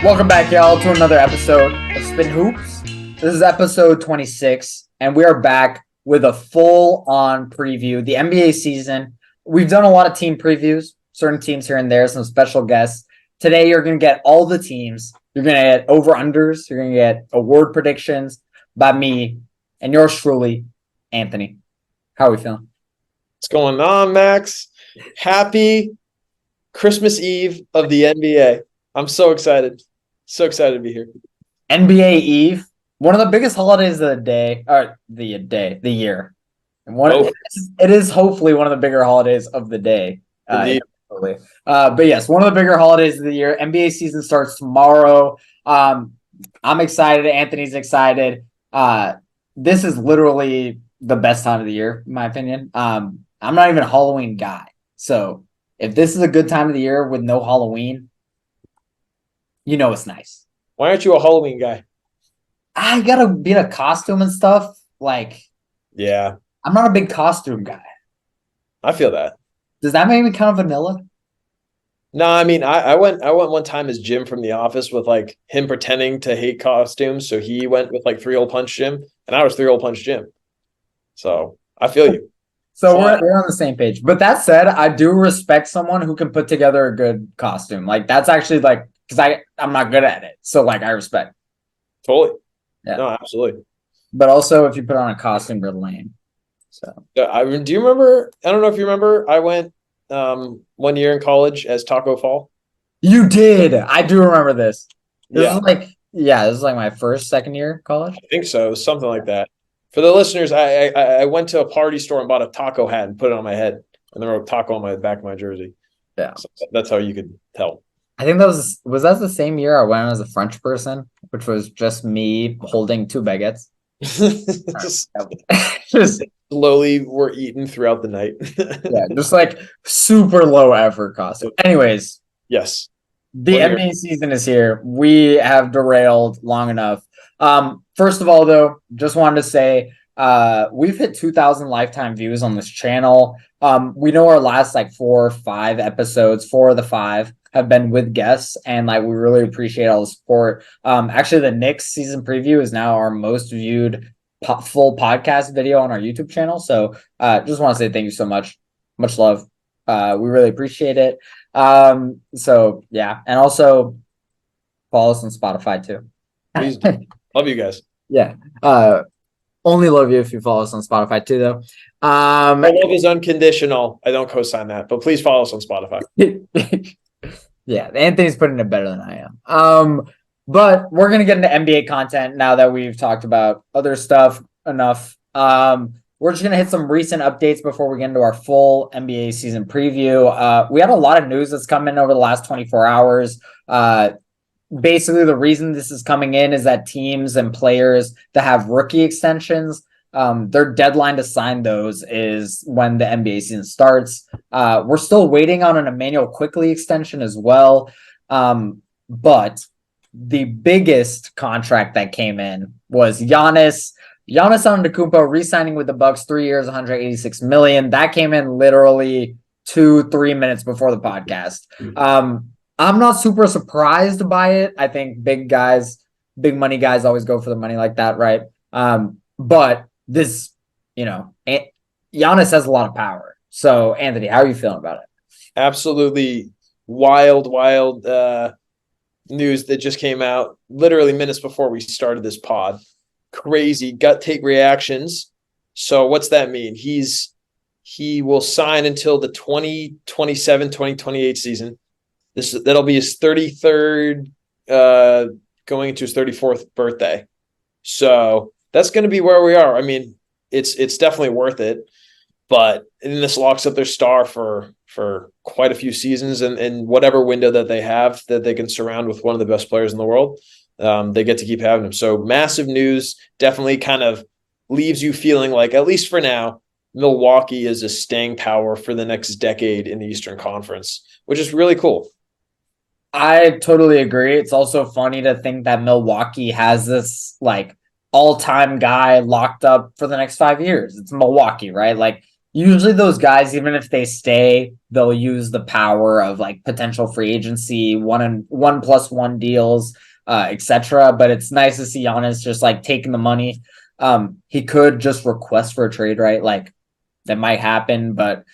Welcome back, y'all, to another episode of Spittin Hoops. This is episode 26, and we are back with a full-on preview. The NBA season. We've done a lot of team previews, certain teams here and there, some special guests. Today, you're going to get all the teams. You're going to get over-unders. You're going to get award predictions by me and yours truly, Anthony. How are we feeling? What's going on, Max? Happy Christmas Eve of the NBA. I'm so excited. So excited to be here. NBA Eve, one of the biggest holidays of the year. And it is hopefully one of the bigger holidays of the day. But yes, one of the bigger holidays of the year. NBA season starts tomorrow. I'm excited. Anthony's excited. This is literally the best time of the year, in my opinion. I'm not even a Halloween guy. So if this is a good time of the year with no Halloween, you know it's nice. Why aren't you a Halloween guy? I gotta be in a costume and stuff. Yeah, I'm not a big costume guy. I feel that. Does that make me kind of vanilla? No, I mean, I went one time as Jim from The Office with him pretending to hate costumes. So he went with 3-Hole Punch Jim, and I was 3-Hole Punch Jim. So I feel you. So we're on the same page. But that said, I do respect someone who can put together a good costume. That's actually because I'm not good at it. So I respect. Totally. Yeah. No, absolutely. But also if you put on a costume, you're lame. So do you remember? I don't know if you remember. I went 1 year in college as Taco Fall. You did. I do remember this. This Yeah. was my first, second year of college. I think so. Something like that. For the listeners, I went to a party store and bought a taco hat and put it on my head, and then wrote taco on my back of my jersey. Yeah. So that's how you could tell. I think that was the same year I went as a French person, which was just me holding two baguettes. just slowly were eaten throughout the night. Yeah, just super low effort costume. Anyways, yes. The NBA season is here. We have derailed long enough. First of all, though, just wanted to say we've hit 2,000 lifetime views on this channel. We know our last 4 or 5 episodes, 4 of the 5 have been with guests, and we really appreciate all the support. Actually, the Knicks season preview is now our most viewed full podcast video on our YouTube channel. So just want to say thank you so much. Much love. We really appreciate it. So yeah, and also follow us on Spotify too. Please. Love you guys. Yeah. Only love you if you follow us on Spotify too, though. My love is unconditional. I don't co-sign that, but please follow us on Spotify. Yeah, Anthony's putting it better than I am. But we're gonna get into NBA content now that we've talked about other stuff enough. We're just gonna hit some recent updates before we get into our full NBA season preview. We had a lot of news that's come in over the last 24 hours. Basically, the reason this is coming in is that teams and players that have rookie extensions, their deadline to sign those is when the NBA season starts. We're still waiting on an Emmanuel Quickley extension as well. But the biggest contract that came in was Giannis Antetokounmpo re-signing with the Bucks, 3 years, $186 million. That came in literally 2-3 minutes before the podcast. I'm not super surprised by it. I think big money guys always go for the money like that, right? But this, Giannis has a lot of power. So, Anthony, how are you feeling about it? Absolutely wild news that just came out literally minutes before we started this pod. Crazy gut take reactions. So what's that mean? He will sign until the 2027-2028 season. That'll be his 33rd, going into his 34th birthday. So that's going to be where we are. I mean, it's definitely worth it, but this locks up their star for quite a few seasons, and whatever window that they have that they can surround with one of the best players in the world, they get to keep having him. So massive news, definitely kind of leaves you feeling like, at least for now, Milwaukee is a staying power for the next decade in the Eastern Conference, which is really cool. I totally agree. It's also funny to think that Milwaukee has this all-time guy locked up for the next 5 years. It's Milwaukee, right? usually those guys, even if they stay, they'll use the power of like potential free agency, 1+1 deals, etc. But it's nice to see Giannis just like taking the money. He could just request for a trade, right? Like that might happen, but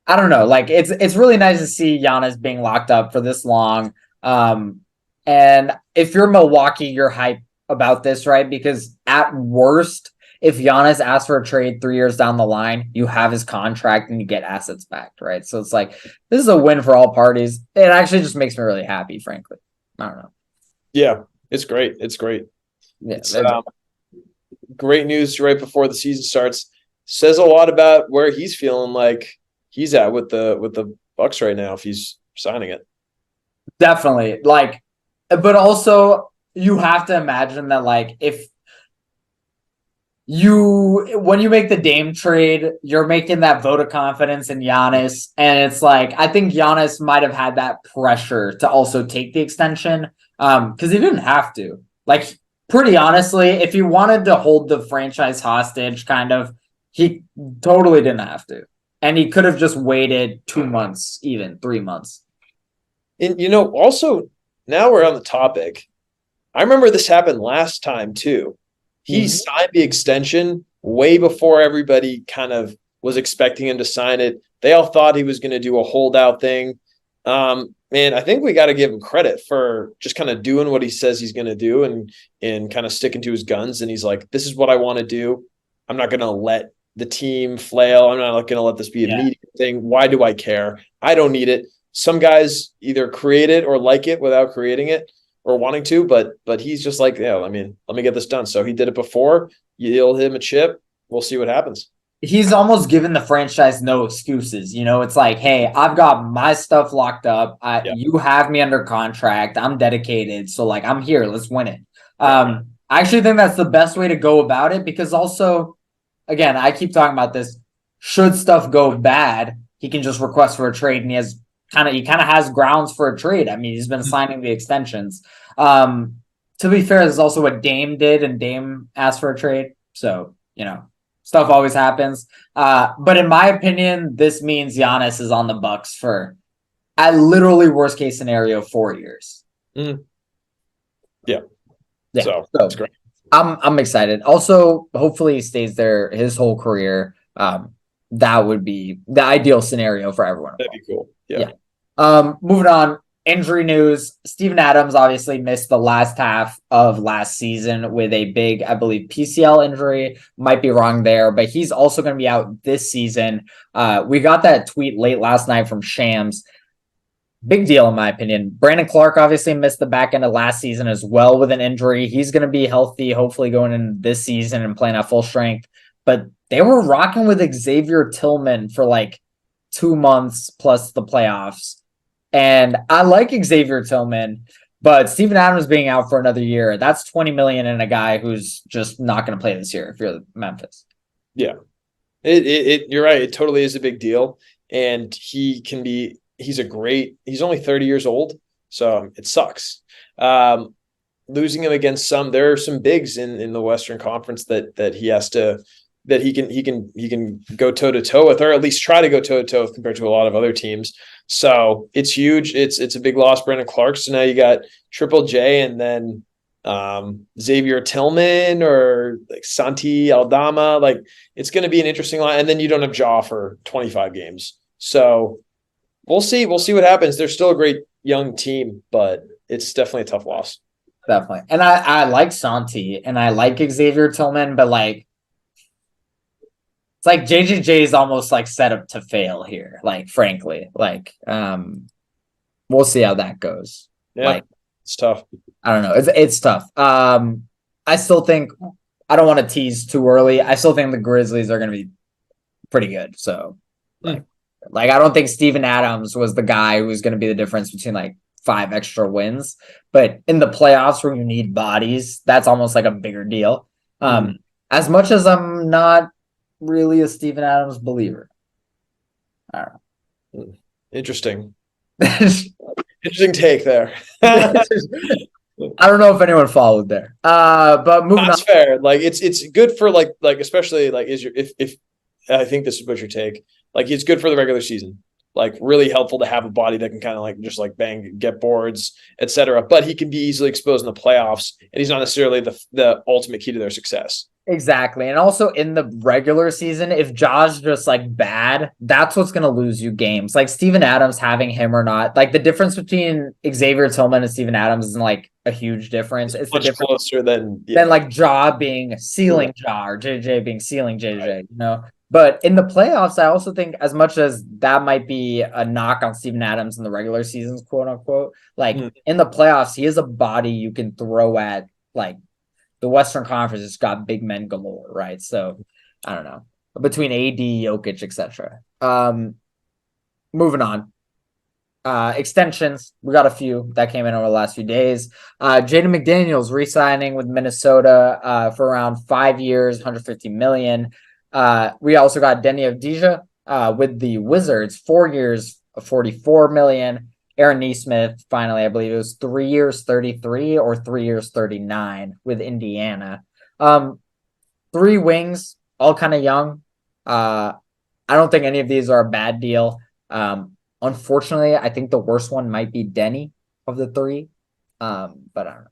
I don't know. Like it's really nice to see Giannis being locked up for this long. And if you're Milwaukee, you're hyped about this, right? Because at worst, if Giannis asks for a trade 3 years down the line, you have his contract and you get assets back, right? So it's like this is a win for all parties. It actually just makes me really happy, frankly. I don't know. Yeah, it's great. It's great. Yeah, It's great news right before the season starts. Says a lot about where he's feeling like he's at with the Bucks right now if he's signing it. definitely. Like, but also you have to imagine that like if when you make the Dame trade, you're making that vote of confidence in Giannis. And it's like, I think Giannis might have had that pressure to also take the extension. Because he didn't have to. Like, pretty honestly, if he wanted to hold the franchise hostage, kind of, he totally didn't have to. And he could have just waited 2 months, even 3 months. And also now we're on the topic. I remember this happened last time too. He signed the extension way before everybody kind of was expecting him to sign it. They all thought he was going to do a holdout thing. Man, I think we got to give him credit for just kind of doing what he says he's going to do and kind of sticking to his guns. And he's like, this is what I want to do. I'm not going to let the team flail. I'm not going to let this be a media thing. Why do I care? I don't need it. Some guys either create it or like it without creating it or wanting to, but he's just like, yeah, I mean, let me get this done. So he did it before. You deal him a chip. We'll see what happens. He's almost given the franchise no excuses. It's like, hey, I've got my stuff locked up. You have me under contract. I'm dedicated. So like, I'm here. Let's win it. I actually think that's the best way to go about it because also, again, I keep talking about this. Should stuff go bad, he can just request for a trade and he kind of has grounds for a trade. I mean, he's been signing the extensions. To be fair, this is also what Dame did, and Dame asked for a trade. So, stuff always happens. But in my opinion, this means Giannis is on the Bucks for at literally worst case scenario 4 years. Mm. Yeah. So that's great. I'm excited. Also, hopefully he stays there his whole career. That would be the ideal scenario for everyone. That'd be cool. Yeah. Moving on. Injury news. Steven Adams obviously missed the last half of last season with a big, I believe, PCL injury. Might be wrong there, but he's also going to be out this season. We got that tweet late last night from Shams. Big deal, in my opinion. Brandon Clark obviously missed the back end of last season as well with an injury. He's going to be healthy, hopefully going in this season and playing at full strength. But they were rocking with Xavier Tillman for like 2 months plus the playoffs. And I like Xavier Tillman, but Steven Adams being out for another year, that's $20 million in a guy who's just not going to play this year if you're Memphis. Yeah. You're right. It totally is a big deal. And he's only 30 years old. So it sucks. Losing him against there are some bigs in the Western Conference that he can go toe to toe with, or at least try to go toe to toe compared to a lot of other teams. So it's huge. It's a big loss, Brandon Clark. So now you got Triple J and then Xavier Tillman or like Santi Aldama. Like it's going to be an interesting line. And then you don't have Jaw for 25 games. So we'll see. We'll see what happens. They're still a great young team, but it's definitely a tough loss. Definitely. And I like Santi and I like Xavier Tillman, but like, it's like JJJ is almost like set up to fail here. Like, frankly, like, we'll see how that goes. Yeah, like, it's tough. I don't know. It's tough. I still think I don't want to tease too early. I still think the Grizzlies are going to be pretty good. So, like I don't think Steven Adams was the guy who was going to be the difference between like 5 extra wins. But in the playoffs where you need bodies, that's almost like a bigger deal. As much as I'm not really a Steven Adams believer. I don't know. Interesting. Interesting take there. I don't know if anyone followed there. But moving That's on. fair. Like it's good for like especially like if I think this is what your take. Like he's good for the regular season. Like really helpful to have a body that can kind of like just like bang, get boards, etc. But he can be easily exposed in the playoffs, and he's not necessarily the ultimate key to their success. Exactly. And also in the regular season, if Ja's just like bad, that's what's gonna lose you games. Like Steven Adams having him or not. Like the difference between Xavier Tillman and Steven Adams isn't like a huge difference. It's the Much difference closer than than like Ja being ceiling Ja or JJ being ceiling JJ, you know. But in the playoffs, I also think as much as that might be a knock on Steven Adams in the regular seasons, quote unquote, like in the playoffs, he is a body you can throw at like the Western Conference has got big men galore, right? So I don't know. Between AD, Jokic, etc. Moving on. Extensions. We got a few that came in over the last few days. Jaden McDaniels re-signing with Minnesota for around 5 years, 150 million. We also got Denny Avdija with the Wizards, 4 years, 44 million. Aaron Nesmith, finally, I believe it was 3 years, 33 or 3 years, 39 with Indiana. Three wings, all kind of young. I don't think any of these are a bad deal. Unfortunately, I think the worst one might be Denny of the three. But I don't know.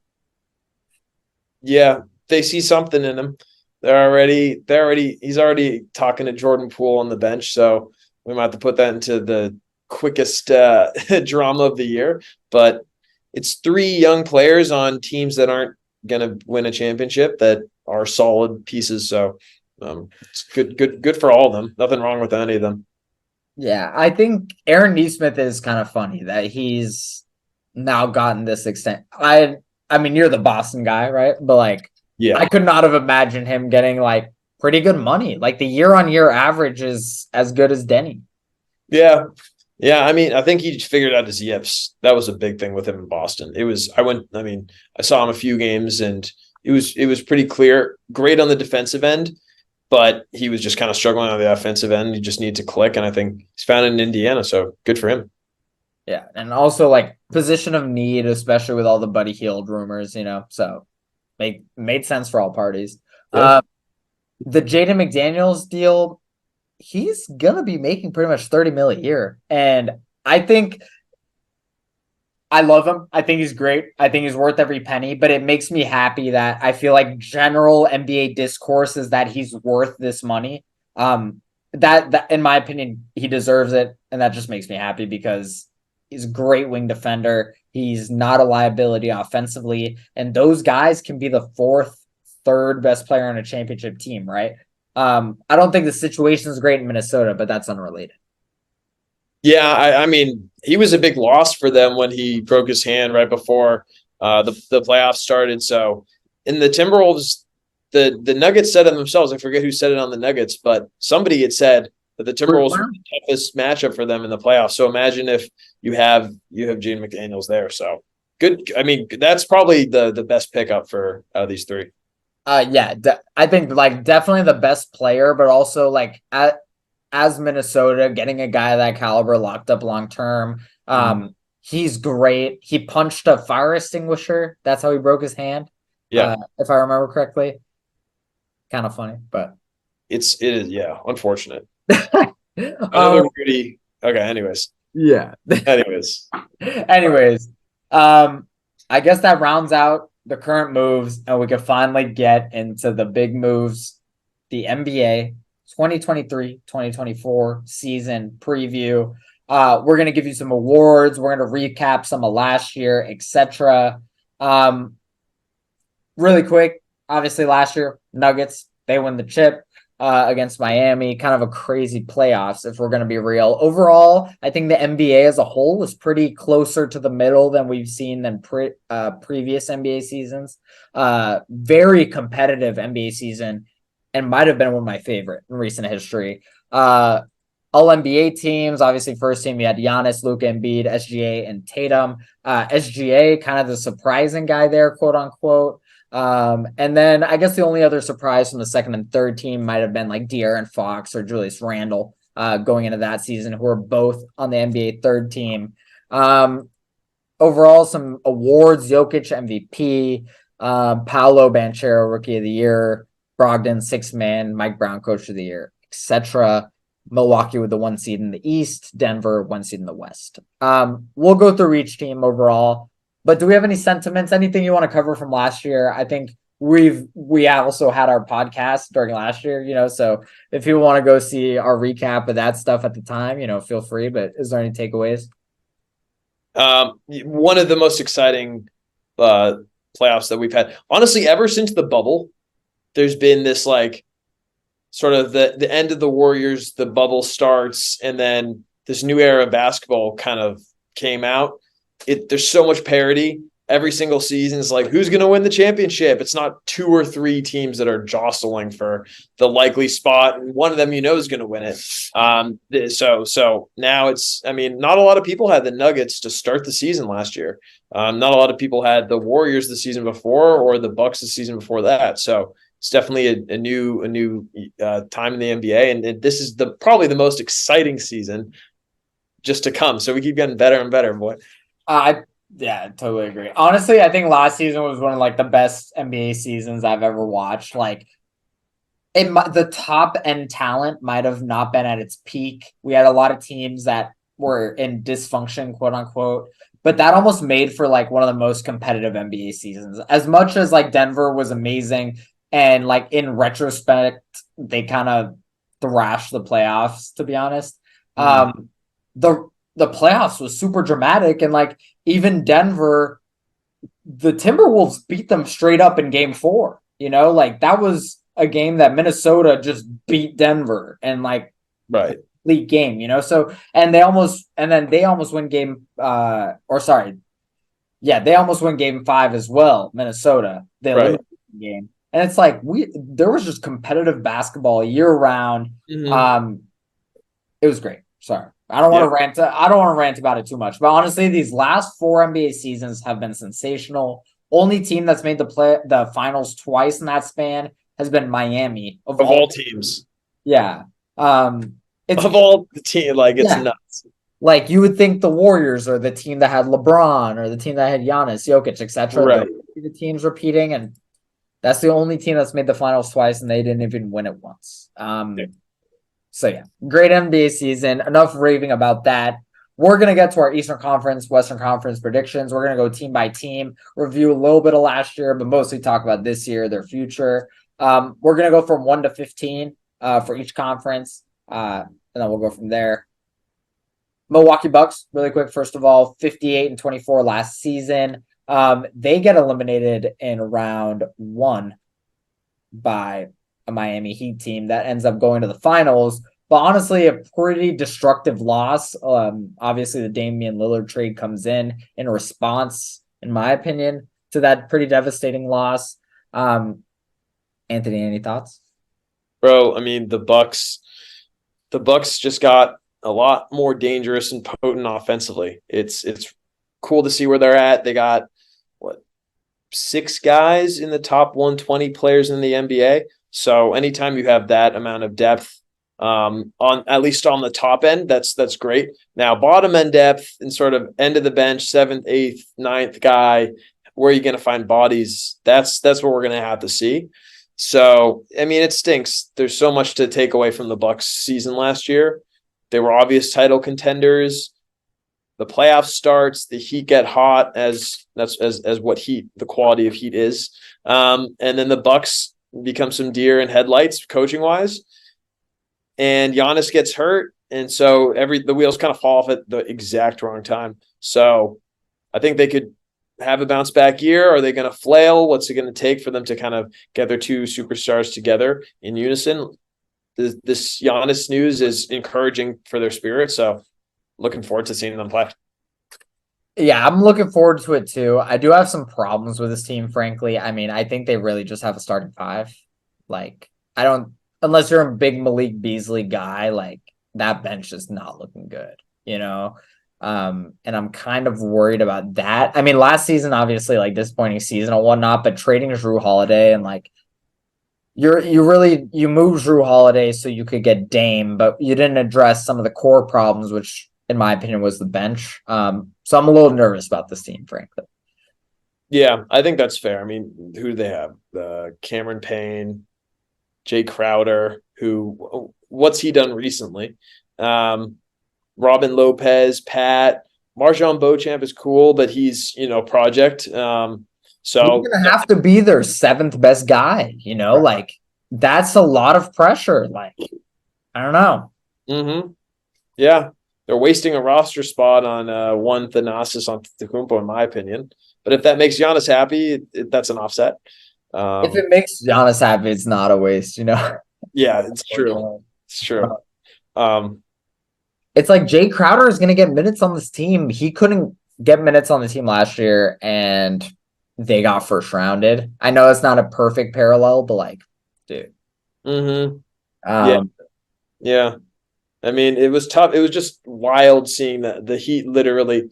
Yeah, they see something in him. He's already talking to Jordan Poole on the bench, so we might have to put that into the quickest drama of the year. But it's three young players on teams that aren't gonna win a championship that are solid pieces. So it's good for all of them. Nothing wrong with any of them. Yeah, I think Aaron Nesmith is kind of funny that he's now gotten this extent. I mean, you're the Boston guy, right? But like, Yeah, I could not have imagined him getting like pretty good money. Like the year-on-year average is as good as Denny. yeah, yeah. I mean, I think he figured out his yips. That was a big thing with him in Boston. It was. I went. I mean, I saw him a few games, and it was pretty clear. Great on the defensive end, but he was just kind of struggling on the offensive end. He just needs to click, and I think he's found it in Indiana. So good for him. Yeah, and also like position of need, especially with all the Buddy Hield rumors, you know. So made sense for all parties. Yeah. The Jaden McDaniels deal, he's gonna be making pretty much 30 mil a year. And I think I love him. I think he's great. I think he's worth every penny, but it makes me happy that I feel like general NBA discourse is that he's worth this money. That in my opinion, he deserves it. And that just makes me happy because he's a great wing defender. He's not a liability offensively. And those guys can be the fourth, third best player on a championship team, right? I don't think the situation is great in Minnesota, but that's unrelated. Yeah, I mean, he was a big loss for them when he broke his hand right before the playoffs started. So in the Timberwolves, the Nuggets said it themselves. I forget who said it on the Nuggets, but somebody had said that the Timberwolves were the toughest matchup for them in the playoffs. So imagine if you have Gene McDaniels there. So good. I mean, that's probably the best pickup for out of these three. Yeah, I think like definitely the best player, but also like as Minnesota getting a guy of that caliber locked up long term. He's great. He punched a fire extinguisher. That's how he broke his hand. Yeah, If I remember correctly. Kind of funny, but it is. Yeah, unfortunate. um, Another pretty. Okay. yeah. Anyways. Anyways, I guess that rounds out the current moves, and we can finally get into the big moves, the NBA 2023-2024 season preview. We're gonna give you some awards. We're gonna recap some of last year, etc. Really quick, obviously last year Nuggets they win the chip against Miami. Kind of a crazy playoffs if we're going to be real. Overall, I think the NBA as a whole was pretty closer to the middle than we've seen than previous NBA seasons. Very competitive NBA season, and might have been one of my favorite in recent history. All NBA teams, obviously, first team, you had Giannis, Luka Embiid, SGA, and Tatum. SGA, kind of the surprising guy there, quote unquote. And then I guess the only other surprise from the second and third team might have been like De'Aaron Fox or Julius Randle going into that season, who are both on the NBA third team. Overall, some awards: Jokic MVP, Paolo Banchero Rookie of the Year, Brogdon Sixth Man, Mike Brown Coach of the Year, etc. Milwaukee with the 1 seed in the East, Denver 1 seed in the West. We'll go through each team overall, but do we have any sentiments? Anything you want to cover from last year? I think we also had our podcast during last year, so if you want to go see our recap of that stuff at the time, feel free. But is there any takeaways? One of the most exciting playoffs that we've had, honestly, ever since the bubble. There's been this like sort of the end of the Warriors, the bubble starts, and then this new era of basketball kind of came out. There's so much parity. Every single season is like, who's going to win the championship? It's not 2 or 3 teams that are jostling for the likely spot, and one of them is going to win it. So now it's, I mean, not a lot of people had the Nuggets to start the season last year. Not a lot of people had the Warriors the season before or the Bucks the season before that. So it's definitely a new time in the NBA, and this is probably the most exciting season just to come. So we keep getting better and better, boy. Yeah, totally agree. Honestly, I think last season was one of like the best NBA seasons I've ever watched. Like the top end talent might have not been at its peak. We had a lot of teams that were in dysfunction, quote unquote, but that almost made for like one of the most competitive NBA seasons. As much as like Denver was amazing, and like in retrospect, they kind of thrashed the playoffs, to be honest. The playoffs was super dramatic, and like even Denver, the Timberwolves beat them straight up in game 4. Like that was a game that Minnesota just beat Denver and like right complete game. So and they almost win game they almost win game 5 as well, Minnesota. They eliminated the game. And it's like there was just competitive basketball year round. It was great. Sorry. I don't want to rant about it too much, but honestly, these last 4 NBA seasons have been sensational. Only team that's made the finals twice in that span has been Miami of all teams. Yeah. It's of all the team, like it's nuts. Like you would think the Warriors are the team that had LeBron or the team that had Giannis, Jokic, etc. Right. The teams repeating, and that's the only team that's made the finals twice, and they didn't even win it once. So yeah, great NBA season. Enough raving about that. We're going to get to our Eastern Conference, Western Conference predictions. We're going to go team by team, review a little bit of last year, but mostly talk about this year, their future. We're going to go from 1 to 15 for each conference, and then we'll go from there. Milwaukee Bucks, really quick. First of all, 58-24 last season. They get eliminated in round 1 by a Miami Heat team that ends up going to the finals. But honestly, a pretty destructive loss. Obviously, the Damian Lillard trade comes in response, in my opinion, to that pretty devastating loss. Anthony, any thoughts? Bro, I mean, the Bucks just got a lot more dangerous and potent offensively. It's cool to see where they're at. They got 6 guys in the top 120 players in the NBA. So anytime you have that amount of depth, on at least on the top end, that's great. Now bottom end depth and sort of end of the bench, 7th, 8th, 9th guy, where are you going to find bodies? That's what we're going to have to see. So I mean, it stinks. There's so much to take away from the Bucks season last year. They were obvious title contenders. The playoff starts, the Heat get hot as what the quality of Heat is. And then the Bucks become some deer in headlights coaching wise. And Giannis gets hurt. And so the wheels kind of fall off at the exact wrong time. So I think they could have a bounce back year. Are they going to flail? What's it going to take for them to kind of get their 2 superstars together in unison? This Giannis news is encouraging for their spirit. So looking forward to seeing them play. Yeah, I'm looking forward to it too. I do have some problems with this team, frankly. I mean, I think they really just have a starting 5. Like, I don't, unless you're a big Malik Beasley guy, like that bench is not looking good, and I'm kind of worried about that. I mean, last season, obviously, like disappointing season and whatnot, but trading Jrue Holiday and like you moved Jrue Holiday so you could get Dame, but you didn't address some of the core problems, which in my opinion was the bench. So I'm a little nervous about this team, frankly. Yeah, I think that's fair. I mean, who do they have? Cameron Payne, Jay Crowder. what's he done recently? Robin Lopez, Pat, Marjon Beauchamp is cool, but he's project. He's So gonna have to be their seventh best guy, like that's a lot of pressure. Like, I don't know. Yeah, they're wasting a roster spot on one Thanasis on Antetokounmpo, in my opinion. But if that makes Giannis happy, that's an offset. If it makes Giannis happy, it's not a waste, Yeah, it's true. It's true. It's like Jay Crowder is gonna get minutes on this team. He couldn't get minutes on the team last year, and they got first rounded. I know it's not a perfect parallel, but like, dude. Yeah. Yeah. I mean, it was tough. It was just wild seeing that the Heat literally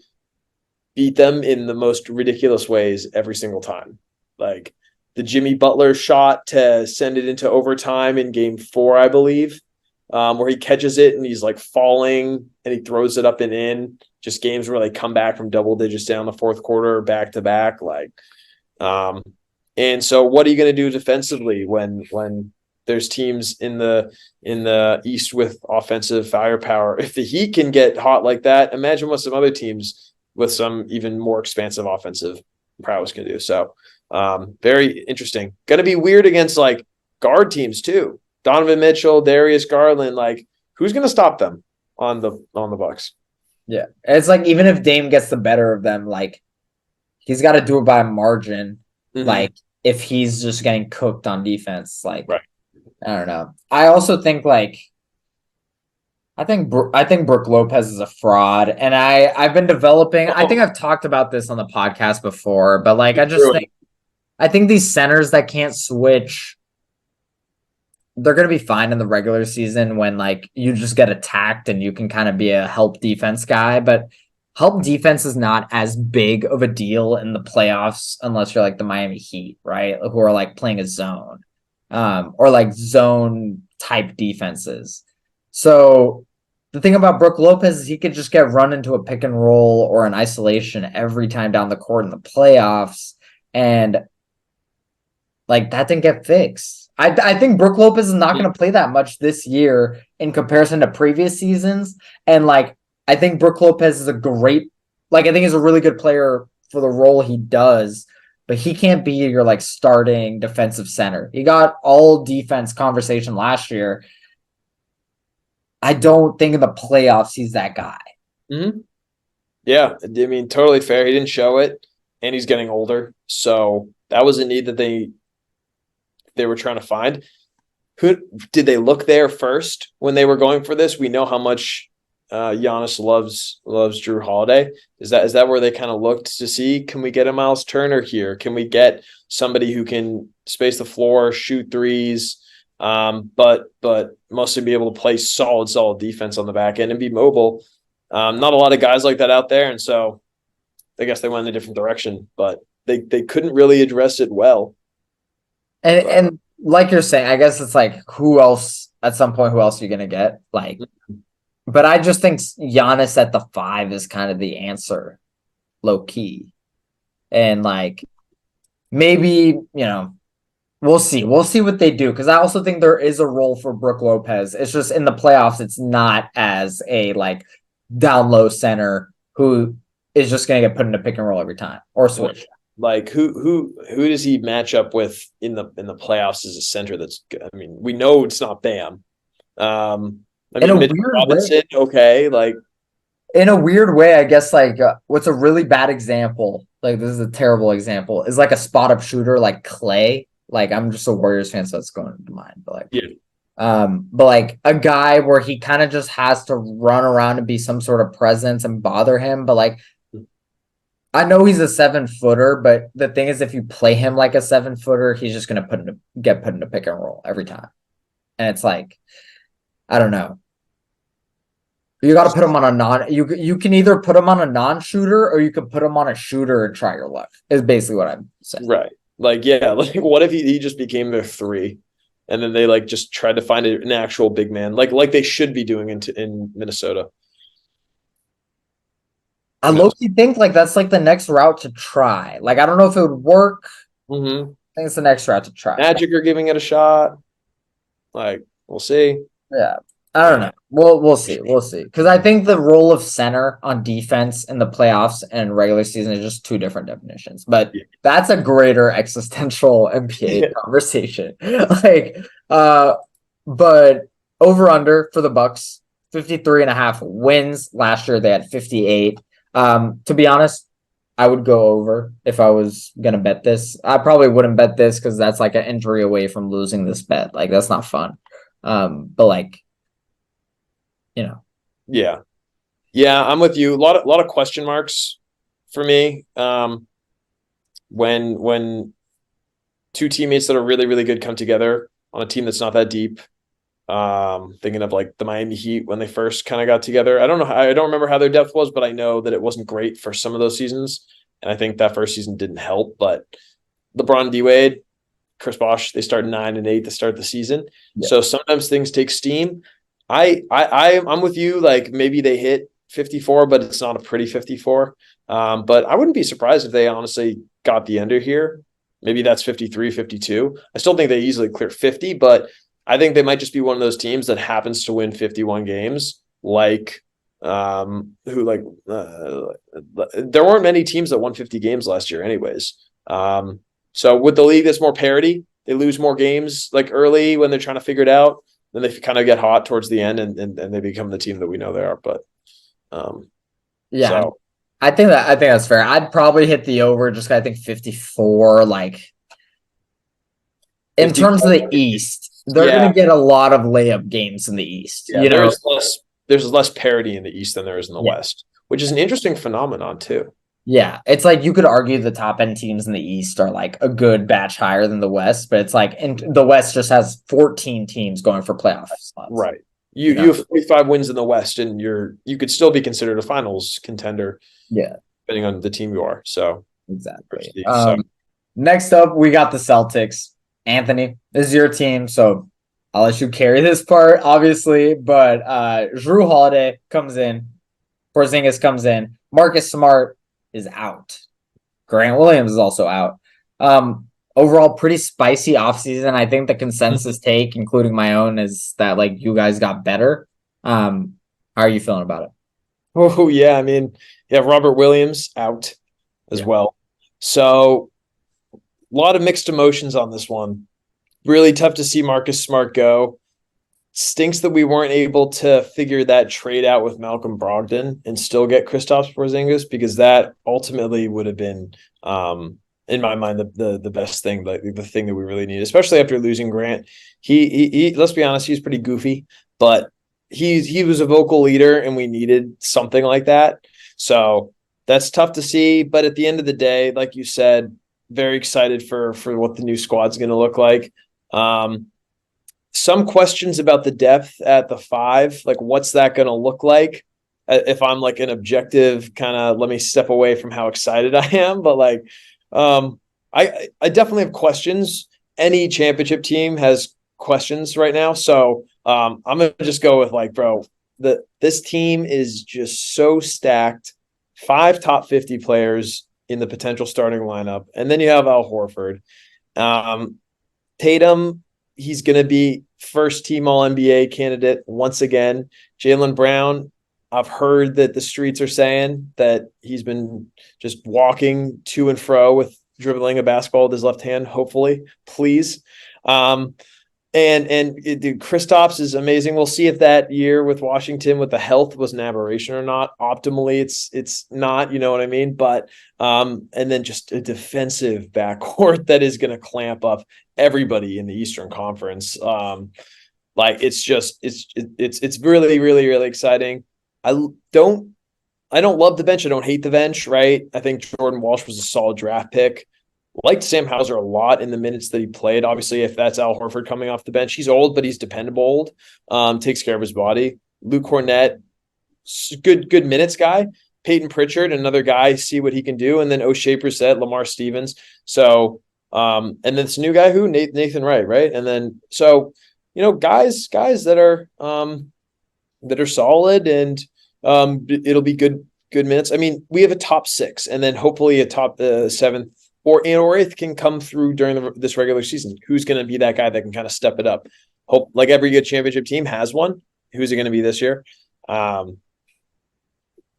beat them in the most ridiculous ways every single time. Like the Jimmy Butler shot to send it into overtime in game 4, I believe, where he catches it and he's like falling and he throws it up and in. Just games where they come back from double digits down the fourth quarter back to back. And so what are you going to do defensively when there's teams in the East with offensive firepower? If the Heat can get hot like that, imagine what some other teams with some even more expansive offensive prowess can do. So very interesting. Going to be weird against like guard teams too. Donovan Mitchell, Darius Garland, like who's going to stop them on the Bucks? Yeah, it's like even if Dame gets the better of them, like he's got to do it by a margin. Like if he's just getting cooked on defense, like right. I don't know. I also think like I think Brook Lopez is a fraud, and I've been developing. I think I've talked about this on the podcast before, but like I think these centers that can't switch, they're gonna be fine in the regular season when like you just get attacked and you can kind of be a help defense guy, but help defense is not as big of a deal in the playoffs unless you're like the Miami Heat, right? Who are like playing a zone, or like zone type defenses. So the thing about Brook Lopez is he could just get run into a pick and roll or an isolation every time down the court in the playoffs, and like that didn't get fixed. I think Brook Lopez is not going to play that much this year in comparison to previous seasons. And like, I think Brook Lopez is I think he's a really good player for the role he does, but he can't be your like starting defensive center. He got all defense conversation last year. I don't think in the playoffs he's that guy. Yeah, I mean, totally fair. He didn't show it, and he's getting older. So that was a need that they were trying to find. Who did they look there first when they were going for this? We know how much Giannis loves Jrue Holiday. Is that where they kind of looked to see, can we get a Miles Turner here? Can we get somebody who can space the floor, shoot threes, but mostly be able to play solid defense on the back end and be mobile? Not a lot of guys like that out there, and so I guess they went in a different direction, but they couldn't really address it well. And like you're saying, I guess it's like who else at some point? Who else are you gonna get? Like, but I just think Giannis at the 5 is kind of the answer, low key, and like maybe we'll see what they do, because I also think there is a role for Brook Lopez. It's just in the playoffs, it's not as a like down low center who is just gonna get put in a pick and roll every time or switch. Like who does he match up with in the playoffs as a center? I mean, we know it's not Bam. I mean, Mitchell Robinson, okay, like in a weird way, I guess. Like, what's a really bad example? Like, this is a terrible example. Is like a spot up shooter like Clay. Like, I'm just a Warriors fan, so that's going to mind. But like, but like a guy where he kind of just has to run around and be some sort of presence and bother him, but like. I know he's a 7-footer, but the thing is, if you play him like a 7-footer, he's just going to get put into pick and roll every time. And it's like, I don't know. You got to put him on a you can either put him on a non-shooter or you can put him on a shooter and try your luck, is basically what I'm saying. Right. Like, yeah, like what if he just became their 3 and then they like just tried to find an actual big man, like they should be doing in Minnesota. I low-key think like that's like the next route to try. Like, I don't know if it would work. I think it's the next route to try. Magic are giving it a shot. Like, We'll see. Yeah. I don't know. We'll see. We'll see. Because I think the role of center on defense in the playoffs and regular season is just two different definitions. But Yeah. that's a greater existential NBA Yeah. conversation. Like, but over under for the Bucks, 53.5 wins. Last year they had 58. To be honest, I would go over if I was gonna bet this. I probably wouldn't bet this because that's like an injury away from losing this bet. Like that's not fun. But like, you know, Yeah. Yeah, I'm with you. A lot of question marks for me. When two teammates that are really, really good come together on a team that's not that deep. Thinking of like the Miami Heat when they first kind of got together. I don't remember how their depth was, but I know that it wasn't great for some of those seasons. And I think that first season didn't help. But LeBron, D Wade, Chris Bosh, they start 9-8 to start the season. yeah, So sometimes things take steam. I'm with you. Like maybe they hit 54, but it's not a pretty 54. But I wouldn't be surprised if they honestly got the under here. Maybe that's 53, 52. I still think they easily clear 50, but I think they might just be one of those teams that happens to win 51 games. Like who like there weren't many teams that won 50 games last year anyways. So with the league that's more parity, they lose more games like early when they're trying to figure it out. Then they kind of get hot towards the end and they become the team that we know they are. But yeah. so I think that's fair. I'd probably hit the over just 'cause I think 54, like in 50, terms of the East, they're yeah, gonna get a lot of layup games in the East. yeah. There's less parity in the East than there is in the Yeah. West, which is an interesting phenomenon too. Yeah. It's like you could argue the top end teams in the East are like a good batch higher than the West, but it's like the West just has 14 teams going for playoff spots. Right. You You know? have 45 wins in the West, and you could still be considered a finals contender, Yeah, depending on the team you are. So, exactly. so Next up, we got the Celtics. Anthony, this is your team, so I'll let you carry this part, obviously. But Drew Holiday comes in, Porzingis comes in, Marcus Smart is out. Grant Williams is also out. Overall, pretty spicy offseason. I think the consensus take, including my own, is that like you guys got better. How are you feeling about it? oh yeah, I mean, yeah, Robert Williams out as Yeah. well. So a lot of mixed emotions on this one. Really tough to see Marcus Smart go. Stinks that we weren't able to figure that trade out with Malcolm Brogdon and still get Kristaps Porzingis, because that ultimately would have been, in my mind, the best thing, like the thing that we really need, especially after losing Grant. He let's be honest, he's pretty goofy, but he was a vocal leader, and we needed something like that. So that's tough to see. But at the end of the day, like you said, very excited for what the new squad's going to look like. Some questions about the depth at the 5, like what's that going to look like? If I'm like an objective kind of, let me step away from how excited I am, but like, I definitely have questions. Any championship team has questions right now, so I'm gonna just go with like, bro, this team is just so stacked. 5 top 50 players in the potential starting lineup, and then you have Al Horford. Tatum, he's going to be first team All NBA candidate once again. Jaylen Brown, I've heard that the streets are saying that he's been just walking to and fro with dribbling a basketball with his left hand, hopefully, please. Dude, Kristaps is amazing. We'll see if that year with Washington with the health was an aberration or not. Optimally, it's not, you know what I mean? But and then just a defensive backcourt that is going to clamp up everybody in the Eastern Conference. Like it's really, really, really exciting. I don't love the bench. I don't hate the bench, right? I think Jordan Walsh was a solid draft pick. Liked Sam Hauser a lot in the minutes that he played. Obviously, if that's Al Horford coming off the bench, he's old, but he's dependable old. Takes care of his body. Luke Cornett, good minutes guy. Peyton Pritchard, another guy, see what he can do. And then O'Shea Brissett, Lamar Stevens. So, and then this new guy who Nathan Wright, right? And then so, guys that are solid, and it'll be good minutes. I mean, we have a top 6, and then hopefully a top 7th or 8th can come through during this regular season. Who's going to be that guy that can kind of step it up? hope like every good championship team has one. Who's it going to be this year?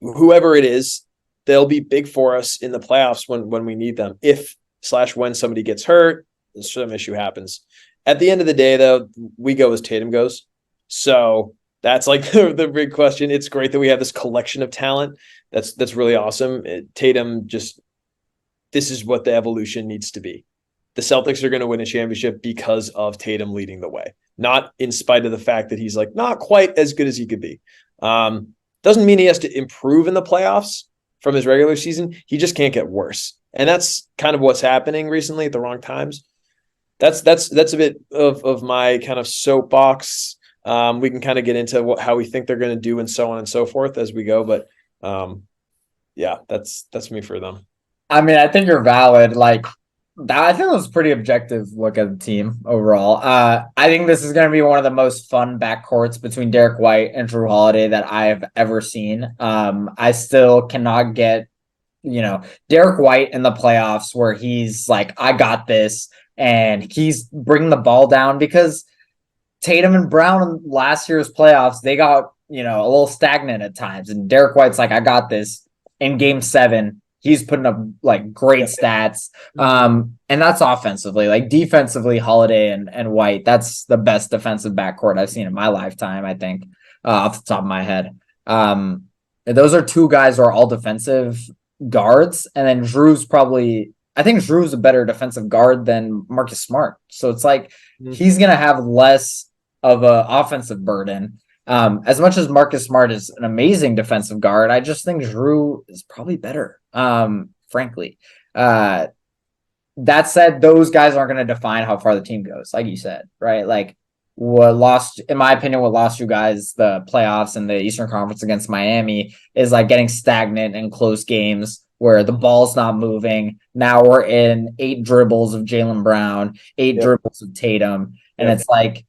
Whoever it is, they'll be big for us in the playoffs when we need them. If / when somebody gets hurt, some issue happens. At the end of the day, though, we go as Tatum goes. So that's like the big question. It's great that we have this collection of talent. That's really awesome. Tatum just this is what the evolution needs to be. The Celtics are going to win a championship because of Tatum leading the way, not in spite of the fact that he's like not quite as good as he could be. Doesn't mean he has to improve in the playoffs from his regular season. He just can't get worse. And that's kind of what's happening recently at the wrong times. That's a bit of my kind of soapbox. We can kind of get into how we think they're going to do and so on and so forth as we go. But yeah, that's me for them. I mean, I think you're valid. Like that, I think it was a pretty objective look at the team overall. I think this is going to be one of the most fun backcourts between Derek White and Drew Holiday that I have ever seen. I still cannot get, Derek White in the playoffs where he's like, I got this, and he's bringing the ball down because Tatum and Brown in last year's playoffs, they got, a little stagnant at times. And Derek White's like, I got this in game 7. He's putting up like great stats. And that's offensively. Like defensively, Holiday and White, that's the best defensive backcourt I've seen in my lifetime, I think, off the top of my head. Those are two guys who are all defensive guards. And then I think Drew's a better defensive guard than Marcus Smart. So it's like he's going to have less of an offensive burden. As much as Marcus Smart is an amazing defensive guard, I just think Drew is probably better, frankly. That said, those guys aren't going to define how far the team goes, like you said, right? Like in my opinion, what lost you guys the playoffs in the Eastern Conference against Miami is like getting stagnant in close games where the ball's not moving. Now we're in 8 dribbles of Jaylen Brown, 8 dribbles of Tatum. And it's like,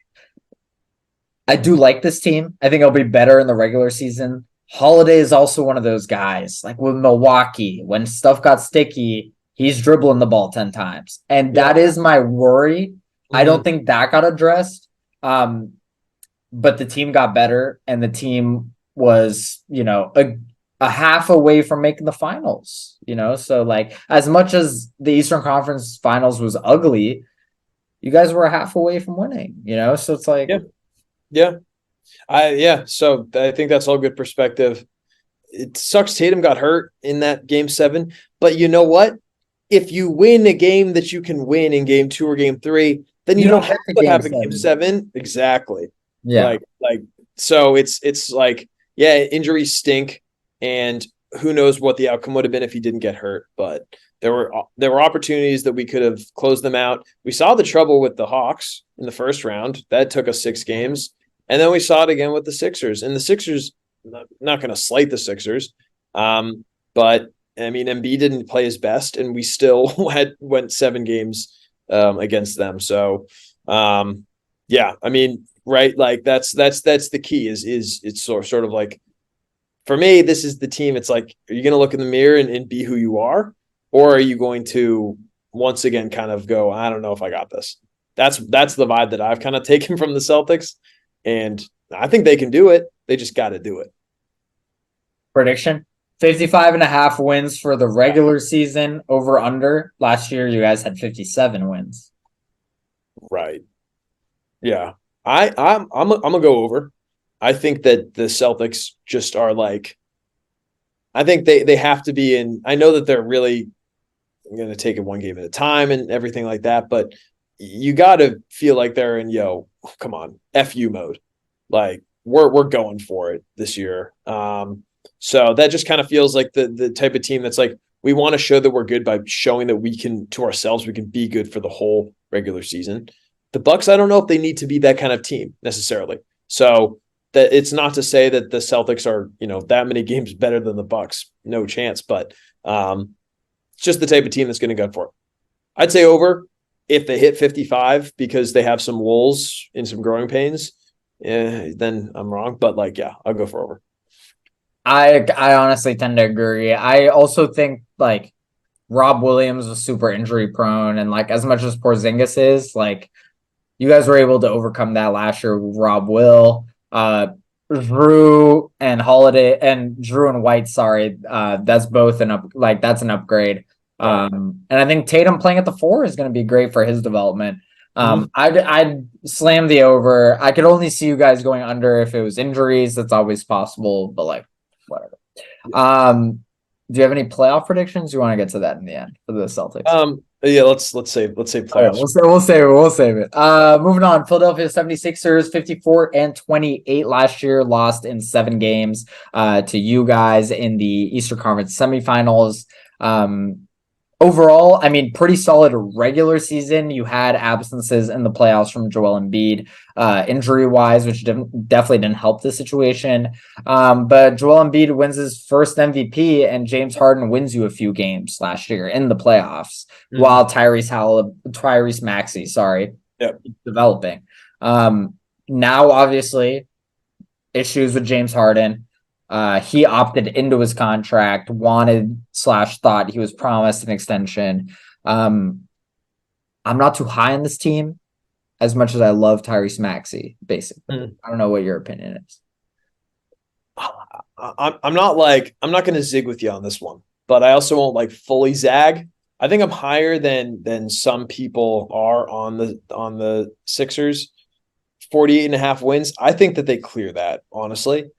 I do like this team. I think it'll be better in the regular season. Holiday is also one of those guys, like with Milwaukee, when stuff got sticky, he's dribbling the ball 10 times. And that is my worry. Mm-hmm. I don't think that got addressed. But the team got better, and the team was, a half away from making the finals, So like as much as the Eastern Conference Finals was ugly, you guys were a half away from winning, So it's like So I think that's all good perspective. It sucks Tatum got hurt in that game 7, but you know what? If you win a game that you can win in game 2 or game 3, then you don't have to have a game 7. Exactly. Yeah. So it's like, injuries stink, and who knows what the outcome would have been if he didn't get hurt, but there were opportunities that we could have closed them out. We saw the trouble with the Hawks in the first round. That took us 6 games. And then we saw it again with the Sixers. And the Sixers, not going to slight the Sixers, but I mean, Embiid didn't play his best, and we still went 7 games against them. So, I mean, right, like that's the key. Is it's sort of like, for me, this is the team. It's like, are you going to look in the mirror and be who you are, or are you going to once again kind of go, I don't know if I got this. That's the vibe that I've kind of taken from the Celtics. And I think they can do it. They just got to do it. Prediction: 55.5 wins for the regular season, over under. Last year, you guys had 57 wins. Right. Yeah. I'm gonna go over. I think that the Celtics just are like, I think they have to be in. I know that they're really going to take it one game at a time and everything like that, but you got to feel like they're in, come on, FU mode. Like we're going for it this year. So that just kind of feels like the type of team that's like, we want to show that we're good by showing that we can, to ourselves, we can be good for the whole regular season. The Bucks, I don't know if they need to be that kind of team necessarily. So that it's not to say that the Celtics are, that many games better than the Bucks. No chance. But it's just the type of team that's going to go for it. I'd say over. If they hit 55 because they have some lulls in some growing pains, then I'm wrong. But I'll go for over. I honestly tend to agree. I also think like Rob Williams was super injury prone, and like as much as Porzingis is, like, You guys were able to overcome that last year with Rob Will, Drew and Holiday and Drew and White. Sorry, that's both that's an upgrade. And I think Tatum playing at the 4 is going to be great for his development. I'd slam the over. I could only see you guys going under if it was injuries. That's always possible, but like whatever. Do you have any playoff predictions? You want to get to that in the end for the Celtics? Yeah, let's say playoffs. We'll save it. Moving on. Philadelphia 76ers 54-28 last year, lost in 7 games to you guys in the Eastern Conference semifinals. Overall, I mean, pretty solid regular season. You had absences in the playoffs from Joel Embiid, injury-wise, which definitely didn't help the situation. But Joel Embiid wins his first MVP, and James Harden wins you a few games last year in the playoffs, while Tyrese Maxey, developing. Now, obviously, issues with James Harden. He opted into his contract, thought he was promised an extension. I'm not too high on this team as much as I love Tyrese Maxey, basically. I don't know what your opinion is. I'm not going to zig with you on this one, but I also won't like fully zag. I think I'm higher than some people are on the Sixers. 48.5 wins. I think that they clear that, honestly.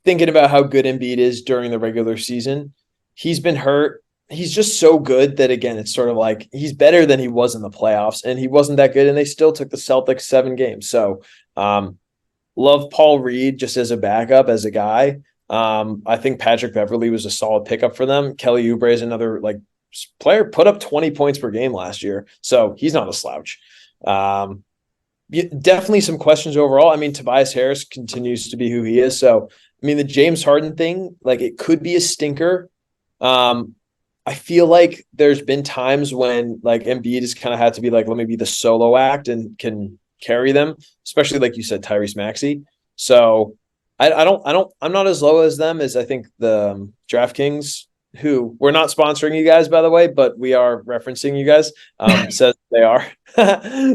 Thinking about how good Embiid is during the regular season, he's been hurt. He's just so good that, again, it's sort of like he's better than he was in the playoffs, and he wasn't that good, and they still took the Celtics 7 games. So love Paul Reed just as a backup, as a guy. I think Patrick Beverley was a solid pickup for them. Kelly Oubre is another like player, put up 20 points per game last year, so he's not a slouch. Definitely some questions overall. I mean, Tobias Harris continues to be who he is. So, I mean, the James Harden thing, like it could be a stinker. I feel like there's been times when like Embiid has kind of had to be like, let me be the solo act and can carry them, especially like you said, Tyrese Maxey. So I'm not as low as them as I think the DraftKings, who we're not sponsoring you guys, by the way, but we are referencing you guys, says they are.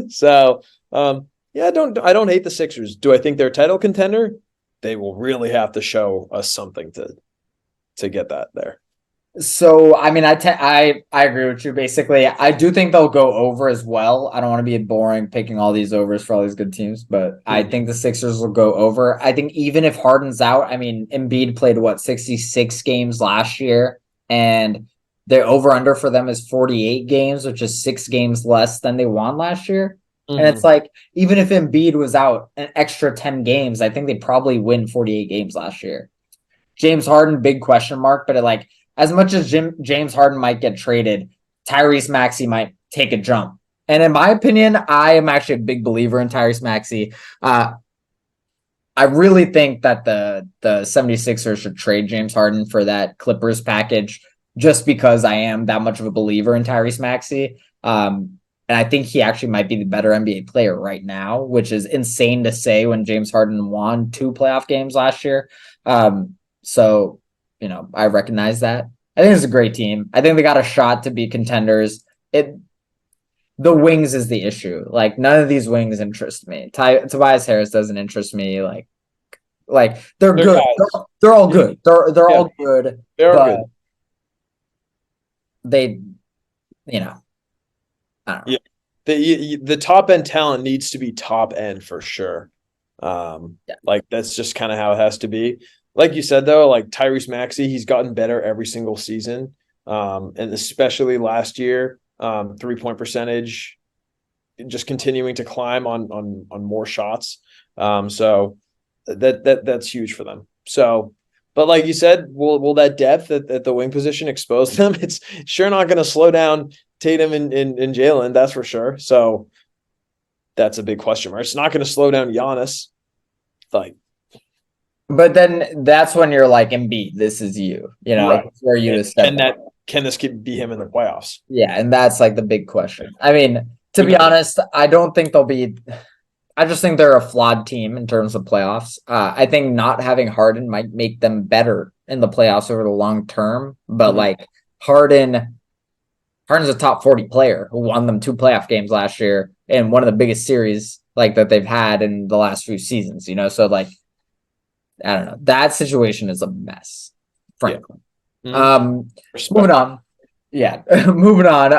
So, yeah, I don't hate the Sixers. Do I think they're a title contender? They will really have to show us something to get that there. So, I mean, I agree with you. Basically, I do think they'll go over as well. I don't want to be boring picking all these overs for all these good teams, but I think the Sixers will go over. I think even if Harden's out, I mean, Embiid played 66 games last year, and their over under for them is 48 games, which is 6 games less than they won last year. And it's like, even if Embiid was out an extra 10 games, I think they probably win 48 games last year. James Harden, big question mark, but as much as James Harden might get traded, Tyrese Maxey might take a jump. And in my opinion, I am actually a big believer in Tyrese Maxey. I really think that the 76ers should trade James Harden for that Clippers package, just because I am that much of a believer in Tyrese Maxey. And I think he actually might be the better NBA player right now, which is insane to say when James Harden won 2 playoff games last year. So, I recognize that. I think it's a great team. I think they got a shot to be contenders. The wings is the issue. Like, none of these wings interest me. Tobias Harris doesn't interest me. Like they're good. They're all good. They're all good. They're good. They, I don't know. Yeah, the top end talent needs to be top end for sure. Like that's just kind of how it has to be. Like you said though, like Tyrese Maxey, he's gotten better every single season, and especially last year, 3-point percentage, just continuing to climb on more shots. So that's huge for them. So, but like you said, will that depth at the wing position expose them? It's sure not going to slow down Tatum and Jalen, that's for sure. So that's a big question mark. It's not going to slow down Giannis. But then that's when you're like, Embiid, this is you. Right. It's for you to step up. Can this be him in the playoffs? Yeah, and that's like the big question. I mean, to be honest, I don't think they'll be. I just think they're a flawed team in terms of playoffs. I think not having Harden might make them better in the playoffs over the long term. But like Harden's a top 40 player who won them 2 playoff games last year. in one of the biggest series like that they've had in the last few seasons, so like I don't know. That situation is a mess, Yeah. frankly. Mhm. Moving Respect. on. Yeah, moving on.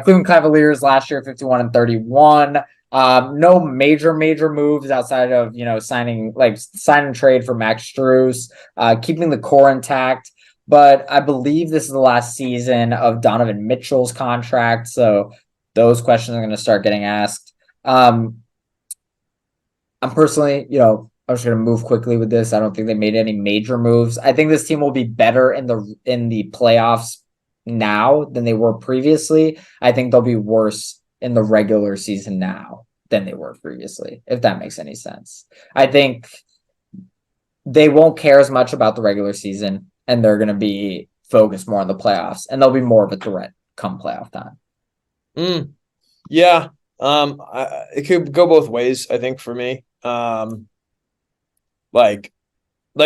Cleveland Cavaliers last year, 51-31. No major moves outside of sign and trade for Max Strus, keeping the core intact. But I believe this is the last season of Donovan Mitchell's contract, so those questions are going to start getting asked. I'm personally, I'm just gonna move quickly with this. I don't think they made any major moves. I think this team will be better in the playoffs now than they were previously. I think they'll be worse in the regular season now than they were previously, if that makes any sense. I think they won't care as much about the regular season and they're gonna be focused more on the playoffs and they'll be more of a threat come playoff time. Yeah. It could go both ways, I think, for me. Like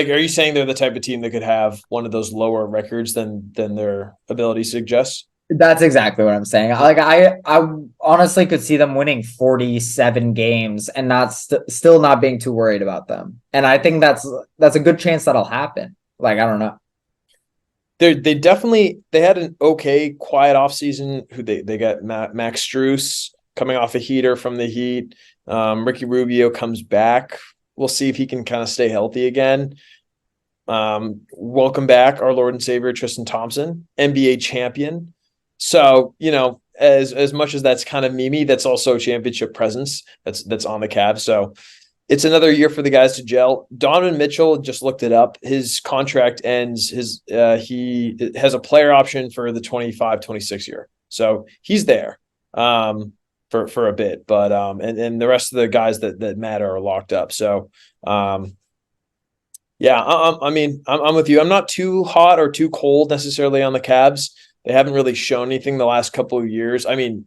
are you saying they're the type of team that could have one of those lower records than their ability suggests? That's exactly what I'm saying. Like I honestly could see them winning 47 games and not still not being too worried about them. And I think that's a good chance that'll happen. Like I don't know. They had an okay quiet offseason. Who they got Max Strus coming off a heater from the Heat. Ricky Rubio comes back. We'll see if he can kind of stay healthy again. Welcome back, our Lord and Savior Tristan Thompson, NBA champion. So as much as that's kind of memey, that's also championship presence that's on the Cavs. So it's another year for the guys to gel. Donovan Mitchell, just looked it up. His contract ends. He has a player option for the 25-26 year. So he's there for a bit. But and the rest of the guys that matter are locked up. So yeah, I mean, I'm with you. I'm not too hot or too cold necessarily on the Cavs. They haven't really shown anything the last couple of years. I mean,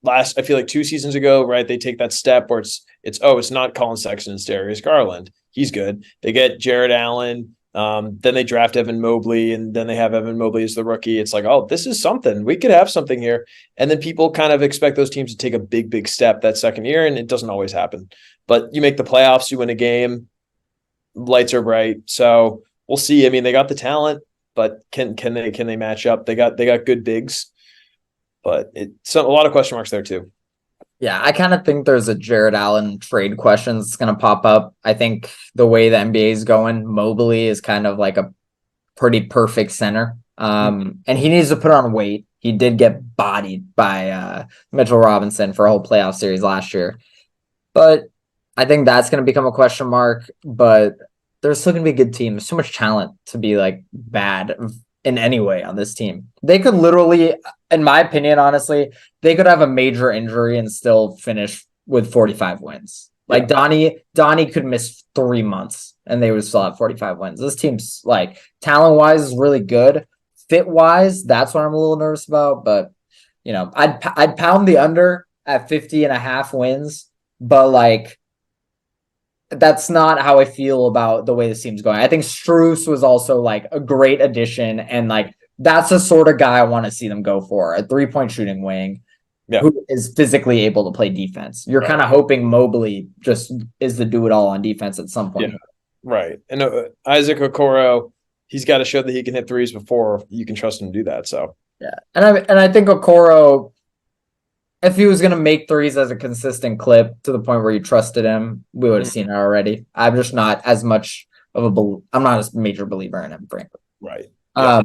I feel like 2 seasons ago, right? They take that step where it's not Colin Sexton, it's Darius Garland. He's good. They get Jared Allen. Then they draft Evan Mobley, and then they have Evan Mobley as the rookie. It's like, oh, this is something. We could have something here. And then people kind of expect those teams to take a big step that second year, and it doesn't always happen. But you make the playoffs, you win a game, lights are bright. So we'll see. I mean, they got the talent, but can they match up? They got good bigs, but it's a lot of question marks there too. Yeah, I kind of think there's a Jared Allen trade question that's going to pop up. I think the way the NBA is going, Mobley is kind of like a pretty perfect center. And he needs to put on weight. He did get bodied by Mitchell Robinson for a whole playoff series last year. But I think that's going to become a question mark. But there's still going to be a good team. There's so much talent to be like bad in any way on this team. They could literally, in my opinion, honestly, they could have a major injury and still finish with 45 wins. Yeah. Like Donnie could miss 3 months and they would still have 45 wins. This team's like talent wise is really good. Fit wise, that's what I'm a little nervous about. But I'd pound the under at 50.5 wins, but like that's not how I feel about the way this team's going. I think Strus was also like a great addition, and like that's the sort of guy I want to see them go for, a 3-point shooting wing Yeah. who is physically able to play defense. You're Right. kind of hoping Mobley just is the do it all on defense at some point. Yeah. Right. And Isaac Okoro, he's got to show that he can hit threes before you can trust him to do that. So yeah, and I think Okoro, if he was gonna make threes as a consistent clip to the point where you trusted him, we would have seen it already. I'm just not as much of I'm not a major believer in him, frankly. right. Yeah.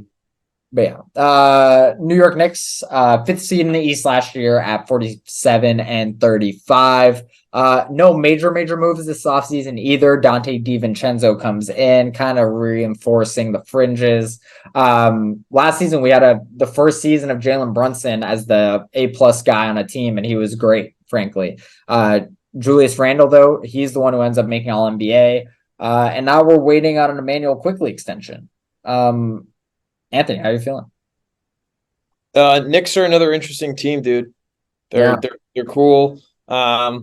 But New York Knicks, fifth seed in the East last year at 47-35. No major moves this offseason either. Dante DiVincenzo comes in, kind of reinforcing the fringes. Last season we had the first season of Jalen Brunson as the A+ guy on a team, and he was great, frankly. Julius Randle, though, he's the one who ends up making All NBA. And now we're waiting on an Emmanuel Quickly extension. Anthony, how are you feeling? Knicks are another interesting team, dude. They're cool. I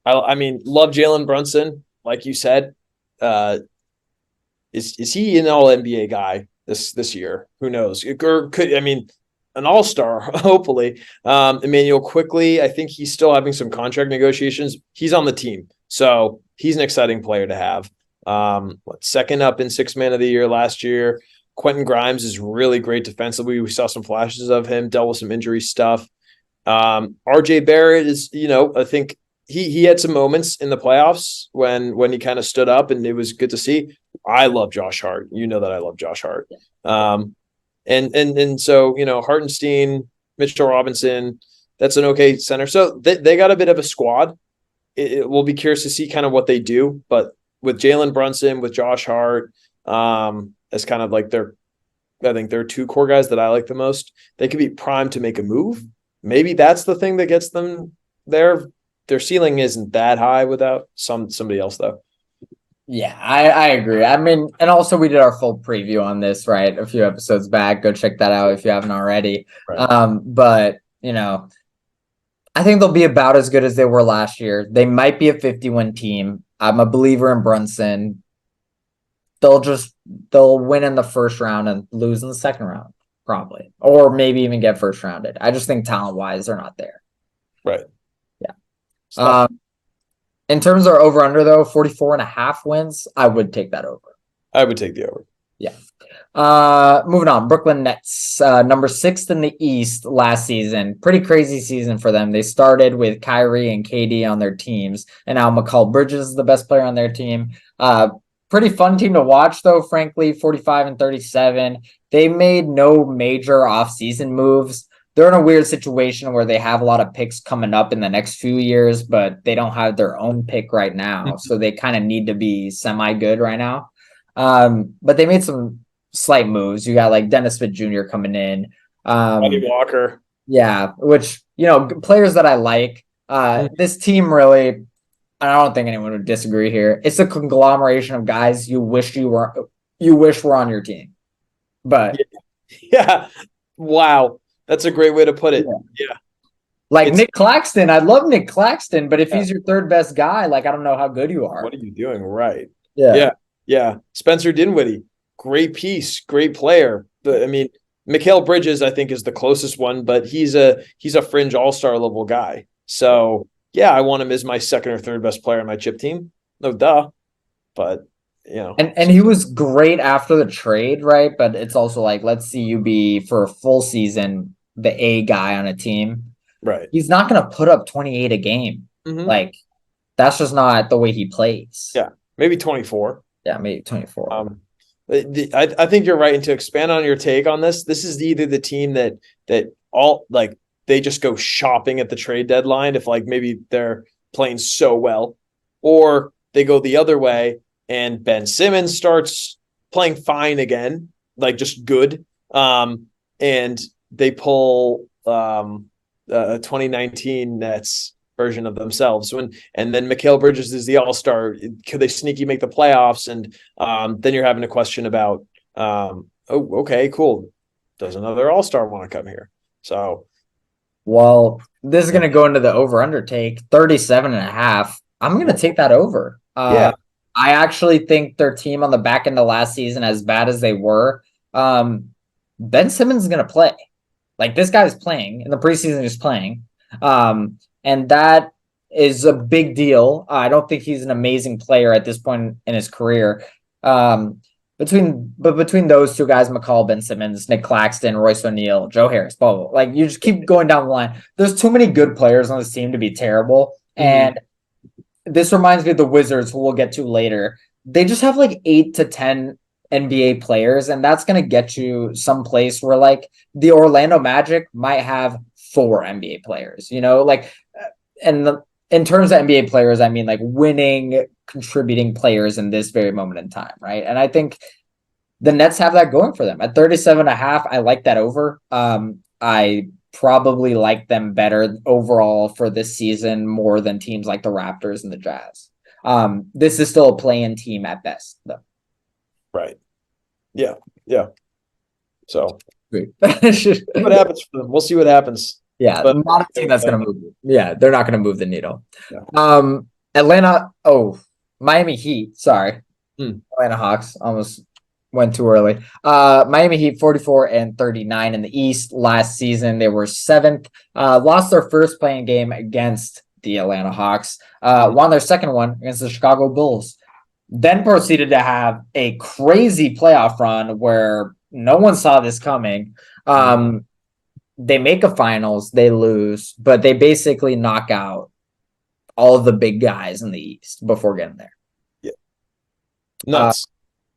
mean, love Jalen Brunson, like you said. Is he an All NBA guy this year? Who knows? Or could I mean an all-star, hopefully. Emmanuel quickly, I think he's still having some contract negotiations. He's on the team, so he's an exciting player to have. Second up in sixth man of the year last year. Quentin Grimes is really great defensively. We saw some flashes of him, dealt with some injury stuff. RJ Barrett is, I think he had some moments in the playoffs when he kind of stood up, and it was good to see. I love Josh Hart. You know that I love Josh Hart. And so, Hartenstein, Mitchell Robinson, that's an okay center. So they got a bit of a squad. We'll be curious to see kind of what they do, but with Jalen Brunson, with Josh Hart, as kind of like I think they're two core guys that I like the most. They could be primed to make a move. Maybe that's the thing that gets them there. Their ceiling isn't that high without somebody else though. Yeah, I agree. I mean, and also we did our full preview on this, right? A few episodes back. Go check that out if you haven't already. Right. But I think they'll be about as good as they were last year. They might be a 50-win team. I'm a believer in Brunson. They'll win in the first round and lose in the second round, probably. Or maybe even get first rounded. I just think talent-wise, they're not there. Right. Yeah. In terms of over under though, 44.5 wins, I would take that over. I would take the over. Yeah. Moving on. Brooklyn Nets, number 6 in the East last season. Pretty crazy season for them. They started with Kyrie and KD on their teams, and now Mikal Bridges is the best player on their team. Pretty fun team to watch though, frankly, 45-37. They made no major offseason moves. They're in a weird situation where they have a lot of picks coming up in the next few years, but they don't have their own pick right now. So they kind of need to be semi-good right now. But they made some slight moves. You got like Dennis Smith Jr. coming in. Lonnie Walker. Yeah, which, players that I like. This team really, and I don't think anyone would disagree here. It's a conglomeration of guys you wish were on your team. But yeah. Wow. That's a great way to put it. Yeah. Like Nick Claxton, I love Nick Claxton, but if he's your third best guy, like I don't know how good you are. What are you doing? Right. Yeah. Yeah. Spencer Dinwiddie, great piece, great player. I mean, Mikal Bridges, I think, is the closest one, but he's a fringe all-star level guy. So yeah, I want him as my second or third best player on my chip team. No duh. But And he was great after the trade, right? But it's also like, let's see you be for a full season the A guy on a team. Right. He's not going to put up 28 a game. Mm-hmm. Like, that's just not the way he plays. Yeah, maybe 24. Yeah, maybe 24. I think you're right. And to expand on your take on this is either the team that all like they just go shopping at the trade deadline if like maybe they're playing so well, or they go the other way and Ben Simmons starts playing fine again, like just good. And they pull a 2019 Nets version of themselves and then Mikal Bridges is the all-star. Could they sneaky make the playoffs? And then you're having a question about okay, cool. Does another all-star want to come here? So this is going to go into the over-under take, 37.5. I'm going to take that over. Yeah. I actually think their team on the back end of last season, as bad as they were, Ben Simmons is going to play. Like, this guy's playing. In the preseason, he's playing. And that is a big deal. I don't think he's an amazing player at this point in his career. Between those two guys, McCall, Ben Simmons, Nick Claxton, Royce O'Neal, Joe Harris, blah, blah, blah. Like, you just keep going down the line. There's too many good players on this team to be terrible. Mm-hmm. And this reminds me of the Wizards, who we'll get to later. They just have like 8 to 10 NBA players, and that's going to get you someplace where like the Orlando Magic might have 4 NBA players, like, and in terms of NBA players, I mean like winning, contributing players in this very moment in time, right? And I think the Nets have that going for them at 37.5. I like that over. I probably like them better overall for this season more than teams like the Raptors and the Jazz. This is still a play-in team at best, though. Right. Yeah. Yeah. So what happens for them? We'll see what happens. Yeah, but not a team that's going to move. Yeah, they're not going to move the needle. Yeah. Atlanta. Oh, Miami Heat. Sorry, Atlanta Hawks. Almost went too early. Miami Heat 44-39 in the East last season. They were seventh. Lost their first playing game against the Atlanta Hawks. Won their second one against the Chicago Bulls. Then proceeded to have a crazy playoff run where no one saw this coming. They make a finals, they lose, but they basically knock out all of the big guys in the East before getting there. Yeah. Nuts.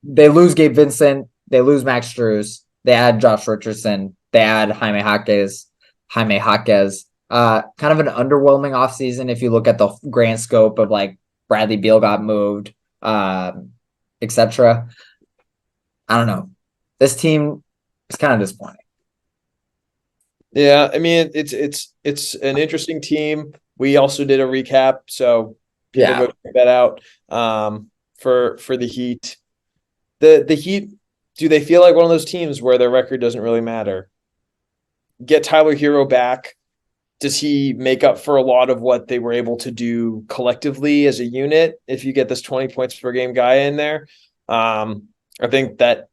They lose Gabe Vincent. They lose Max Strus. They add Josh Richardson. They add Jaime Jaquez. Kind of an underwhelming offseason if you look at the grand scope of like Bradley Beal got moved, etc. I don't know. This team is kind of disappointing. Yeah, I mean it's an interesting team. We also did a recap, so people go check that out. For the Heat. The Heat, do they feel like one of those teams where their record doesn't really matter? Get Tyler Hero back. Does he make up for a lot of what they were able to do collectively as a unit if you get this 20 points per game guy in there? I think that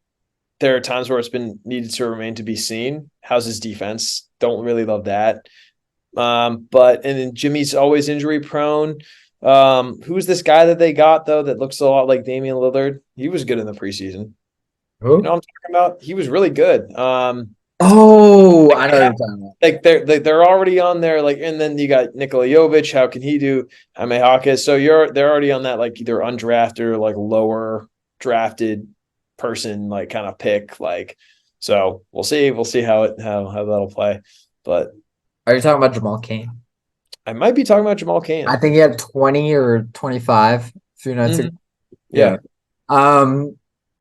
there are times where it's been needed to remain to be seen. How's his defense? Don't really love that. And then Jimmy's always injury prone. Who's this guy that they got though that looks a lot like Damian Lillard? He was good in the preseason. Who? You know what I'm talking about? He was really good. I know what you're talking about. Like they're already on there. Like, and then you got Nikola Jovic. How can he do? Jaime Jaquez. So they're already on that like either undrafted or like lower drafted person like kind of pick. Like, so we'll see how that'll play. But are you talking about Jamal Cain? I might be talking about Jamal Cain. I think he had 20 or 25 a few nights ago. Yeah.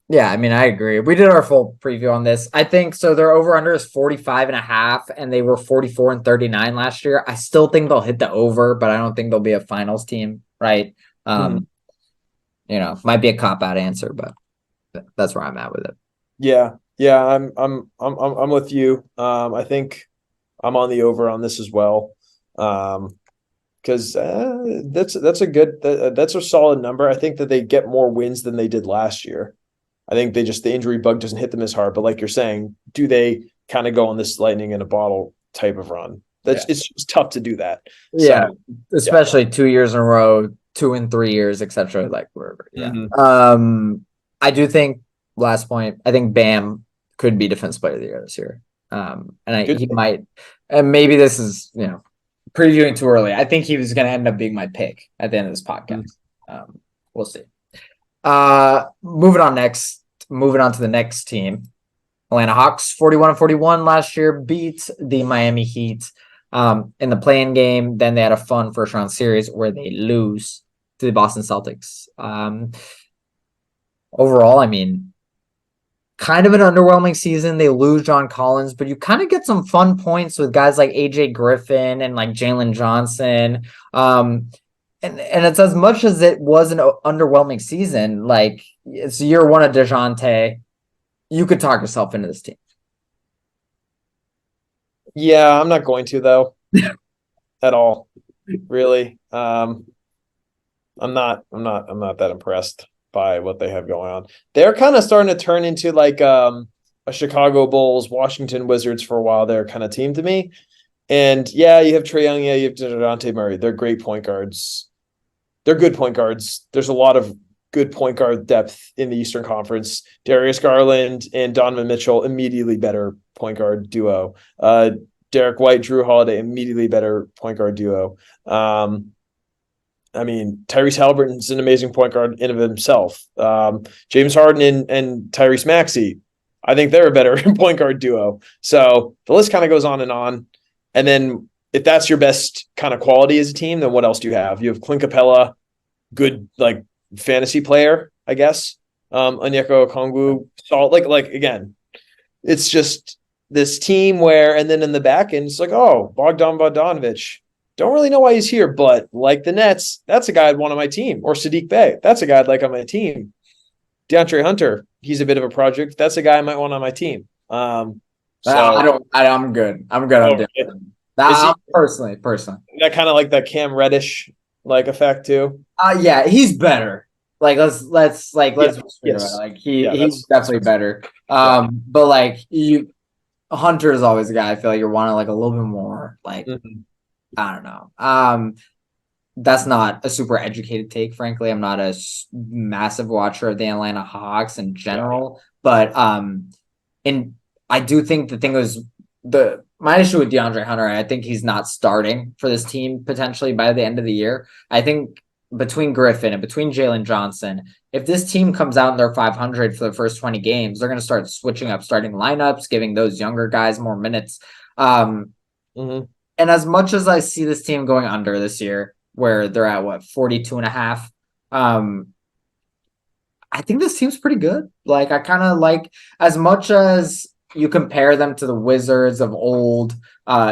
Yeah, I mean, I agree. We did our full preview on this. I think so. Their over under is 45.5, and they were 44-39 last year. I still think they'll hit the over, but I don't think they'll be a finals team, right? Might be a cop out answer, but that's where I'm at with it. Yeah, I'm with you. I think I'm on the over on this as well. Because that's a solid number. I think that they get more wins than they did last year. I think the injury bug doesn't hit them as hard. But like you're saying, do they kind of go on this lightning in a bottle type of run? It's just tough to do that. Yeah, so, especially 2 years in a row, 2 and 3 years, etc. Like wherever. Yeah. I do think last point. I think Bam could be Defensive Player of the Year this year. He might. And maybe this is previewing too early. I think he was going to end up being my pick at the end of this podcast. We'll see. Moving on to the next team. Atlanta Hawks 41-41 last year beat the Miami Heat in the play-in game. Then they had a fun first round series where they lose to the Boston Celtics. Overall, I mean, kind of an underwhelming season. They lose John Collins, but you kind of get some fun points with guys like AJ Griffin and like Jalen Johnson. And it's as much as it was an underwhelming season, like it's year one of DeJounte, you could talk yourself into this team. Yeah, I'm not going to though. At all. Really. I'm not that impressed by what they have going on. They're kind of starting to turn into like a Chicago Bulls, Washington Wizards for a while. They're kind of team to me. And yeah, you have Trae Young, you have DeJounte Murray. They're great point guards. They're good point guards. There's a lot of good point guard depth in the Eastern Conference. Darius Garland and Donovan Mitchell, immediately better point guard duo. Derek White, Drew Holiday, immediately better point guard duo. I mean, Tyrese Halliburton's an amazing point guard in of himself. James Harden and Tyrese Maxey, I think they're a better point guard duo. So the list kind of goes on and on. And then if that's your best kind of quality as a team, then what else do you have? You have Clint Capella, good like fantasy player, I guess. Onyeka Okongwu, solid. Like again, it's just this team where, and then in the back end, it's like, oh, Bogdan Bogdanovic. Don't really know why he's here, but like the Nets, that's a guy I'd want on my team. Or Sadiq Bey, that's a guy I'd like on my team. DeAndre Hunter, he's a bit of a project. That's a guy I might want on my team. I'm good. I'm good. Personally. That kind of like that Cam Reddish like effect too. Yeah, he's better. let's be straight about it. Yes. Like Yeah. he's definitely better. Yeah. But like Hunter is always a guy I feel like you're wanting like a little bit more. Like Mhm. I don't know. That's not a super educated take, frankly. I'm not a massive watcher of the Atlanta Hawks in Yeah. general, but and I do think the thing was the my issue with DeAndre Hunter. I think he's not starting for this team potentially by the end of the year. I think between Griffin and between Jalen Johnson, if this team comes out and they're 500 for the first 20 games, they're going to start switching up starting lineups, giving those younger guys more minutes. Mhm. And as much as I see this team going under this year, where they're at what 42 and a half, I think this team's pretty good. Like I kind of like as much as you compare them to the Wizards of old,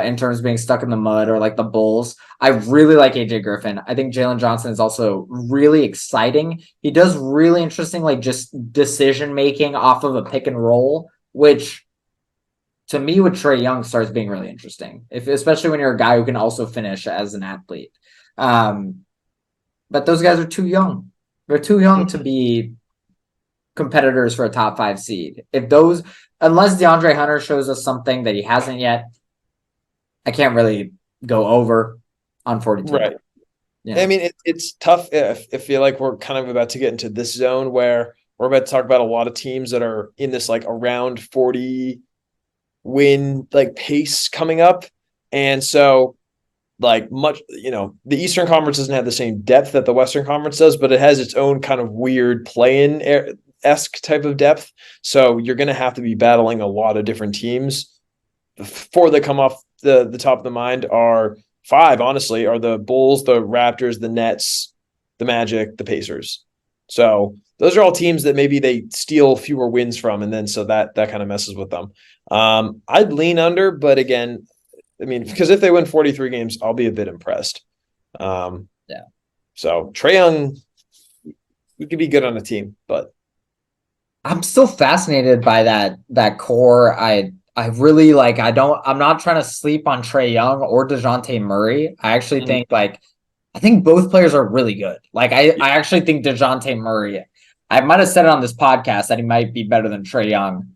in terms of being stuck in the mud or like the Bulls. I really like AJ Griffin. I think Jalen Johnson is also really exciting. He does really interesting, like just decision making off of a pick and roll, which to me with Trae Young starts being really interesting. If especially when you're a guy who can also finish as an athlete. Um, but those guys are too young. They're too young to be competitors for a top 5 seed. If those, unless DeAndre Hunter shows us something that he hasn't yet, I can't really go over on 42. Right. Yeah. I mean, it's tough if I feel like we're kind of about to get into this zone where we're about to talk about a lot of teams that are in this like around 40 win like pace coming up. And so like much, the Eastern Conference doesn't have the same depth that the Western Conference does, but it has its own kind of weird play-in esque type of depth. So you're going to have to be battling a lot of different teams. The four that come off the top of the mind are five, honestly, are the Bulls, the Raptors, the Nets, the Magic, the Pacers. So those are all teams that maybe they steal fewer wins from, and then so that kind of messes with them. I'd lean under, but again, I mean, because if they win 43 games, I'll be a bit impressed. Yeah. So Trae Young, he could be good on a team, but I'm still fascinated by that core. I really like I'm not trying to sleep on Trae Young or DeJounte Murray. I actually think I think both players are really good. Like I actually think DeJounte Murray, I might have said it on this podcast that he might be better than Trae Young.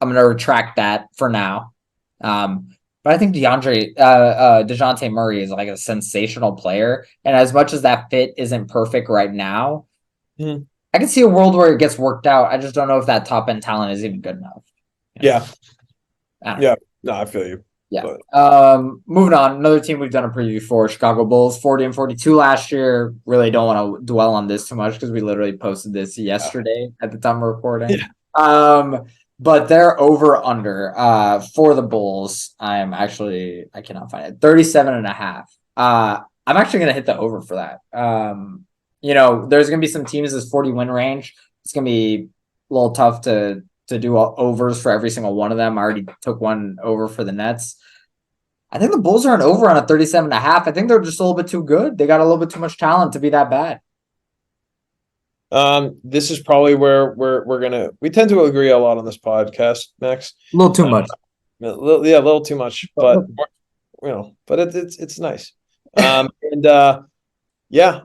I'm gonna retract that for now. But I think DeJounte Murray is like a sensational player. And as much as that fit isn't perfect right now, Mhm. I can see a world where it gets worked out. I just don't know if that top end talent is even good enough. Yeah. Yeah. No, I feel you. Yeah. But Moving on. Another team we've done a preview for, Chicago Bulls, 40 and 42 last year. Really don't want to dwell on this too much because we literally posted this yesterday at the time of recording. Yeah. But they're over under for the Bulls. I cannot find it. 37 and a half. I'm actually gonna hit the over for that. There's gonna be some teams this 40 win range. It's gonna be a little tough to do overs for every single one of them. I already took one over for the Nets. I think the Bulls are an over on a 37 and a half. I think they're just a little bit too good. They got a little bit too much talent to be that bad. this is probably where we tend to agree a lot on this podcast, Max. A little too much. A little too much, but but it's nice. Yeah,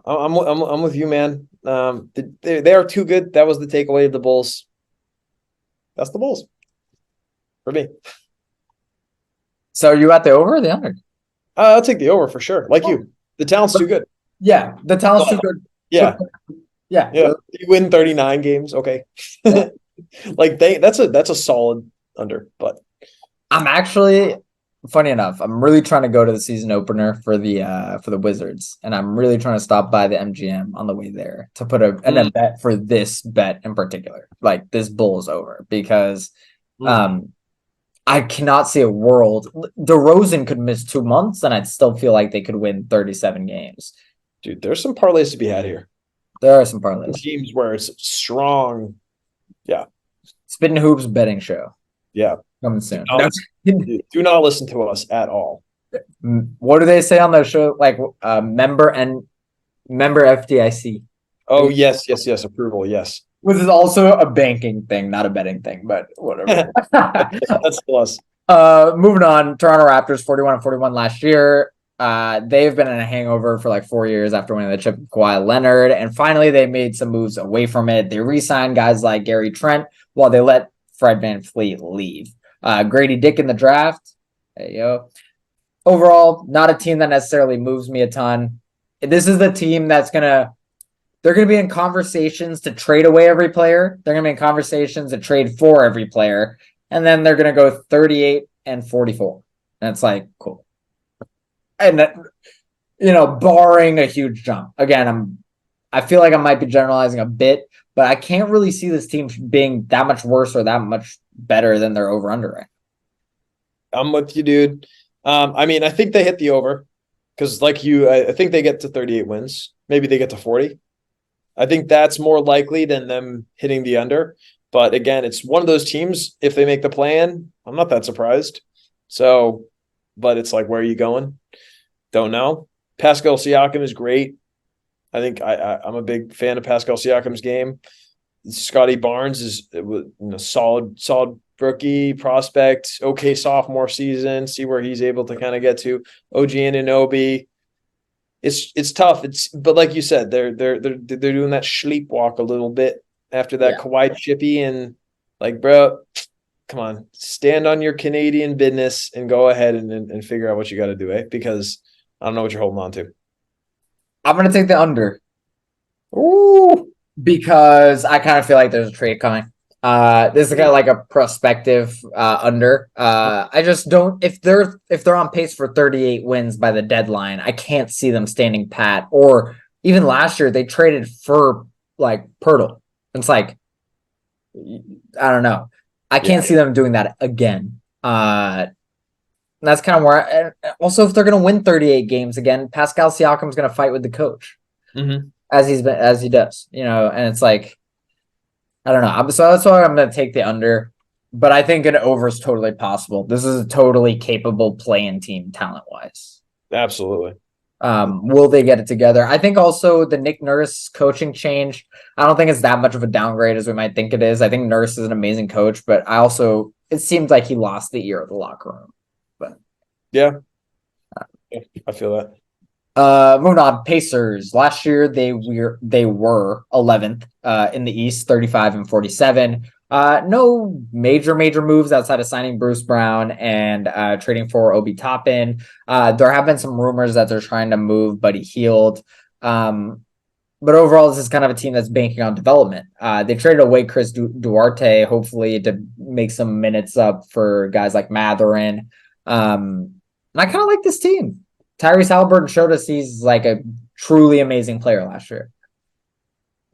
I'm with you, man. They are too good. That was the takeaway of the Bulls. That's the Bulls for me. So are you at the over or the under? I'll take the over for sure. Like you, the talent's too good. Yeah, the talent's too good. Yeah, Yeah. You win 39 games, okay. Yeah. Like that's a solid under, but I'm actually funny enough. I'm really trying to go to the season opener for the Wizards, and I'm really trying to stop by the MGM on the way there to put an bet for this bet in particular, like this Bulls over, because I cannot see a world. DeRozan could miss 2 months, and I'd still feel like they could win 37 games. dude, there's some parlays to be had here. There are some parlays. Teams where it's strong. Yeah. Spittin Hoops betting show. Yeah. Coming soon. Do not listen to us at all. What do they say on their show? Like member FDIC. Oh, yes. Approval. Yes. Which is also a banking thing, not a betting thing, but whatever. That's plus. Moving on. Toronto Raptors 41 and 41 last year. They've been in a hangover for like 4 years after winning the chip with Kawhi Leonard, and finally they made some moves away from it. They re-signed guys like Gary Trent while they let Fred VanVleet leave. Grady Dick in the draft. Hey, yo. Overall, not a team that necessarily moves me a ton. This is the team they're gonna be in conversations to trade away every player. They're gonna be in conversations to trade for every player, and then they're gonna go 38 and 44. And it's like, cool. And barring a huge jump. Again, I feel like I might be generalizing a bit, but I can't really see this team being that much worse or that much better than their over under right. I'm with you, dude. I mean, I think they hit the over because, like you, I think they get to 38 wins. Maybe they get to 40. I think that's more likely than them hitting the under. But again, it's one of those teams. If they make the plan, I'm not that surprised. So, but it's like, where are you going? Don't know. Pascal Siakam is great. I think I'm a big fan of Pascal Siakam's game. Scotty Barnes is solid rookie prospect. Okay, sophomore season. See where he's able to kind of get to. OG Anunoby. It's tough. But like you said, they're doing that sleepwalk a little bit after that Kawhi chippy, and like, bro, come on, stand on your Canadian business and go ahead and figure out what you got to do, because I don't know what you're holding on to. I'm gonna take the under. Ooh. Because I kind of feel like there's a trade coming. This is kind of like a prospective under. I just don't if they're on pace for 38 wins by the deadline, I can't see them standing pat. Or even last year they traded for like Pirtle. It's like I don't know. I can't see them doing that again. That's kind of where. Also, if they're going to win 38 games again, Pascal Siakam's going to fight with the coach. Mm-hmm. As he does, and it's like, I don't know. So that's why I'm going to take the under, but I think an over is totally possible. This is a totally capable playing team talent wise. Absolutely. Will they get it together? I think also the Nick Nurse coaching change, I don't think it's that much of a downgrade as we might think it is. I think Nurse is an amazing coach, but it seems like he lost the ear of the locker room. But yeah, I feel that. Moving on, Pacers. Last year they were 11th in the East, 35 and 47. No major moves outside of signing Bruce Brown and trading for Obi Toppin. There have been some rumors that they're trying to move Buddy Hield. But overall, this is kind of a team that's banking on development. They traded away Chris Duarte, hopefully to make some minutes up for guys like Matherin. And I kind of like this team. Tyrese Halliburton showed us he's like a truly amazing player last year.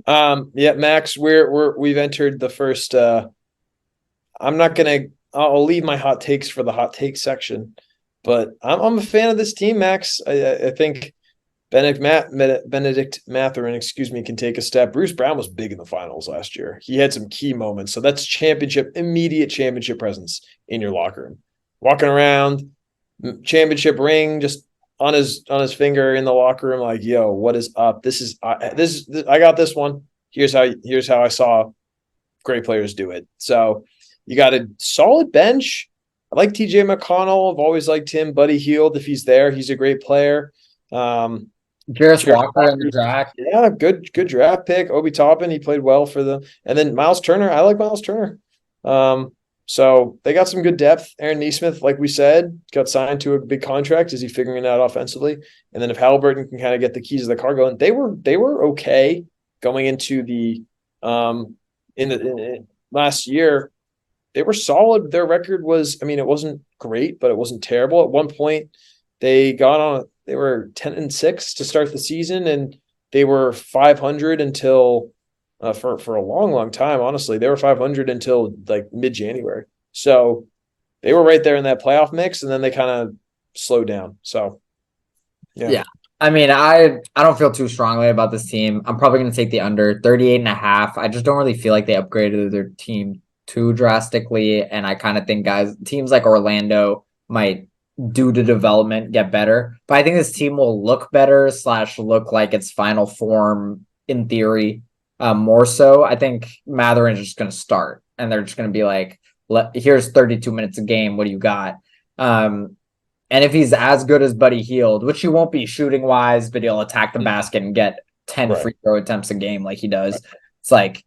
Yeah, Max, we've entered the first. I'll leave my hot takes for the hot take section, but I'm a fan of this team, Max. I think Benedict Mathurin, can take a step. Bruce Brown was big in the finals last year. He had some key moments, so that's immediate championship presence in your locker room. Walking around, championship ring, just on his finger in the locker room, like, yo, what is up? I got this one. Here's how I saw great players do it. So you got a solid bench. I like TJ McConnell. I've always liked him. Buddy Hield, if he's there, he's a great player. Jarris Walker in the draft. Yeah, good draft pick. Obi Toppin, he played well for them. And then Miles Turner. I like Miles Turner. So they got some good depth. Aaron Nesmith, like we said, got signed to a big contract. Is he figuring it out offensively? And then if Halliburton can kind of get the keys of the car going, they were okay going into the in last year. They were solid. Their record was, it wasn't great, but it wasn't terrible. At one point, they were 10-6 to start the season, and they were 500 until for a long time. Honestly, they were 500 until like mid-January. So they were right there in that playoff mix, and then they kind of slowed down. So yeah. I don't feel too strongly about this team. I'm probably going to take the under 38.5. I just don't really feel like they upgraded their team too drastically, and I kind of think teams like Orlando might, due to development, get better. But I think this team will look better / look like its final form in theory. More so, I think Matherin is just going to start, and they're just going to be like, here's 32 minutes a game. What do you got? And if he's as good as Buddy Hield, which he won't be shooting wise, but he'll attack the basket and get 10 Right. free throw attempts a game like he does. It's like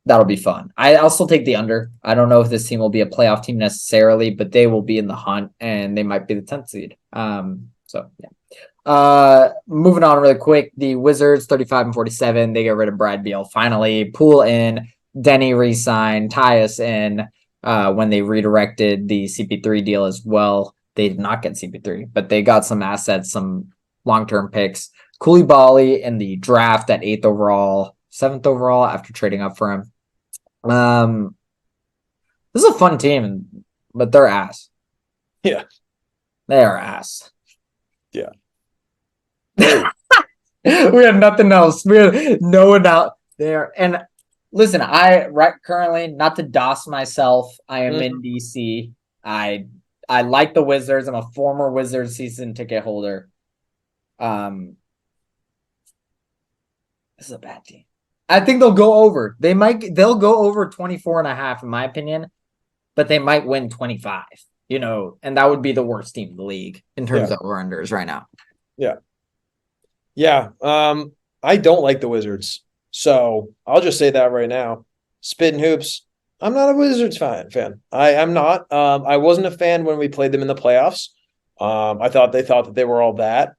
that'll be fun. I'll still take the under. I don't know if this team will be a playoff team necessarily, but they will be in the hunt and they might be the 10th seed. So yeah. Moving on really quick, the Wizards 35 and 47. They get rid of Brad Beal finally. Poole in, Denny re-signed, Tyus in. When they redirected the CP3 deal as well, they did not get CP3, but they got some assets, some long-term picks. Koulibaly in the draft at 8th overall, 7th overall after trading up for him. This is a fun team, but they're ass. Yeah. They are ass. Yeah. We have nothing else. We have no one out there. And listen, currently, not to doss myself, I am in DC. I like the Wizards. I'm a former Wizards season ticket holder. This is a bad team. I think they'll go over. They'll go over 24.5 in my opinion, but they might win 25. And that would be the worst team in the league in terms of over-unders right now. Yeah. Yeah. I don't like the Wizards. So I'll just say that right now. Spittin Hoops. I'm not a Wizards fan. I'm not. I wasn't a fan when we played them in the playoffs. I thought that they were all that.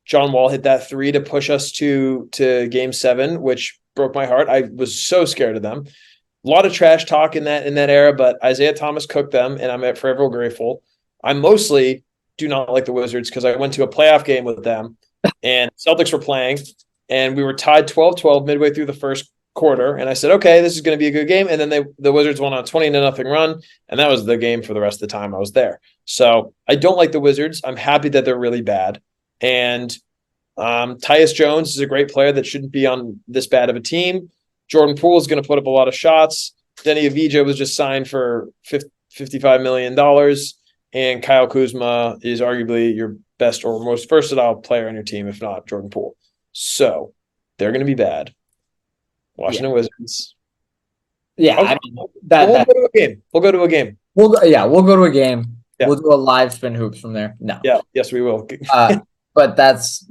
John Wall hit that 3 to push us to game 7, which broke my heart. I was so scared of them. A lot of trash talk in that era, but Isaiah Thomas cooked them, and I'm forever grateful. I mostly do not like the Wizards because I went to a playoff game with them, and Celtics were playing, and we were tied 12-12 midway through the first quarter, and I said, okay, this is going to be a good game, and then the Wizards won on a 20-0 run, and that was the game for the rest of the time I was there. So I don't like the Wizards. I'm happy that they're really bad, and Tyus Jones is a great player that shouldn't be on this bad of a team. Jordan Poole is going to put up a lot of shots. Denny Avdija was just signed for $55 million, and Kyle Kuzma is arguably your best or most versatile player on your team, if not Jordan Poole. So they're going to be bad. Washington Wizards. Yeah, Okay. we'll go to a game. We'll go to a game. We'll go to a game. Yeah. We'll do a live spin hoops from there. No. Yeah. Yes, we will. But that's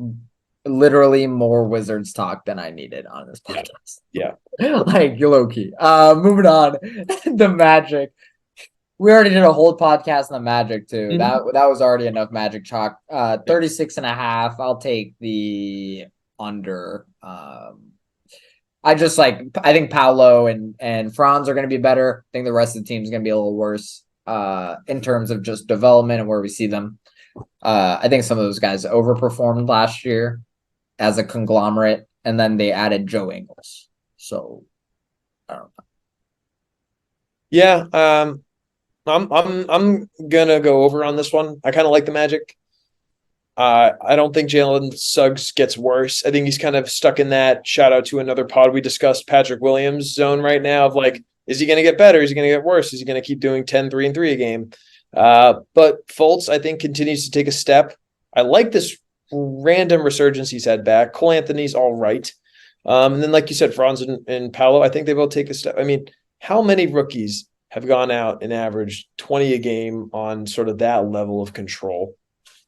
literally more Wizards talk than I needed on this podcast. Yeah. Like low key. Moving on. The Magic. We already did a whole podcast on the Magic too. Mm-hmm. That was already enough Magic chalk. 36.5. I'll take the under. I think Paolo and Franz are going to be better. I think the rest of the team is going to be a little worse in terms of just development and where we see them. I think some of those guys overperformed last year as a conglomerate, and then they added Joe Ingles. So I don't know. Yeah, I'm gonna go over on this one. I kind of like the Magic. I don't think Jalen Suggs gets worse. I think he's kind of stuck in that shout out to another pod we discussed Patrick Williams zone right now of like, is he going to get better? Is he going to get worse? Is he going to keep doing 10, 3, and 3 a game? But Fultz, I think, continues to take a step. I like this random resurgence he's had back. Cole Anthony's all right. And then, like you said, Franz and Paolo, I think they will take a step. I mean, how many rookies have gone out and averaged 20 a game on sort of that level of control?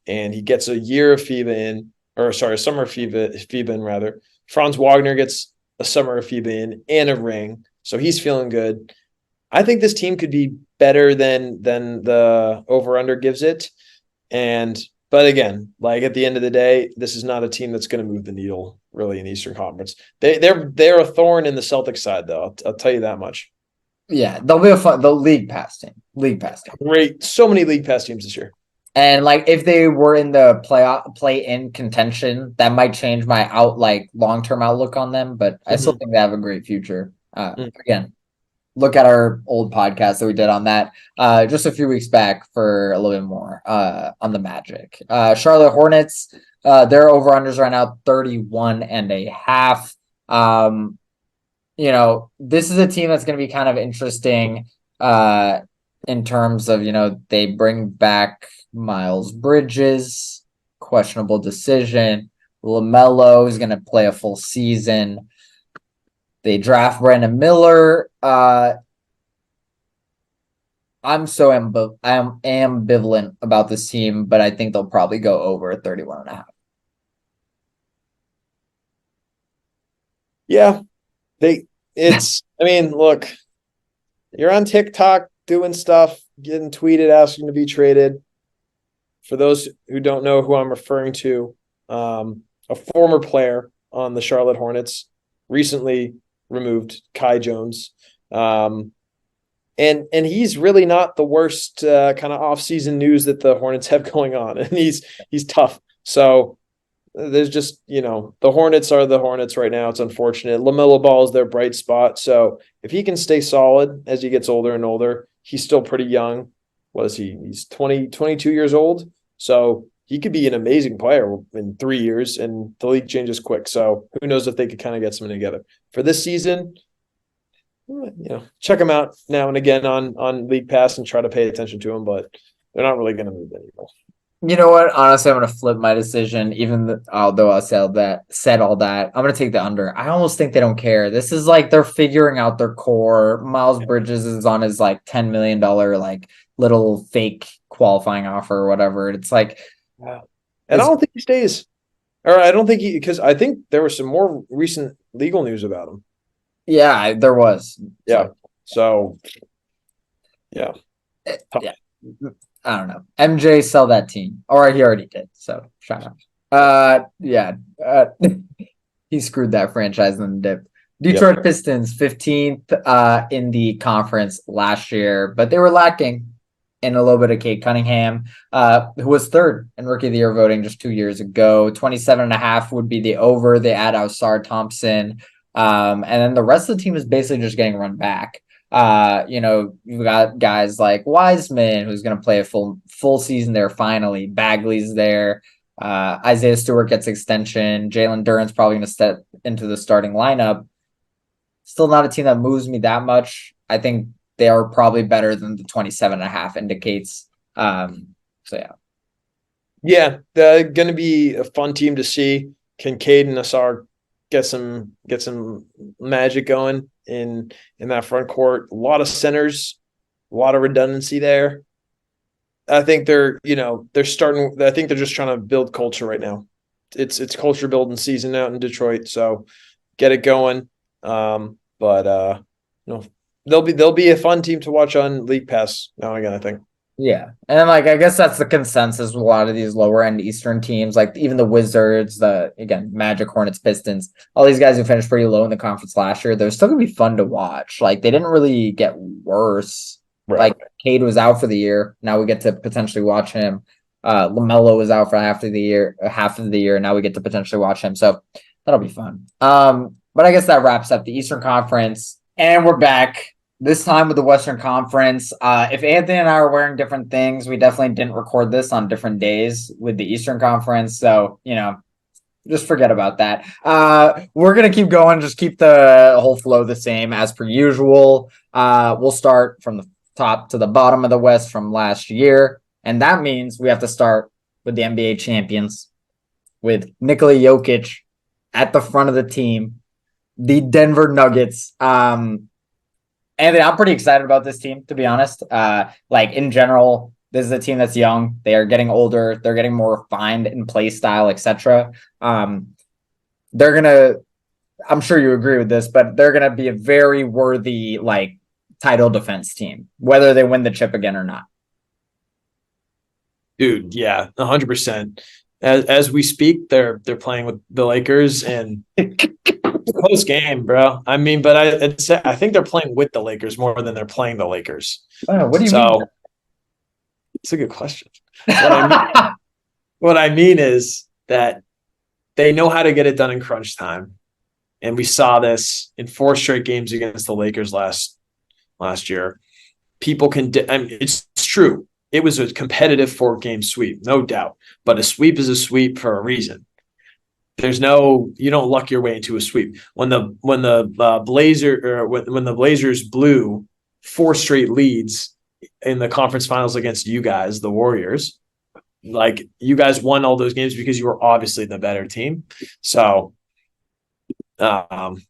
And he gets a year of FIBA in, or sorry, summer of FIBA in rather. Franz Wagner gets a summer of FIBA in and a ring. So he's feeling good. I think this team could be better than the over-under gives it. But again, like at the end of the day, this is not a team that's going to move the needle really in the Eastern Conference. They're a thorn in the Celtics side, though. I'll tell you that much. Yeah, they'll be the league pass team. League pass team. Great. So many league pass teams this year. And like if they were in the play-in contention, that might change my long-term outlook on them. But I still think they have a great future. Again, look at our old podcast that we did on that just a few weeks back for a little bit more on the Magic. Charlotte Hornets, their over-unders right now 31.5. This is a team that's going to be kind of interesting in terms of, they bring back Miles Bridges, questionable decision. LaMelo is going to play a full season. They draft Brandon Miller. I I am ambivalent about this team, but I think they'll probably go over 31 and a half. Yeah, I mean, look, you're on TikTok doing stuff, getting tweeted, asking to be traded. For those who don't know who I'm referring to, a former player on the Charlotte Hornets, recently removed, Kai Jones. And he's really not the worst kind of offseason news that the Hornets have going on. And he's tough. So there's just, the Hornets are the Hornets right now. It's unfortunate. LaMelo Ball is their bright spot. So if he can stay solid as he gets older and older, he's still pretty young. What is he? He's 22 years old. So he could be an amazing player in 3 years, and the league changes quick. So who knows if they could kind of get something together. For this season, check them out now and again on League Pass and try to pay attention to them, but they're not really going to move anymore. You know what? Honestly, I'm gonna flip my decision. Although I said all that, I'm gonna take the under. I almost think they don't care. This is like they're figuring out their core. Miles Bridges is on his like $10 million like little fake qualifying offer or whatever. It's like, yeah. And I don't think he stays, or I don't think because I think there was some more recent legal news about him. Yeah, there was. Yeah. So yeah. Yeah. I don't know. MJ sell that team. Or he already did. So shout out. Yeah. He screwed that franchise in the dip. Detroit Pistons 15th in the conference last year, but they were lacking in a little bit of Kate Cunningham, who was third in rookie of the year voting just 2 years ago. 27 and a half would be the over. They add Ausar Thompson. And then the rest of the team is basically just getting run back. You've got guys like Wiseman, who's going to play a full season there finally. Bagley's there. Isaiah Stewart gets extension. Jalen Duren's probably going to step into the starting lineup. Still not a team that moves me that much. I think they are probably better than the 27 and a half indicates. So yeah. Yeah, they're going to be a fun team to see. Can Cade and Ausar get some magic going in that front court? A lot of centers, a lot of redundancy there. I think they're starting. I think they're just trying to build culture right now. It's culture building season out in Detroit, so get it going. But they'll be a fun team to watch on League Pass now and again, I think. Yeah. And like I guess that's the consensus with a lot of these lower end Eastern teams, like even the Wizards, Magic, Hornets, Pistons, all these guys who finished pretty low in the conference last year, they're still gonna be fun to watch. Like they didn't really get worse. Right. Like Cade was out for the year. Now we get to potentially watch him. LaMelo was out for half of the year. Now we get to potentially watch him. So that'll be fun. But I guess that wraps up the Eastern Conference. And we're back. This time with the Western Conference. If Anthony and I are wearing different things, we definitely didn't record this on different days with the Eastern Conference. So, just forget about that. We're going to keep going. Just keep the whole flow the same as per usual. We'll start from the top to the bottom of the West from last year. And that means we have to start with the NBA champions, with Nikola Jokic at the front of the team, the Denver Nuggets. Anthony, I'm pretty excited about this team, to be honest. In general, this is a team that's young. They are getting older. They're getting more refined in play style, etc. I'm sure you agree with this, but they're going to be a very worthy, title defense team, whether they win the chip again or not. Dude, yeah, 100%. As we speak, they're playing with the Lakers, and close game, bro. I mean, but I think they're playing with the Lakers more than they're playing the Lakers. What do you mean? It's a good question. What I mean is that they know how to get it done in crunch time, and we saw this in 4 straight games against the Lakers last year. People can. It's true. It was a competitive 4-game sweep, no doubt. But a sweep is a sweep for a reason. You don't luck your way into a sweep. When the Blazers blew 4 straight leads in the conference finals against you guys, the Warriors, you guys won all those games because you were obviously the better team. So, Jokic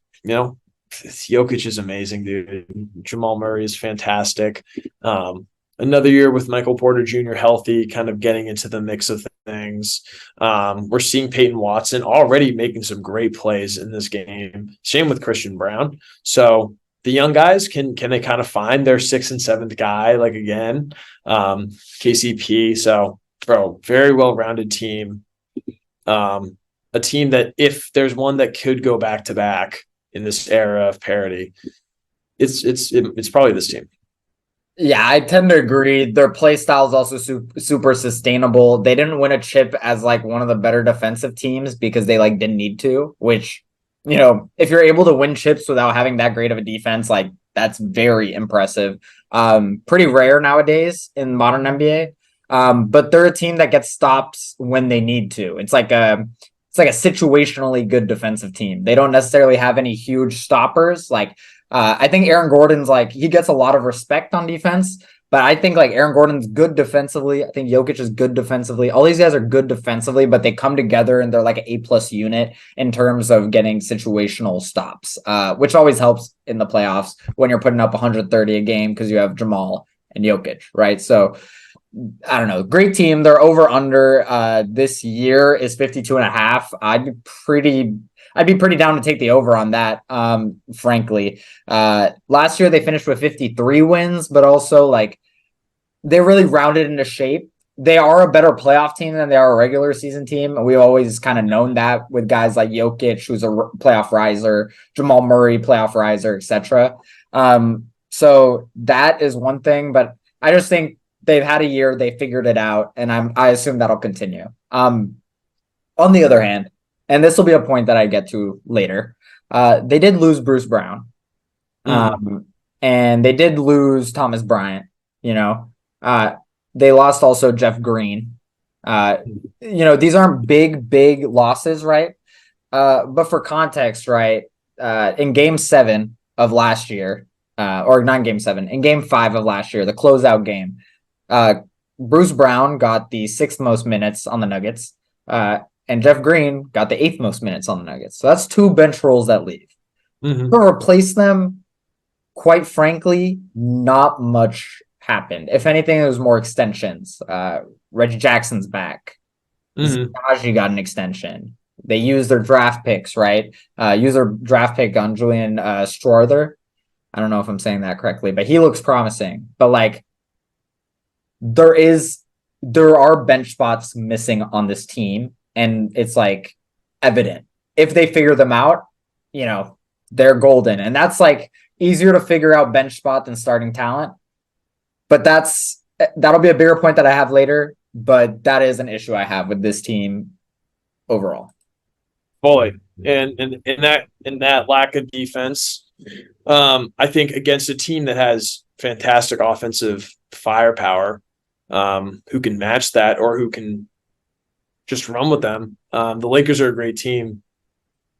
is amazing, dude. Jamal Murray is fantastic. another year with Michael Porter Jr. healthy, kind of getting into the mix of things. We're seeing Peyton Watson already making some great plays in this game. Same with Christian Brown. So the young guys can they kind of find their sixth and seventh guy like again, KCP. So bro, very well rounded team. A team that if there's one that could go back to back in this era of parity, it's probably this team. Yeah, I tend to agree. Their play style is also super sustainable. They didn't win a chip as like one of the better defensive teams because they like didn't need to, which, if you're able to win chips without having that great of a defense, like that's very impressive. Pretty rare nowadays in modern NBA. But they're a team that gets stops when they need to. It's like a situationally good defensive team. They don't necessarily have any huge stoppers. I think Aaron Gordon's he gets a lot of respect on defense, but I think Aaron Gordon's good defensively. I think Jokic is good defensively. All these guys are good defensively, but they come together and they're like an A+ unit in terms of getting situational stops, which always helps in the playoffs when you're putting up 130 a game because you have Jamal and Jokic, right? So I don't know. Great team. They're over under this year is 52.5. I'd be pretty down to take the over on that. Frankly, last year they finished with 53 wins, but also they really rounded into shape. They are a better playoff team than they are a regular season team. We've always kind of known that with guys like Jokic, who's a playoff riser, Jamal Murray, playoff riser, etc. So that is one thing, but I just think they've had a year, they figured it out, and I assume that'll continue. On the other hand, and this will be a point that I get to later, they did lose Bruce Brown, and they did lose Thomas Bryant. They lost also Jeff Green. These aren't big losses, right? But for context, right, in Game 7 of last year, or not Game 7, in Game 5 of last year, the closeout game, Bruce Brown got the 6th most minutes on the Nuggets, and Jeff Green got the 8th most minutes on the Nuggets. So that's 2 bench roles that leave. To replace them, quite frankly, not much happened. If anything, it was more extensions. Reggie Jackson's back. Zaji got an extension. They used their draft picks, right? Use their draft pick on Julian Strother. I don't know if I'm saying that correctly, but he looks promising. But there are bench spots missing on this team, and it's evident. If they figure them out, they're golden. And that's easier to figure out bench spot than starting talent. But that'll be a bigger point that I have later. But that is an issue I have with this team overall. Fully. And in that lack of defense, I think against a team that has fantastic offensive firepower, who can match that or who can just run with them. The Lakers are a great team.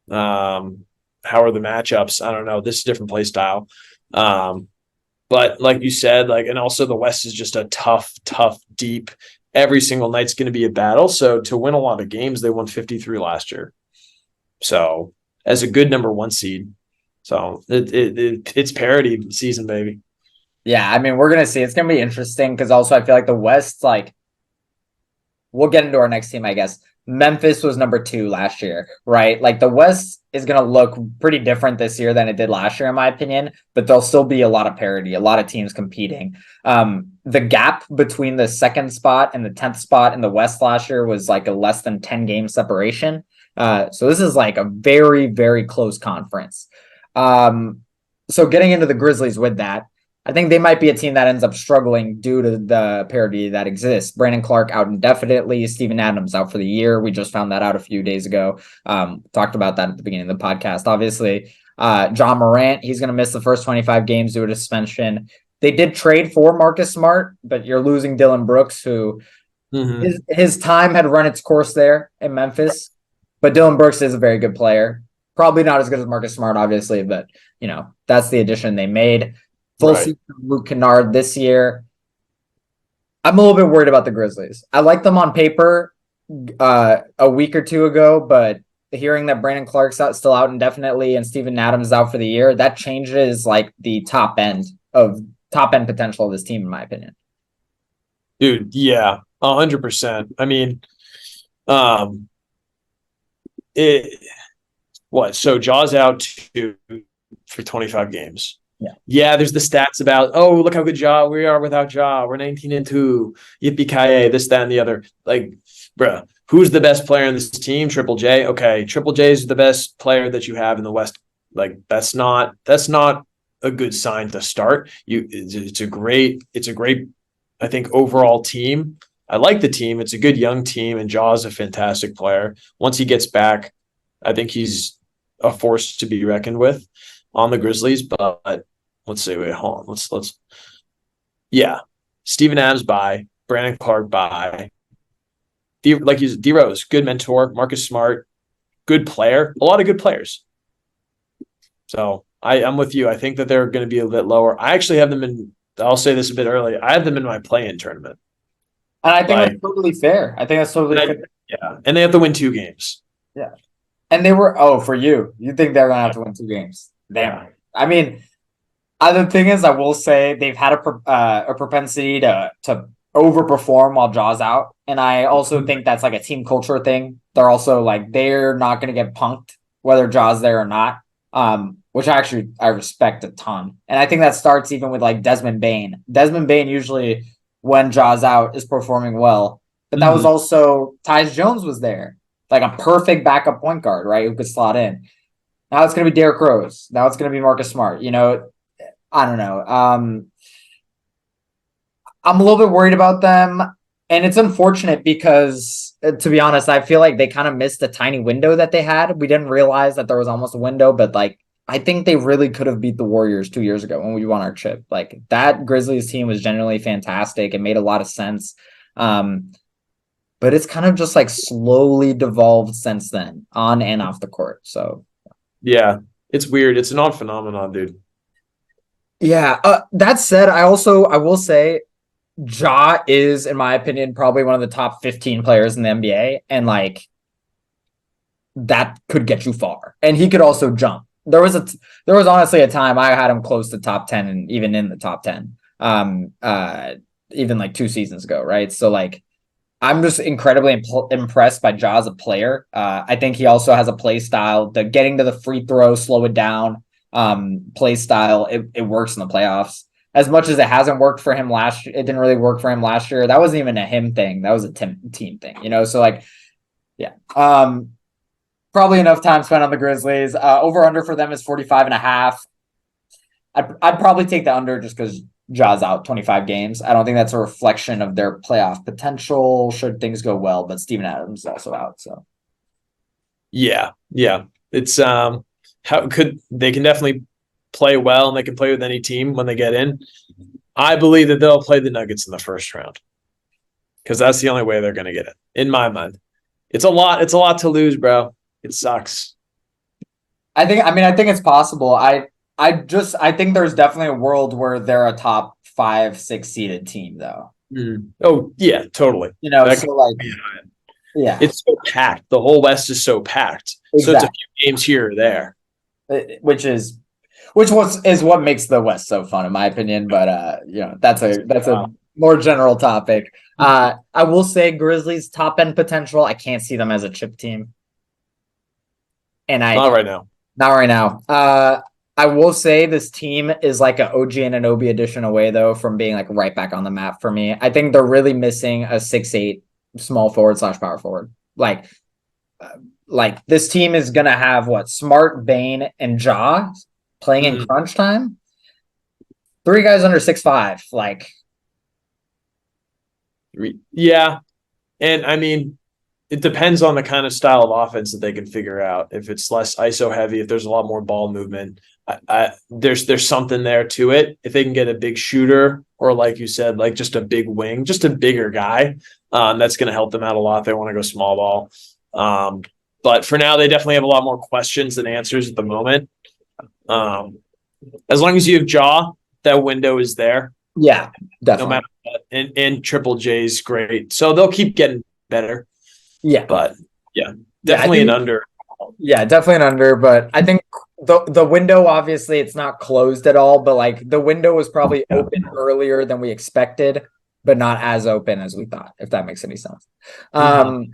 How are the matchups? I don't know. This is a different play style. But like you said, and also the West is just a tough, deep. Every single night's going to be a battle. So to win a lot of games, they won 53 last year. So as a good number 1 seed. So it's parity season, baby. Yeah, I mean, we're going to see. It's going to be interesting because also I feel like the West, we'll get into our next team, I guess. Memphis was number 2 last year, right? The West is going to look pretty different this year than it did last year, in my opinion, but there'll still be a lot of parity, a lot of teams competing. The gap between the 2nd spot and the 10th spot in the West last year was a less than 10 game separation. So this is a very, very close conference. So getting into the Grizzlies with that, I think they might be a team that ends up struggling due to the parity that exists. Brandon Clark out indefinitely. Steven Adams out for the year. We just found that out a few days ago. Talked about that at the beginning of the podcast. Obviously, John Morant, he's going to miss the first 25 games due to suspension. They did trade for Marcus Smart, but you're losing Dylan Brooks, who his time had run its course there in Memphis. But Dylan Brooks is a very good player. Probably not as good as Marcus Smart, obviously, but that's the addition they made. Full season Luke Kennard this year. I'm a little bit worried about the Grizzlies. I liked them on paper a week or 2 ago, but hearing that Brandon Clark's still out indefinitely and Steven Adams is out for the year, that changes the top end potential of this team, in my opinion. Dude, yeah, 100%. I mean, um, it what? So Jaws out for 25 games. Yeah. Yeah, there's the stats about, oh, look how good Jaw we are without Jaw. We're 19-2. Yippee ki this, that, and the other. Like, bruh, who's the best player in this team? Triple J. Okay, Triple J is the best player that you have in the West. Like, that's not a good sign to start. It's a great, I think, overall team. I like the team. It's a good young team, and Jaw's a fantastic player. Once he gets back, I think he's a force to be reckoned with on the Grizzlies. But let's see. Wait, hold on. Let's. Yeah, Steven Adams by Brandon Clark by D Rose, good mentor. Marcus Smart, good player. A lot of good players. So I'm with you. I think that they're going to be a bit lower. I actually have them in. I'll say this a bit early. I have them in my play-in tournament. And I think Like, that's totally fair. I think that's totally fair. yeah, and they have to win 2 games. Yeah. And they were, oh, for you. You think they're gonna have to win 2 games. Damn. Yeah. I mean, the thing is, I will say they've had a propensity to overperform while Jaws out, and I also think that's like a team culture thing. They're also like they're not going to get punked whether Jaws there or not, which I respect a ton, and I think that starts even with like Desmond Bain. Desmond Bain usually when Jaws out is performing well, but that was also Tyus Jones was there, like a perfect backup point guard, right? Who could slot in. Now it's going to be Derrick Rose. Now it's going to be Marcus Smart. You know, I don't know. I'm a little bit worried about them. And it's unfortunate because, to be honest, I feel like they kind of missed a tiny window that they had. We didn't realize that there was almost a window, but like, I think they really could have beat the Warriors 2 years ago when we won our chip. Like that Grizzlies team was genuinely fantastic. It made a lot of sense. But it's kind of just like slowly devolved since then on and off the court. So, Yeah, it's weird. It's an odd phenomenon, dude. yeah. That said, I will say Ja is, in my opinion, probably one of the top 15 players in the NBA, and like that could get you far. And he could also jump. There was honestly a time I had him close to top 10 and even in the top 10. Even like 2 seasons ago, right? So like I'm just incredibly impressed by Ja as a player. I think he also has a play style. The getting to the free throw, slow it down, play style. It works in the playoffs. As much as it hasn't worked for him last year, it didn't really work for him last year. That wasn't even a him thing. That was a team thing, you know? So like, yeah. Probably enough time spent on the Grizzlies. Over under for them is 45.5. I'd probably take the under just because Ja's out 25 games. I don't think that's a reflection of their playoff potential should things go well, but Steven Adams is also out. So Yeah, yeah. It's how could they can definitely play well and they can play with any team when they get in. I believe that they'll play the Nuggets in the first round because that's the only way they're going to get it. In my mind, it's a lot. It's a lot to lose, bro. It sucks. I think it's possible. I think there's definitely a world where they're a top 5, 6 seeded team though. Oh yeah, totally. You know, That so like yeah, it's so packed. The whole West is so packed. So it's a exactly. few games here or there. Which is what makes the West so fun, in my opinion. But you know, that's a more general topic. I will say Grizzlies top end potential. I can't see them as a chip team, and Not right now. not right now. I will say this team is like an OG and an OB edition away though from being like right back on the map for me. I think they're really missing a 6'8" small forward / power forward. Like this team is gonna have what Smart, Bain, and Ja playing in crunch time. 3 guys under 6'5". Like, Yeah, and I mean, it depends on the kind of style of offense that they can figure out. If it's less ISO heavy, if there's a lot more ball movement, there's something there to it. If they can get a big shooter or like you said, like just a big wing, just a bigger guy, that's going to help them out a lot. They want to go small ball. But for now, they definitely have a lot more questions than answers at the moment. As long as you have Jaw, that window is there. yeah, definitely. No matter what. And Triple J's great. So they'll keep getting better. Yeah. But yeah, definitely an under. Yeah, definitely an under. But I think the window, obviously, it's not closed at all. But like the window was probably open earlier than we expected. but not as open as we thought, if that makes any sense. Mhm.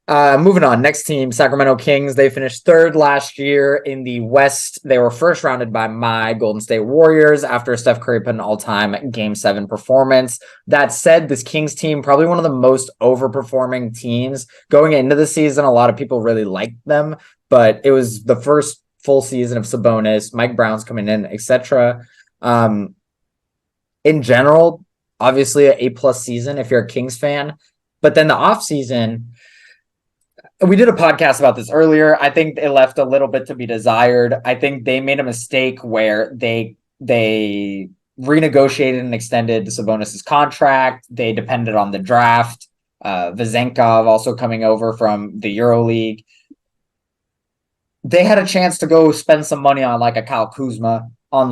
Moving on, next team, Sacramento Kings. They finished third last year in the West. They were first rounded by my Golden State Warriors after Steph Curry put an all-time Game 7 performance. That said, this Kings team, probably one of the most overperforming teams. Going into the season, a lot of people really liked them, but it was the first full season of Sabonis, Mike Brown's coming in, etc. In general, obviously an A-plus season if you're a Kings fan. But then the offseason, we did a podcast about this earlier. I think it left a little bit to be desired. I think they made a mistake where they renegotiated and extended Sabonis's contract. They depended on the draft. Vezenkov also coming over from the EuroLeague. They had a chance to go spend some money on like a Kyle Kuzma on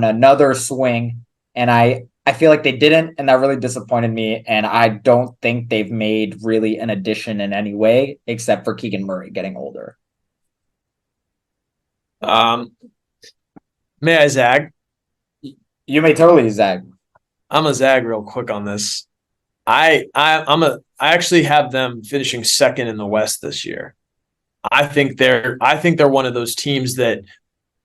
another swing, and I feel like they didn't, and that really disappointed me. And I don't think they've made really an addition in any way except for Keegan Murray getting older. Um, may I zag? You may totally zag. I'm a zag real quick on this. I actually have them finishing second in the West this year. I think they're one of those teams that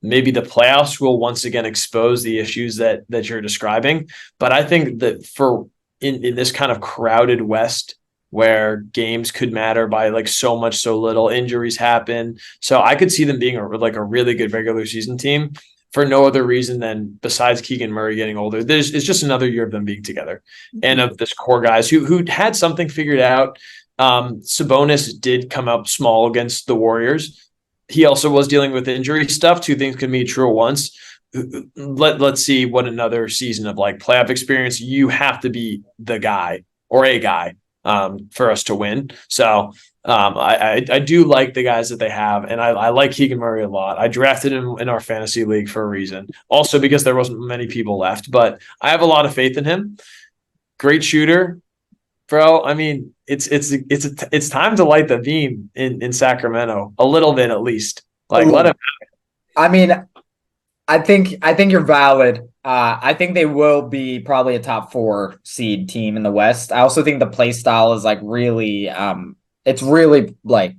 maybe the playoffs will once again expose the issues that you're describing. But I think that for in this kind of crowded West where games could matter by like so much, so little, injuries happen. So I could see them being a really good regular season team for no other reason than besides Keegan Murray getting older. It's just another year of them being together and of this core guys who had something figured out. Sabonis did come up small against the Warriors. He also was dealing with injury stuff. Two things can be true at once. Let's see what another season of like playoff experience. You have to be the guy or a guy for us to win. So I do like the guys that they have, and I like Keegan Murray a lot. I drafted him in our fantasy league for a reason, also because there wasn't many people left, but I have a lot of faith in him. Great shooter, bro. I mean, it's time to light the beam in Sacramento a little bit at least. Like let him. I mean, I think you're valid. I think they will be probably a top 4 seed team in the West. I also think the play style is like really it's really like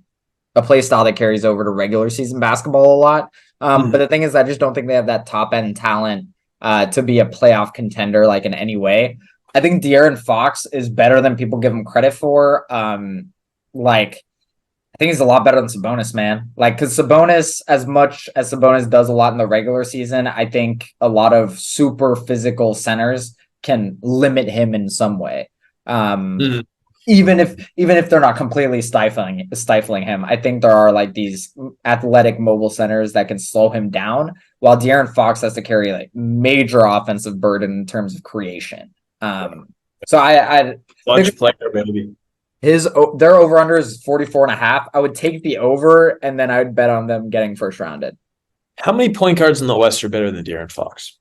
a play style that carries over to regular season basketball a lot. But the thing is, I just don't think they have that top end talent to be a playoff contender like in any way. I think De'Aaron Fox is better than people give him credit for. Like I think he's a lot better than Sabonis, man. Like, because Sabonis, as much as Sabonis does a lot in the regular season, I think a lot of super physical centers can limit him in some way. Mm-hmm. Even if they're not completely stifling him, I think there are like these athletic mobile centers that can slow him down, while De'Aaron Fox has to carry like major offensive burden in terms of creation. So I Clutch player, baby. their over under is 44.5. I would take the over, and then I would bet on them getting first rounded. How many point guards in the West are better than De'Aaron Fox?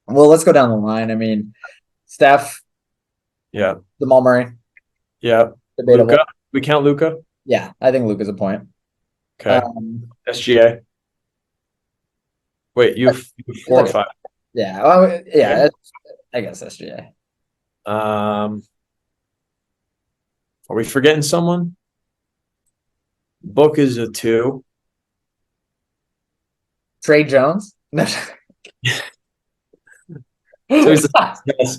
Well, let's go down the line. I mean, Steph, Yeah, Jamal Murray, yeah. debatable. Luka, we count Luka. Yeah, I think Luke is a point. Okay. SGA. Wait, you have 4 or 5. Yeah, well, yeah. I guess SGA. Are we forgetting someone? Book is a 2. Trey Jones. No. So he's yes.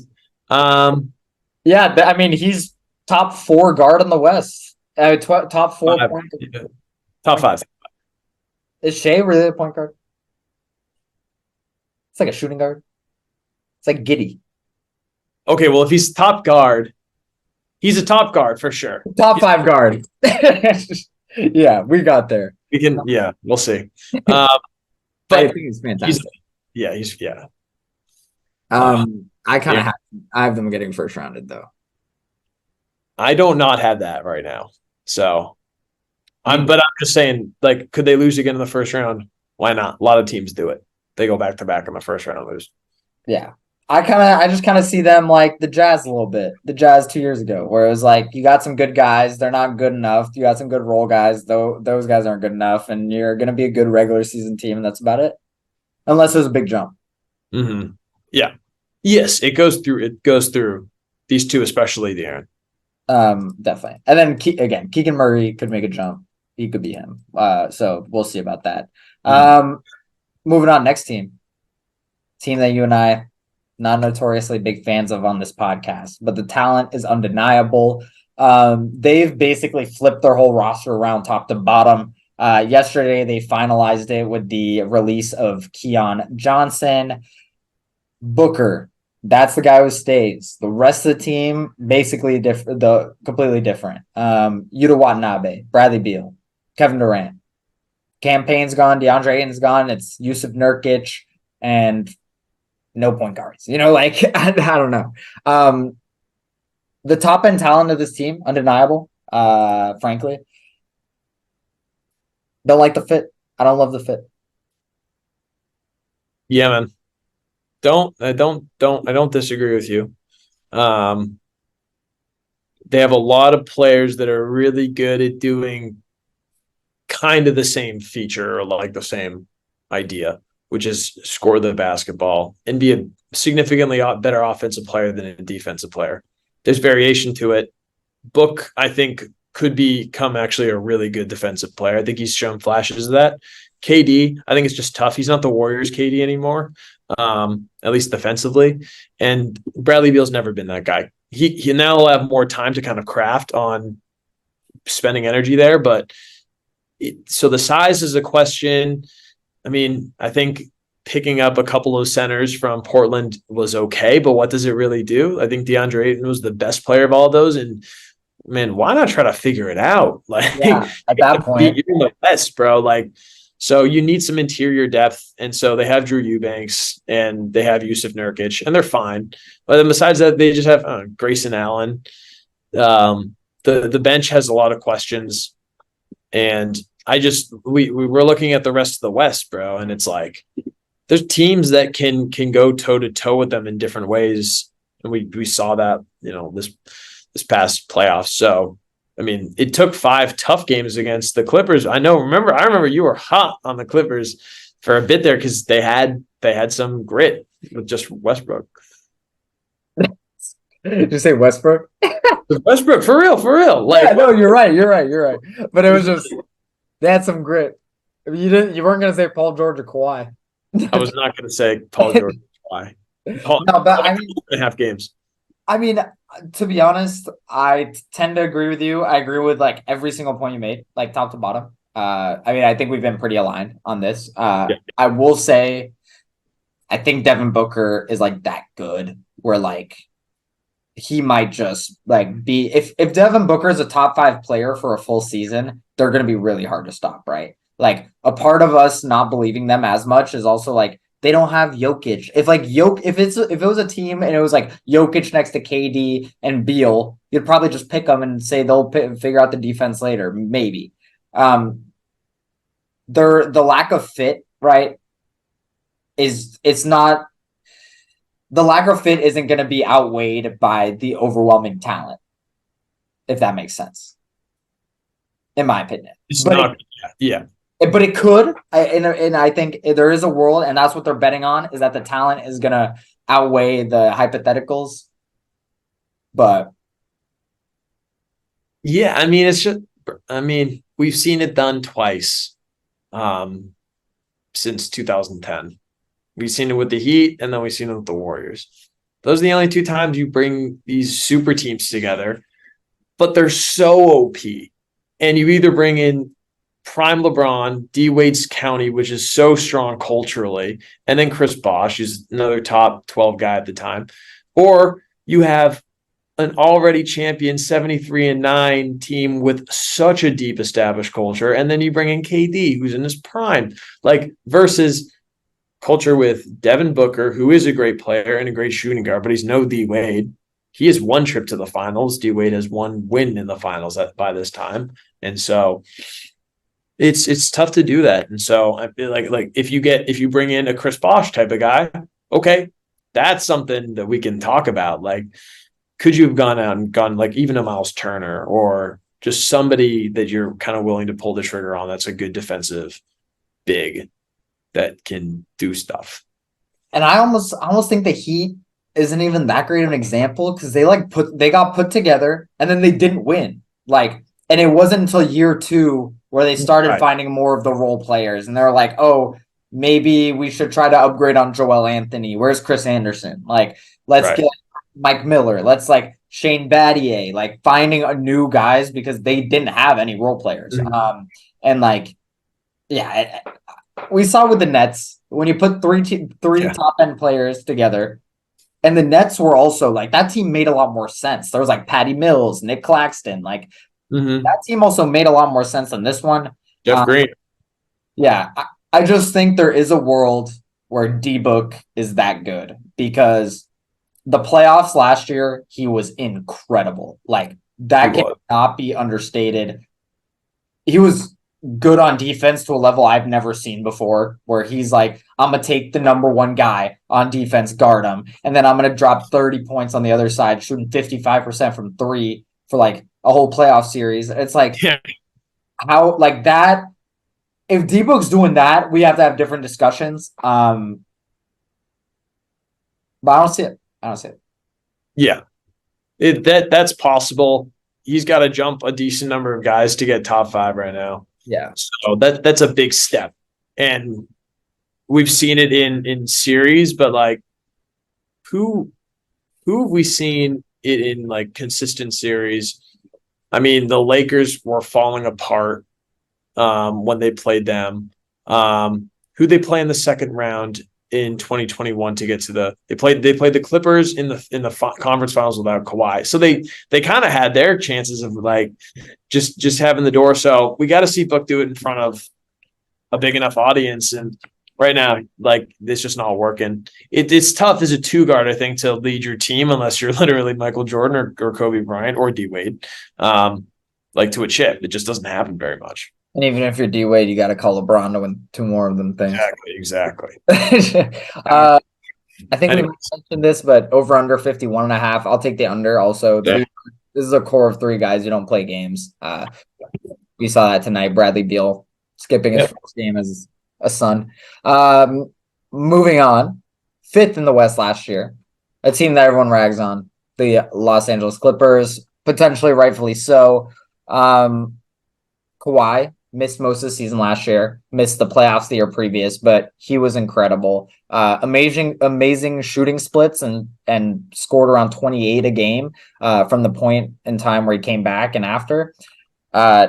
Yeah, I mean he's top 4 guard in the West. Top 4 point. Top 5. Is Shea really a point guard? It's like a shooting guard. It's like Giddy. Okay, well, if he's top guard, he's a top guard for sure. Top 5 guard. Yeah, we got there. We can, yeah, we'll see. I think he's fantastic. He's yeah. I kind of have them getting first rounded though. I don't not have that right now. So I'm just saying, like, could they lose again in the first round? Why not? A lot of teams do it. They go back to back in the first round and lose. Yeah. I just kind of see them like the Jazz a little bit. The Jazz 2 years ago, where it was like you got some good guys, they're not good enough. You got some good role guys, though those guys aren't good enough, and you're gonna be a good regular season team, and that's about it. Unless there's a big jump. Mm-hmm. Yeah. Yes, it goes through These two, especially De'Aaron. Definitely. And then again, Keegan Murray could make a jump. He could be him. So we'll see about that. Moving on, next team that you and I not notoriously big fans of on this podcast, but the talent is undeniable. They've basically flipped their whole roster around top to bottom. Yesterday, they finalized it with the release of Keon Johnson. Booker, that's the guy who stays. The rest of the team, basically completely different. Yuta Watanabe, Bradley Beal, Kevin Durant. Campaign's gone, DeAndre Ayton's gone. It's Yusuf Nurkic and no point guards. I don't know. The top end talent of this team, undeniable. Frankly, don't like the fit. I don't love the fit. Yeah, man. I don't disagree with you. They have a lot of players that are really good at doing kind of the same feature or like the same idea, which is score the basketball and be a significantly better offensive player than a defensive player. There's variation to it. Book, I think, could become actually a really good defensive player. I think he's shown flashes of that. KD, I think it's just tough. He's not the Warriors KD anymore, at least defensively. And Bradley Beal's never been that guy. He now will have more time to kind of craft on spending energy there. But so the size is a question. I mean, I think picking up a couple of centers from Portland was okay, but what does it really do? I think DeAndre Ayton was the best player of all those. And man, why not try to figure it out? Like, yeah, at that point, you're in the West, bro. Like, so you need some interior depth. And so they have Drew Eubanks and they have Yusuf Nurkic, and they're fine. But then besides that, they just have Grayson Allen. The bench has a lot of questions. And we were looking at the rest of the West, bro. And it's like, there's teams that can go toe to toe with them in different ways. And we saw that, this past playoffs. So, I mean, it took 5 tough games against the Clippers. I remember you were hot on the Clippers for a bit there because they had some grit with just Westbrook. Did you say Westbrook? Westbrook, for real. Like, yeah, no, you're right. But it was just they had some grit. You weren't gonna say Paul George or Kawhi. I was not gonna say Paul George or Kawhi. No, but I mean, 2.5 games. I mean, to be honest, I tend to agree with you. I agree with like every single point you made, like top to bottom. I mean, I think we've been pretty aligned on this. Yeah. I will say, I think Devin Booker is like that good, where like he might just like be if Devin Booker is a top 5 player for a full season, they're gonna be really hard to stop, right? Like a part of us not believing them as much is also like they don't have Jokic. If it was a team and it was like Jokic next to KD and Beal, you'd probably just pick them and say they'll figure out the defense later, maybe. The lack of fit, right? The lack of fit isn't going to be outweighed by the overwhelming talent, if that makes sense, in my opinion. But it could, and I think there is a world, and that's what they're betting on, is that the talent is going to outweigh the hypotheticals. But yeah, I mean, we've seen it done twice since 2010. We've seen it with the Heat, and then we've seen it with the Warriors. Those are the only 2 times you bring these super teams together, but they're so OP. And you either bring in prime LeBron, D Wade's County, which is so strong culturally, and then Chris Bosh, who's another top 12 guy at the time, or you have an already champion 73-9 team with such a deep established culture, and then you bring in KD, who's in his prime, like versus culture with Devin Booker, who is a great player and a great shooting guard, but he's no D Wade. He has 1 trip to the finals. D Wade has 1 win in the finals by this time, and so it's tough to do that. And so I feel like if you bring in a Chris Bosh type of guy, okay, that's something that we can talk about. Like, could you have gone out and gone like even a Miles Turner or just somebody that you're kind of willing to pull the trigger on that's a good defensive big that can do stuff? And I almost think the Heat isn't even that great of an example because they got put together and then they didn't win. Like, and it wasn't until year two where they started Right. finding more of the role players, and they're like, oh, maybe we should try to upgrade on Joel Anthony. Where's Chris Anderson? Like, let's Right. get Mike Miller. Let's like Shane Battier, like finding a new guys because they didn't have any role players. Mhm. And like, yeah, we saw with the Nets when you put three Yeah. top end players together, and the Nets were also like that team made a lot more sense. There was like Patty Mills, Nick Claxton, like Hmm. that team also made a lot more sense than this one. Jeff Um, Green. yeah, I just think there is a world where D Book is that good because the playoffs last year, he was incredible. Like He that was. cannot be understated. He was good on defense to a level I've never seen before, where he's like, I'm gonna take the number one guy on defense, guard him, and then I'm gonna drop 30 points on the other side, shooting 55% from three for like a whole playoff series. It's like Yeah. how like that. If D Book's doing that, we have to have different discussions. But I don't see it. I don't see it. Yeah. That's possible. He's got to jump a decent number of guys to get top five right now. Yeah. So that's a big step. And we've seen it in series, but like who who have we seen it in like consistent series? I mean, the Lakers were falling apart when they played them. Who they play in the second round in 2021 to get to they played the Clippers in the conference finals without Kawhi. So they kind of had their chances of like just having the door. So we got to see Book do it in front of a big enough audience. And right now, like it's just not working. It's tough as a two guard, I think, to lead your team unless you're literally Michael Jordan or Kobe Bryant or D Wade, like to a chip. It just doesn't happen very much. And even if you're D Wade, you got to call LeBron to win two more of them things. Exactly. uh, I think we Anyway, mentioned this, but over under 51.5. I'll take the under also. yeah, This is a core of three guys who don't play games. We saw that tonight. Bradley Beal skipping his yeah, first game as a Sun. Moving on, fifth in the West last year, a team that everyone rags on, the Los Angeles Clippers, potentially rightfully so. Kawhi missed most of the season last year, missed the playoffs the year previous, but he was incredible. Amazing shooting splits and scored around 28 a game from the point in time where he came back and after. Uh,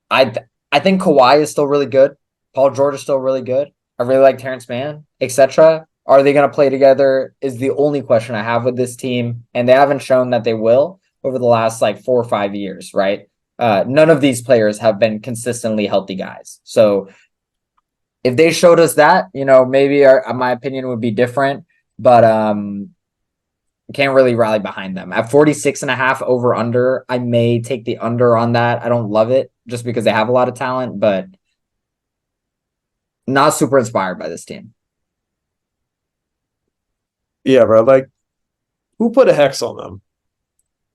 I think Kawhi is still really good. Paul George is still really good. I really like Terrence Mann, etc. Are they going to play together? Is the only question I have with this team, and they haven't shown that they will over the last like 4 or 5 years, right? None of these players have been consistently healthy guys. So if they showed us that, maybe my opinion would be different, but can't really rally behind them. At 46.5 over under, I may take the under on that. I don't love it just because they have a lot of talent, but not super inspired by this team. yeah, bro. Like, who put a hex on them?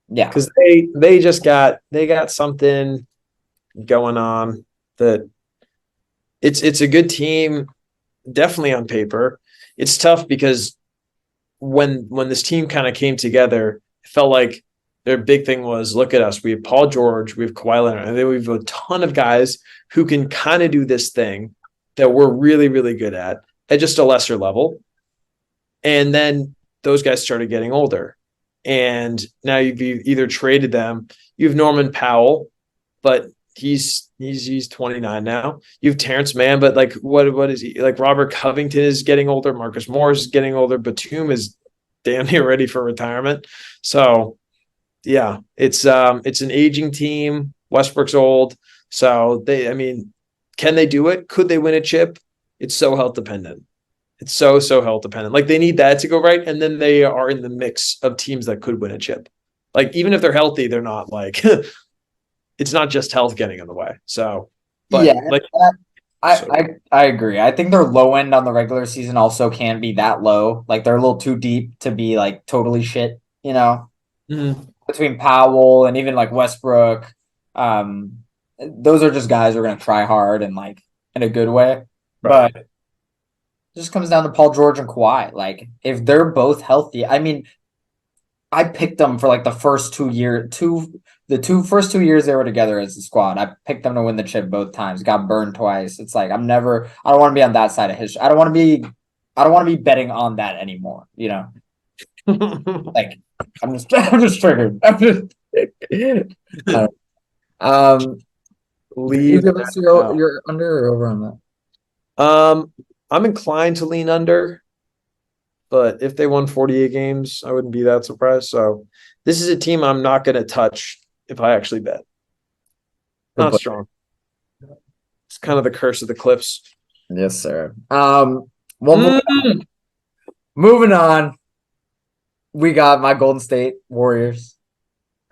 Yeah. Because they got something going on that it's a good team, definitely on paper. It's tough because when this team kind of came together, it felt like their big thing was look at us. We have Paul George, we have Kawhi Leonard, and then we have a ton of guys who can kind of do this thing that we're really, really good at just a lesser level. And then those guys started getting older. And now you've either traded them. You have Norman Powell, but he's 29 now. You have Terrence Mann, but like what is he? Like Robert Covington is getting older, Marcus Morris is getting older, Batum is damn near ready for retirement. So yeah, it's an aging team. Westbrook's old. So I mean, can they do it? Could they win a chip? It's so health dependent. It's so health dependent. Like they need that to go right, and then they are in the mix of teams that could win a chip. Like even if they're healthy, they're not like it's not just health getting in the way. So, Yeah. but like, so, I agree. I think their low end on the regular season also can be that low. Like they're a little too deep to be like totally shit, mhm, between Powell and even like Westbrook. Um, those are just guys who are gonna try hard and like in a good way. right. But just comes down to Paul George and Kawhi. Like, if they're both healthy, I mean, I picked them for like the first 2 year, first 2 years they were together as a squad. I picked them to win the chip both times. Got burned twice. It's like I don't want to be on that side of history. I don't want to be betting on that anymore. You know, like I'm just triggered. Um, you Leave give that us your out. under or over on that. I'm inclined to lean under, but if they won 48 games, I wouldn't be that surprised. So this is a team I'm not going to touch if I actually bet. Good Not play. strong. It's kind of the curse of the Cliffs. Yes, sir. Well, moving on. We got my Golden State Warriors.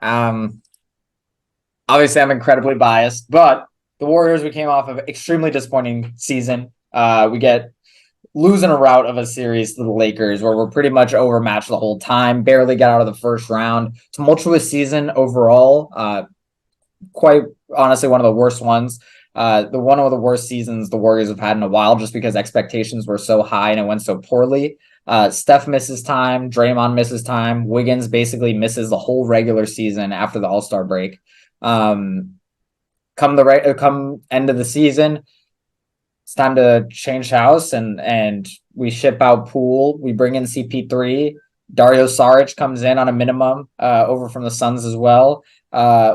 Um, Obviously, I'm incredibly biased, but the Warriors, we came off of extremely disappointing season. We get losing a route of a series to the Lakers where we're pretty much overmatched the whole time, barely got out of the first round. Tumultuous season overall. Quite honestly, one of the worst ones. The one of the worst seasons the Warriors have had in a while, just because expectations were so high and it went so poorly. Steph misses time, Draymond misses time, Wiggins basically misses the whole regular season after the All-Star break. Um, come end of the season, it's time to change house and we ship out Poole. We bring in CP3. Dario Saric comes in on a minimum over from the Suns as well.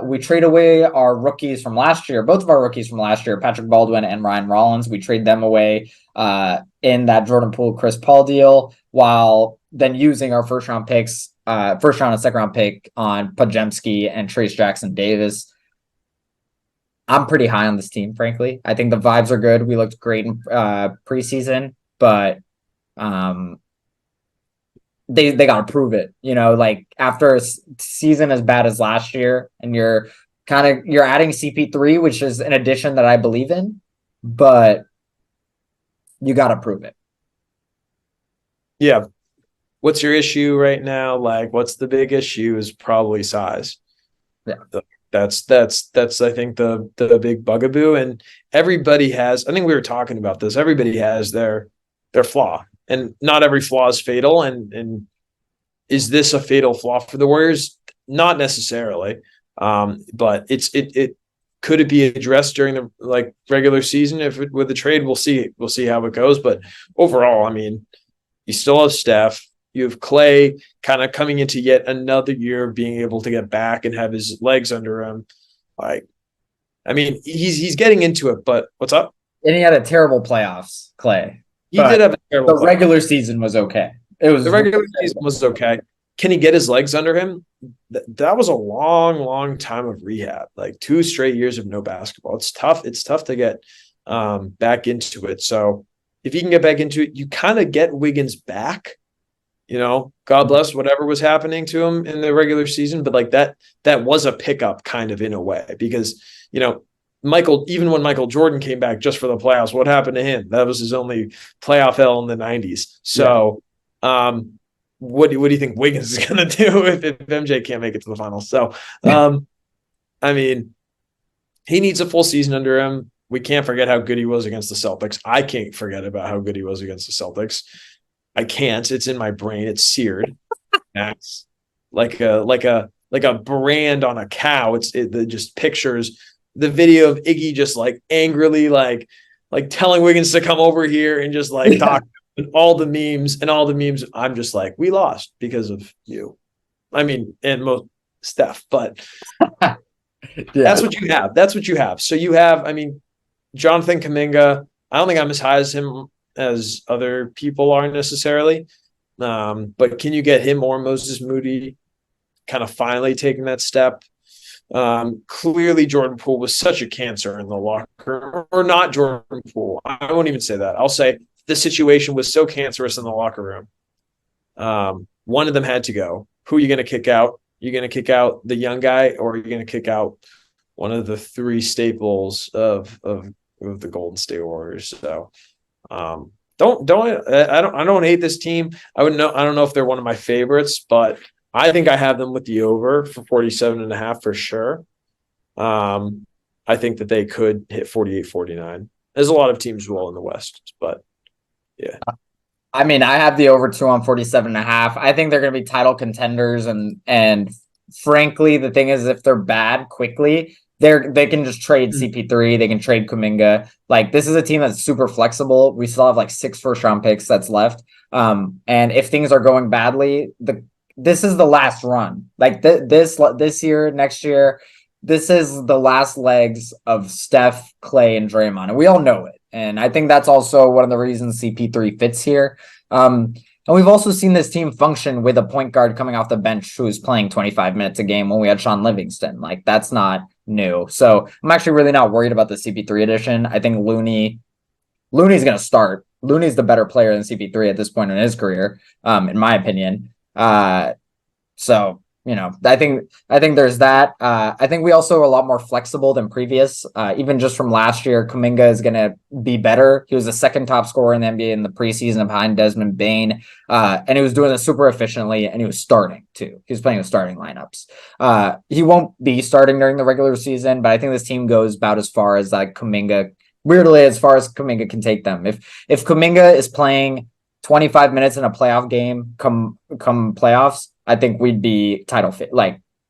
We trade away our rookies from last year, both of our rookies from last year, Patrick Baldwin and Ryan Rollins. We trade them away in that Jordan Poole, Chris Paul deal, while then using our first round and second round pick on Pajemski and Trace Jackson Davis. I'm pretty high on this team, frankly. I think the vibes are good. We looked great in preseason, but um, they got to prove it. You know, like after a season as bad as last year, and you're adding CP3, which is an addition that I believe in, but you got to prove it. Yeah. What's your issue right now? Like, what's the big issue? Is probably size. Yeah. That's I think the big bugaboo, and everybody has. I think we were talking about this. Everybody has their flaw, and not every flaw is fatal. And is this a fatal flaw for the Warriors? Not necessarily. But it could it be addressed during the like regular season? If with the trade, we'll see how it goes. But overall, I mean, you still have Steph. You have Clay kind of coming into yet another year of being able to get back and have his legs under him. Like, I mean, he's getting into it, but what's up? And he had a terrible playoffs, Clay, He did but have a terrible the playoff. regular season was okay. It The was regular season was okay. Can he get his legs under him? That was a long, long time of rehab, like 2 straight years of no basketball. It's tough. It's tough to get back into it. So if you can get back into it, you kind of get Wiggins back. You know, God bless whatever was happening to him in the regular season, but like that was a pickup kind of in a way because you know even when Michael Jordan came back just for the playoffs, what happened to him? That was his only playoff L in the '90s. So, what do you think Wiggins is going to do if MJ can't make it to the finals? So, I mean, he needs a full season under him. We can't forget how good he was against the Celtics. I can't forget about how good he was against the Celtics. I can't. It's in my brain. It's seared. It's like a brand on a cow. It just pictures the video of Iggy just like angrily like telling Wiggins to come over here and just like talk and all the memes. I'm just like, we lost because of you. I mean, and most Steph, but that's what you have. That's what you have. So you have, I mean, Jonathan Kuminga. I don't think I'm as high as him as other people are necessarily. But can you get him or Moses Moody kind of finally taking that step? Clearly, Jordan Poole was such a cancer in the locker room, or not Jordan Poole. I won't even say that. I'll say the situation was so cancerous in the locker room. One of them had to go. Who are you going to kick out? You're going to kick out the young guy, or are you going to kick out one of the three staples of the Golden State Warriors? So, I don't hate this team. I don't know if they're one of my favorites, but I think I have them with the over for 47.5 for sure. I think that they could hit 48, 49. There's a lot of teams well in the West, but Yeah. I mean, I have the over 2 on 47.5. I think they're going to be title contenders, and frankly, the thing is, if they're bad quickly, they can just trade CP3. They can trade Kuminga. Like, this is a team that's super flexible. We still have like 6 first round picks that's left. And if things are going badly, this is the last run. Like this year, next year, this is the last legs of Steph, Clay, and Draymond, and we all know it. And I think that's also one of the reasons CP3 fits here. And we've also seen this team function with a point guard coming off the bench who is playing 25 minutes a game when we had Sean Livingston. Like, that's not new. So I'm actually really not worried about the CP3 edition. I think Looney's going to start. Looney's the better player than CP3 at this point in his career, in my opinion. So, I think there's that. I think we also are a lot more flexible than previous. Even just from last year, Kuminga is going to be better. He was the second top scorer in the NBA in the preseason behind Desmond Bane, and he was doing it super efficiently. And he was starting too. He was playing with starting lineups. He won't be starting during the regular season, but I think this team goes about as far as like Kuminga. Weirdly, as far as Kuminga can take them. If Kuminga is playing 25 minutes in a playoff game come playoffs, I think we'd be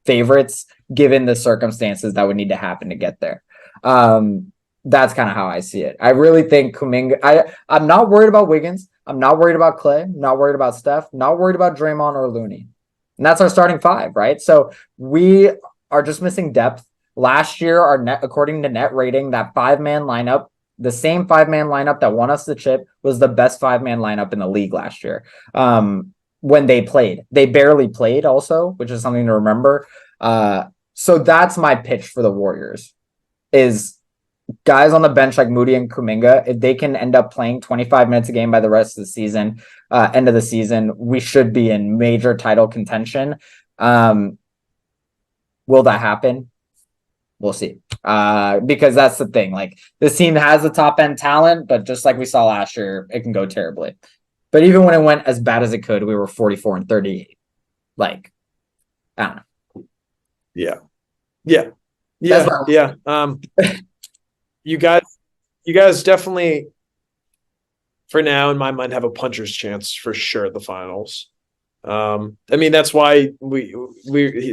favorites given the circumstances that would need to happen to get there. That's kind of how I see it. I really think Kuminga. I'm not worried about Wiggins. I'm not worried about Clay. Not worried about Steph. Not worried about Draymond or Looney. And that's our starting 5, right? So we are just missing depth. Last year, our net, according to net rating, that 5-man lineup, the same 5-man lineup that won us the chip, was the best 5-man lineup in the league last year. When they played, they barely played also, which is something to remember. So that's my pitch for the Warriors is guys on the bench like Moody and Kuminga. If they can end up playing 25 minutes a game by the rest of the season, end of the season, we should be in major title contention. Will that happen? We'll see. Because that's the thing. Like, this team has the top end talent, but just like we saw last year, it can go terribly. But even when it went as bad as it could, we were 44 and 38. Like, I don't know. Yeah. You guys definitely, for now, in my mind, have a puncher's chance for sure at the finals. I mean, that's why we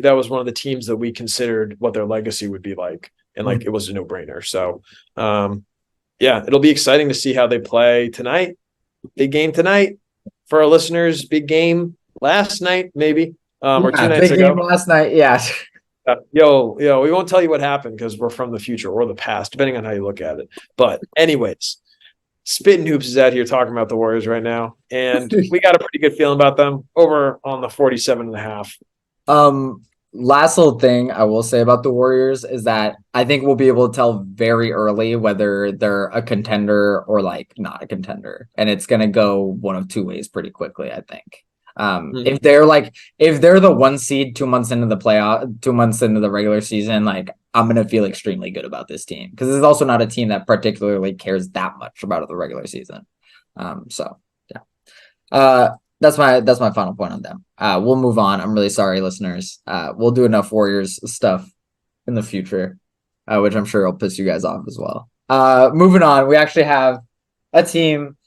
that was one of the teams that we considered what their legacy would be like, and like it was a no-brainer. So, yeah, it'll be exciting to see how they play tonight. Big game tonight for our listeners. Big game last night, maybe, or 2 nights big ago. Game last night, yeah. Yo, we won't tell you what happened because we're from the future or the past, depending on how you look at it. But anyways, Spittin Hoops is out here talking about the Warriors right now, and we got a pretty good feeling about them over on the 47.5. Last little thing I will say about the Warriors is that I think we'll be able to tell very early whether they're a contender or like not a contender. And it's gonna go one of 2 ways pretty quickly, I think. If they're the 1 seed 2 months into the playoff, 2 months into the regular season, like, I'm gonna feel extremely good about this team because this is also not a team that particularly cares that much about the regular season. So yeah. That's my final point on them. We'll move on. I'm really sorry, listeners. We'll do enough Warriors stuff in the future, which I'm sure will piss you guys off as well. Moving on, we actually have a team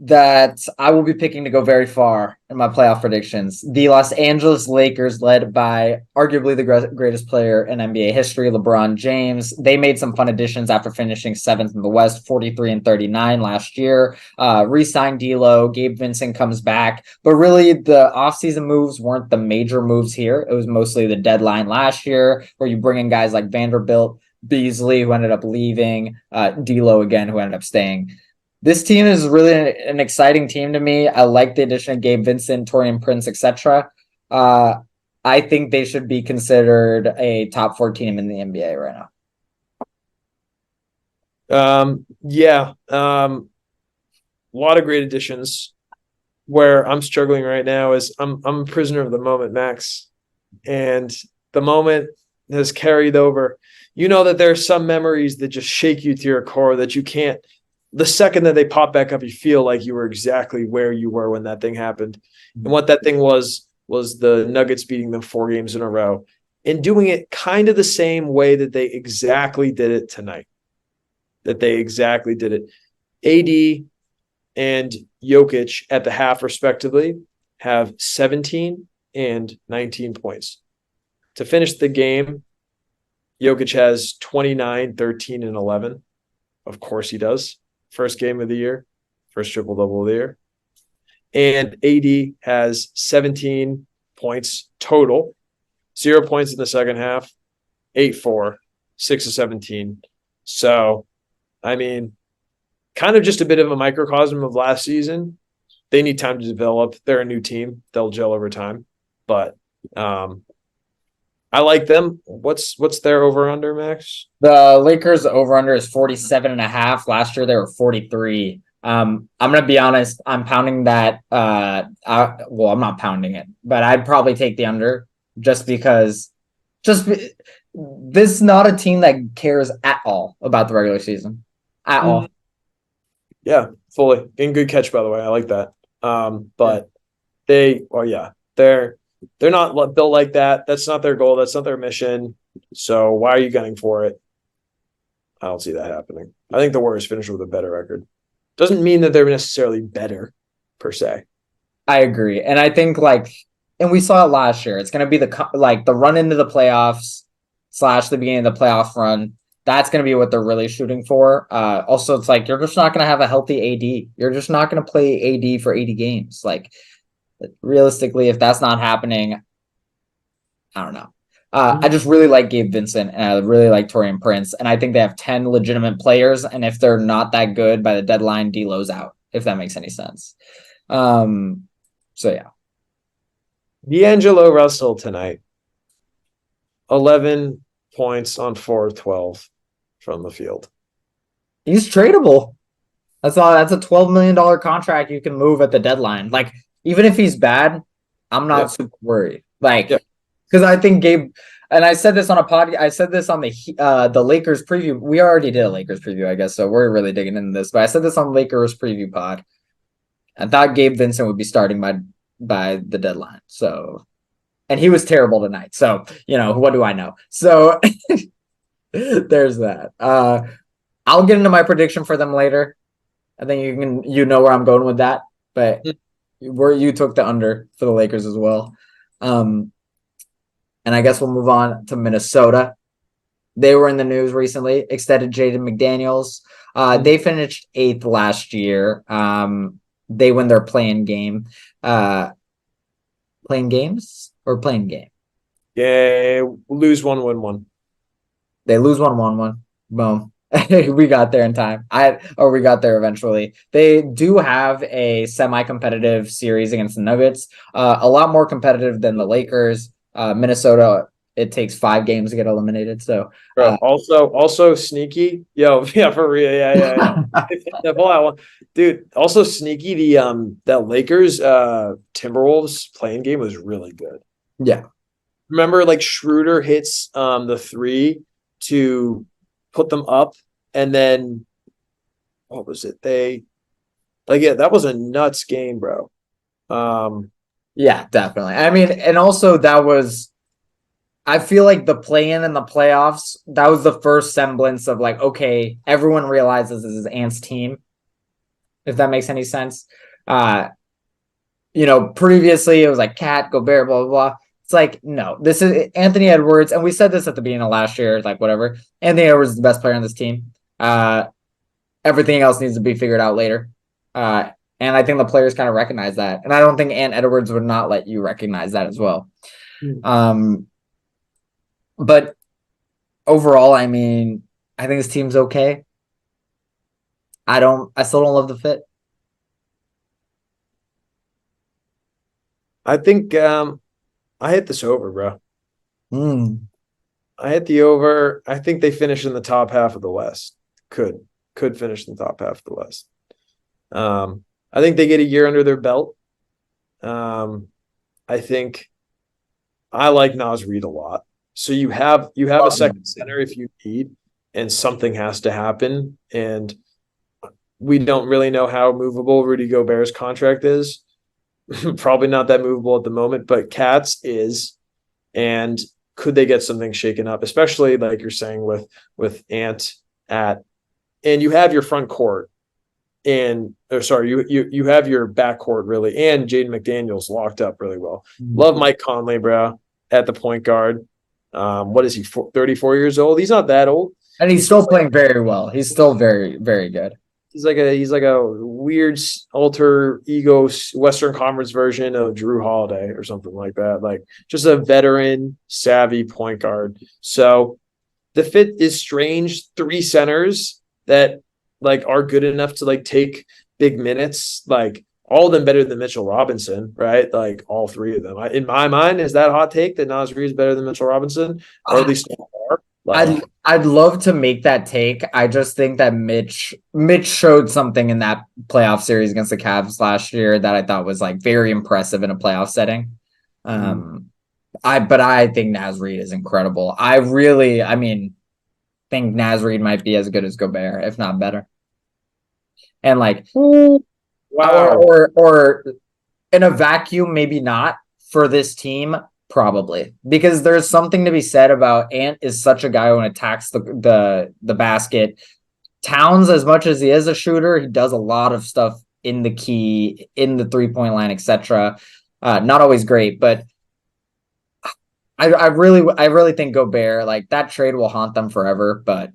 that I will be picking to go very far in my playoff predictions. The Los Angeles Lakers, led by arguably the greatest player in NBA history, LeBron James. They made some fun additions after finishing 7th in the West, 43 and 39 last year. Re-signed D'Lo, Gabe Vincent comes back. But really, the offseason moves weren't the major moves here. It was mostly the deadline last year, where you bring in guys like Vanderbilt, Beasley, who ended up leaving, D'Lo again, who ended up staying. This team is really an exciting team to me. I like the addition of Gabe Vincent, Taurean Prince, etc. I think they should be considered a top 4 team in the NBA right now. A lot of great additions. Where I'm struggling right now is I'm a prisoner of the moment, Max, and the moment has carried over. You know that there are some memories that just shake you to your core that you can't. The second that they pop back up, you feel like you were exactly where you were when that thing happened. And what that thing was the Nuggets beating them 4 games in a row and doing it kind of the same way that they exactly did it tonight. AD and Jokic at the half, respectively, have 17 and 19 points. To finish the game, Jokic has 29, 13, and 11. Of course he does. First game of the year, first triple-double of the year. And AD has 17 points total, 0 points in the second half, 8-4, 6 of 17. So, I mean, kind of just a bit of a microcosm of last season. They need time to develop. They're a new team. They'll gel over time. But I like them. What's their over under, Max? The Lakers over under is 47.5. Last year they were 43. I'm gonna be honest, I'm pounding that well, I'm not pounding it, but I'd probably take the under just because this is not a team that cares at all about the regular season. At all. Yeah, fully. And good catch, by the way. I like that. But they're not built like that. That's not their goal. That's not their mission. So why are you gunning for it? I don't see that happening. I think the Warriors finish with a better record. Doesn't mean that they're necessarily better per se. I agree. And I think and we saw it last year. It's going to be the run into the playoffs / the beginning of the playoff run. That's going to be what they're really shooting for. Also, it's like, you're just not going to have a healthy AD. You're just not going to play AD for 80 games. Like, realistically, if that's not happening, I don't know. I just really like Gabe Vincent, and I really like Taurean Prince, and I think they have 10 legitimate players, and if they're not that good by the deadline, D'Lo's out, if that makes any sense. So, yeah. D'Angelo Russell tonight. 11 points on 4 of 12 from the field. He's tradable. That's a $12 million contract you can move at the deadline. Like, even if he's bad, I'm not super worried. Like, because I think Gabe, and I said this on a pod. I said this on the Lakers preview. We already did a Lakers preview, I guess, so we're really digging into this. But I said this on Lakers preview pod. I thought Gabe Vincent would be starting by the deadline. So, and he was terrible tonight. So, what do I know? So there's that. I'll get into my prediction for them later. I think you know where I'm going with that. But where you took the under for the Lakers as well. And I guess we'll move on to Minnesota. They were in the news recently, extended Jaden McDaniels. They finished 8th last year. They win their playing game. Playing games or playing game? Yeah, lose one, win one. They lose one, won one. Boom. We got there in time. We got there eventually. They do have a semi-competitive series against the Nuggets. A lot more competitive than the Lakers. Minnesota, it takes 5 games to get eliminated. So also sneaky. Yo, yeah, for real. Yeah. Pull that one. Dude, also sneaky. That Lakers Timberwolves playing game was really good. Yeah. Remember, like, Schroeder hits the 3 to put them up, and then what was it? That was a nuts game, bro. Yeah, definitely. I mean, and also I feel like the play-in and the playoffs, that was the first semblance of like, okay, everyone realizes this is Ant's team, if that makes any sense. Previously it was like Cat, Gobert, blah, blah, blah. It's like, no, this is Anthony Edwards. And we said this at the beginning of last year, like, whatever. Anthony Edwards is the best player on this team. Everything else needs to be figured out later. And I think the players kind of recognize that. And I don't think Ant Edwards would not let you recognize that as well. But overall, I mean, I think this team's okay. I still don't love the fit. I think I hit this over, bro. I hit the over. I think they finish in the top half of the West. Could finish in the top half of the West. I think they get a year under their belt. I think I like Naz Reid a lot. So you have a second center if you need, and something has to happen. And we don't really know how movable Rudy Gobert's contract is. Probably not that movable at the moment, but Cat's is. And could they get something shaken up, especially like you're saying with Ant and you have your front court. you have your backcourt really, and Jaden McDaniels locked up really well. Mhm. Love Mike Conley, bro, at the point guard. What is he? 34 years old. He's not that old. And he's He's still just like playing very well. He's still very, very good. he's like a weird alter ego Western Conference version of Drew Holiday or something like that. Like just a veteran, savvy point guard. So the fit is strange. Three centers that like are good enough to like take big minutes. Like all of them better than Mitchell Robinson, right? Like all three of them. In my mind, is that a hot take that Nas Reed is better than Mitchell Robinson, or at least like I'd love to make that take. I just think that Mitch showed something in that playoff series against the Cavs last year that I thought was like very impressive in a playoff setting. Um, I think Naz Reid is incredible. I mean, think Naz Reid might be as good as Gobert, if not better. And like, wow. or in a vacuum, maybe not for this team, probably because there's something to be said about Ant is such a guy who attacks the basket. Towns, as much as he is a shooter, he does a lot of stuff in the key, in the 3-point line, etc. Not always great, but I really think Gobert, like that trade will haunt them forever. But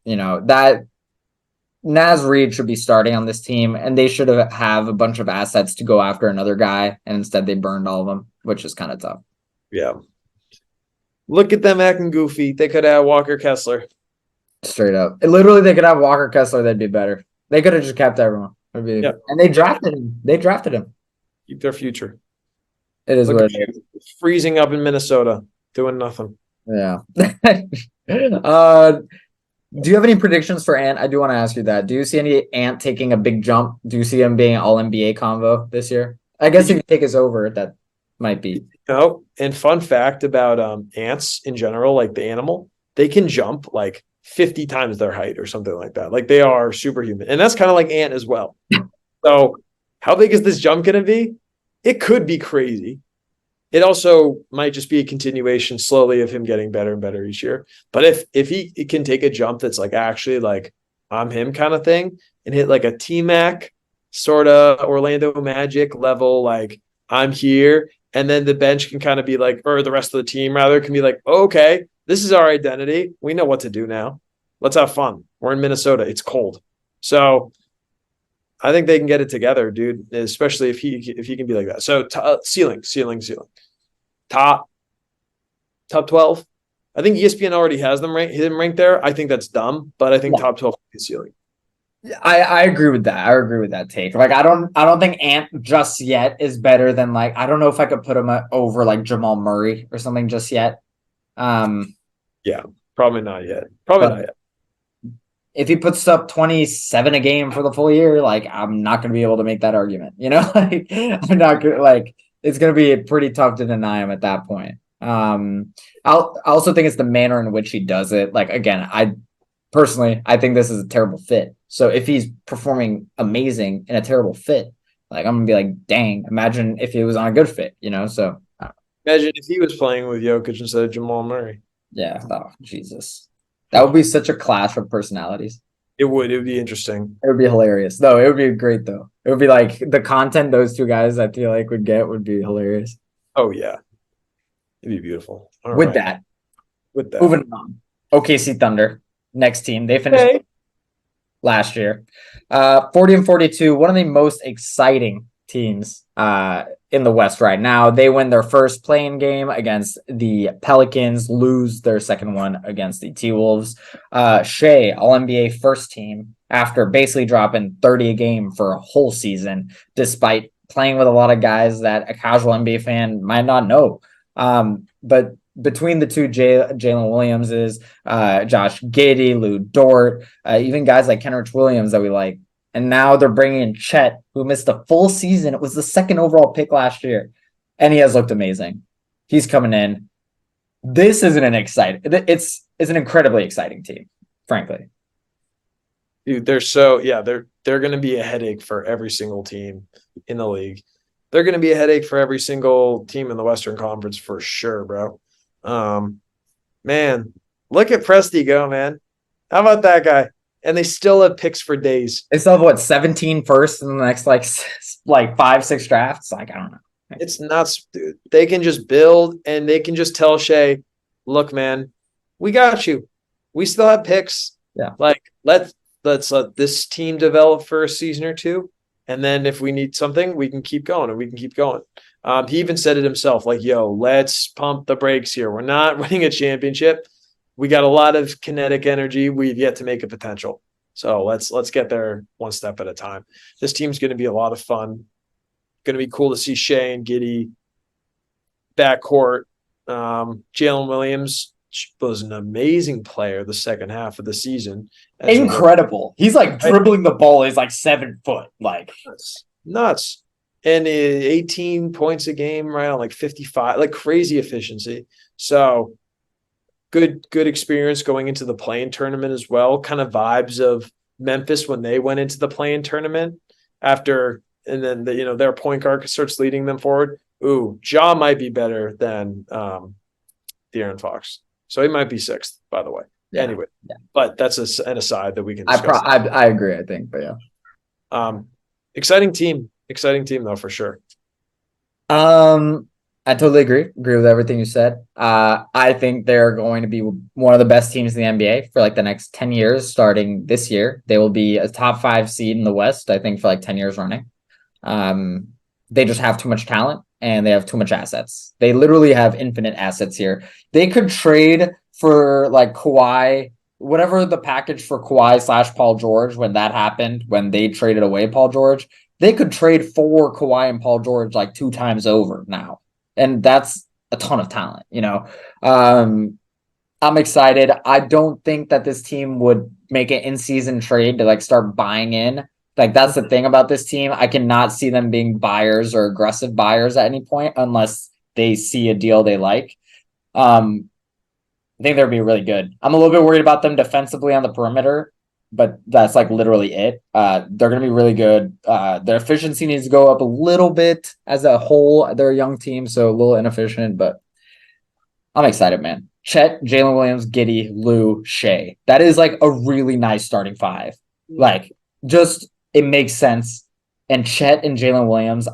that Naz Reid should be starting on this team, and they should have a bunch of assets to go after another guy, and instead they burned all of them, which is kind of tough. Yeah. Look at them acting goofy. They could have Walker Kessler. Straight up. Literally, they could have Walker Kessler. That'd be better. They could have just kept everyone. Yeah. And they drafted him. They drafted him. Keep their future. It is Look what at it is. you, freezing up in Minnesota, doing nothing. Yeah. Do you have any predictions for Ant? I do want to ask you that. Do you see any Ant taking a big jump? Do you see him being all NBA convo this year? I guess if you take us over, that might be. And fun fact about ants in general, like the animal, they can jump like 50 times their height or something like that. Like they are superhuman. And that's kind of like ant as well. So how big is this jump going to be? It could be crazy. It also might just be a continuation slowly of him getting better and better each year. But if he can take a jump that's like actually like I'm him kind of thing and hit like a T-Mac sort of Orlando Magic level, like I'm here, and then the bench can kind of be like, or the rest of the team rather can be like, oh, okay, this is our identity. We know what to do now. Let's have fun. We're in Minnesota. It's cold. So I think they can get it together, dude. Especially if he can be like that. So ceiling. Top 12. I think ESPN already has him ranked there. I think that's dumb, but I think top 12 is ceiling. I agree with that. I agree with that take. Like I don't think Ant just yet is better than like I don't know if I could put him over like Jamal Murray or something just yet. Yeah, probably not yet. Probably not yet. If he puts up 27 a game for the full year, like I'm not going to be able to make that argument. Like I'm not good. Like it's going to be pretty tough to deny him at that point. I also think it's the manner in which he does it. Like again, I think this is a terrible fit. So if he's performing amazing in a terrible fit, like I'm gonna be like, dang, imagine if he was on a good fit, So imagine if he was playing with Jokic instead of Jamal Murray. Yeah. Oh, Jesus. That would be such a clash of personalities. It would be interesting. It would be hilarious. No, it would be great though. It would be like the content those two guys I feel like would get would be hilarious. Oh yeah. It'd be beautiful. With that. With that. Moving on. OKC Thunder. Next team. They finished last year. 40-42, one of the most exciting teams in the West right now. They win their first playing game against the Pelicans, lose their second one against the T-Wolves. Shea, All-NBA first team, after basically dropping 30 a game for a whole season, despite playing with a lot of guys that a casual NBA fan might not know. But between the two Jalen Williamses, Josh Giddey, Lou Dort, even guys like Kenrich Williams that we like. And now they're bringing in Chet, who missed a full season. It was the second overall pick last year. And he has looked amazing. He's coming in. This isn't an exciting. It's an incredibly exciting team, frankly. Dude, they're going to be a headache for every single team in the league. They're going to be a headache for every single team in the Western Conference for sure, bro. Man, look at Presti go, man. How about that guy? and they still have picks for days. They still have what 17 first in the next like 5-6 drafts. Like I don't know. It's nuts, dude. They can just build and they can just tell Shea, look, man, we got you. We still have picks. Yeah. Like let's let this team develop for a season or two. And then if we need something, we can keep going and we can keep going. He even said it himself, like, yo, let's pump the brakes here. We're not winning a championship. We got a lot of kinetic energy. We've yet to make a potential. So let's get there one step at a time. This team's going to be a lot of fun. Going to be cool to see Shea and Giddey backcourt. Jalen Williams was an amazing player the second half of the season. Incredible. He's like dribbling the ball. He's like 7 foot. Like nuts. And 18 points a game, right on like 55, like crazy efficiency. So good experience going into the play-in tournament as well. Kind of vibes of Memphis when they went into the play-in tournament after, and then their point guard starts leading them forward. Ooh, Ja might be better than De'Aaron Fox. So he might be 6th, by the way. Yeah. Anyway, but that's an aside that we can discuss. I agree, I think, but yeah. Exciting team though, for sure. I totally agree with everything you said. I think they're going to be one of the best teams in the NBA for like the next 10 years. Starting this year, they will be a top 5 seed in the West, I think, for like 10 years running. They just have too much talent and they have too much assets. They literally have infinite assets here. They could trade for like Kawhi, whatever the package for Kawhi / Paul George, when that happened, when they traded away Paul George, they could trade for Kawhi and Paul George like 2 times over now. And that's a ton of talent, I'm excited. I don't think that this team would make an in-season trade to like start buying in. Like that's the thing about this team. I cannot see them being buyers or aggressive buyers at any point unless they see a deal they like. I think they'll be really good. I'm a little bit worried about them defensively on the perimeter, but that's like literally it. They're going to be really good. Their efficiency needs to go up a little bit as a whole. They're a young team, so a little inefficient, but I'm excited, man. Chet, Jalen Williams, Giddey, Lou, Shea. That is like a really nice starting 5. Like just it makes sense. And Chet and Jalen Williams,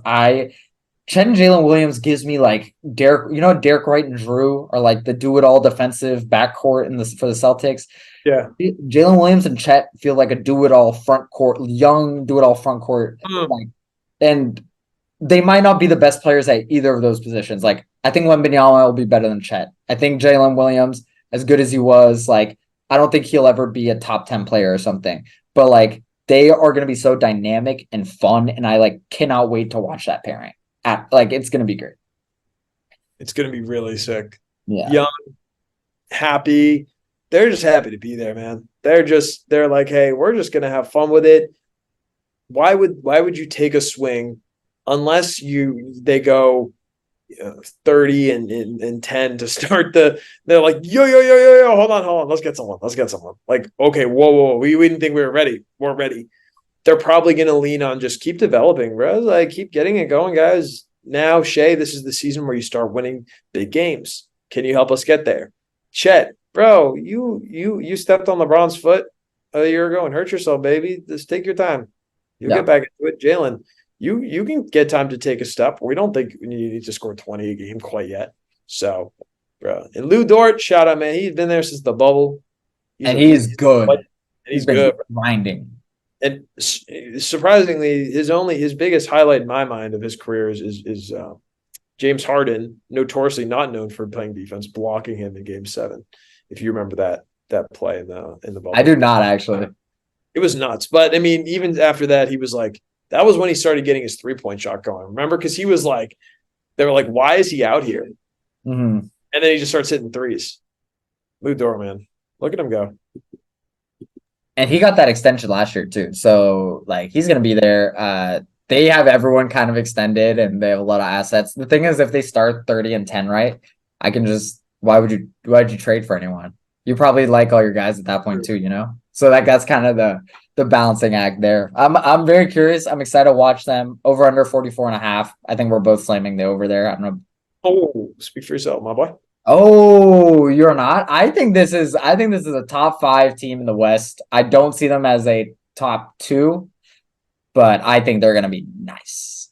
Chet and Jalen Williams gives me like Derek, Derek Wright and Drew are like the do-it-all defensive backcourt for the Celtics. Yeah. Jalen Williams and Chet feel like a do-it-all front court, young do-it-all front court. Like, and they might not be the best players at either of those positions. Like, I think Wembanyama will be better than Chet. I think Jalen Williams, as good as he was, like, I don't think he'll ever be a top 10 player or something. But like, they are going to be so dynamic and fun, and I like cannot wait to watch that pairing. It's going to be great. It's going to be really sick. Yeah. Young, happy. They're just happy to be there, man. They're like, hey, we're just going to have fun with it. Why would you take a swing unless they go 30 and 10 to start they're like, yo, hold on. Let's get someone. Like, okay, whoa. We didn't think we were ready. We're ready. They're probably going to lean on just keep developing, bro. Like, keep getting it going, guys. Now, Shea, this is the season where you start winning big games. Can you help us get there? Chet, bro, you stepped on LeBron's foot a year ago and hurt yourself, baby. Just take your time. You'll get back into it. Jalen, you can get time to take a step. We don't think you need to score 20 a game quite yet. So, bro. And Lou Dort, shout out, man. He's been there since the bubble. He's good. And he's good. Grinding. And surprisingly, his biggest highlight in my mind of his career is James Harden, notoriously not known for playing defense, blocking him in Game 7. If you remember that play in the bubble. I do not actually. It was nuts. But I mean, even after that, he was like, that was when he started getting his 3-point shot going. Remember? Because he was like, they were like, why is he out here? Mm-hmm. And then he just starts hitting threes. Lou Dort, man. Look at him go. And he got that extension last year too. So like he's gonna be there. They have everyone kind of extended and they have a lot of assets. The thing is, if they start 30 and 10, right, I can just why'd you trade for anyone? You probably like all your guys at that point too, So that's kind of the balancing act there. I'm very curious. I'm excited to watch them. Over under 44.5. I think we're both slamming the over there. I don't know. Oh, speak for yourself, my boy. Oh, you're not? I think this is a top five team in the West. I don't see them as a top two, but I think they're gonna be nice.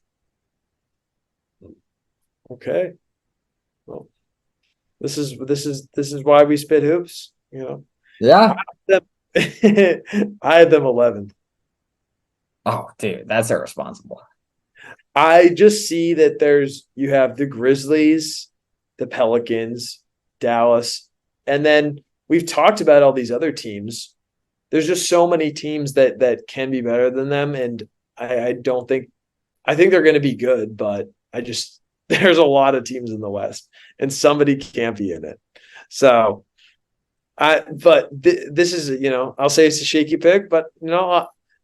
Okay. Well, this is why we spit hoops. I Yeah. had I had them 11th. Oh, dude, that's irresponsible. I just see that you have the Grizzlies, the Pelicans, Dallas, and then we've talked about all these other teams. There's just so many teams that can be better than them, and I don't think I think they're going to be good, but I just there's a lot of teams in the West, and somebody can't be in it. So this is I'll say it's a shaky pick, but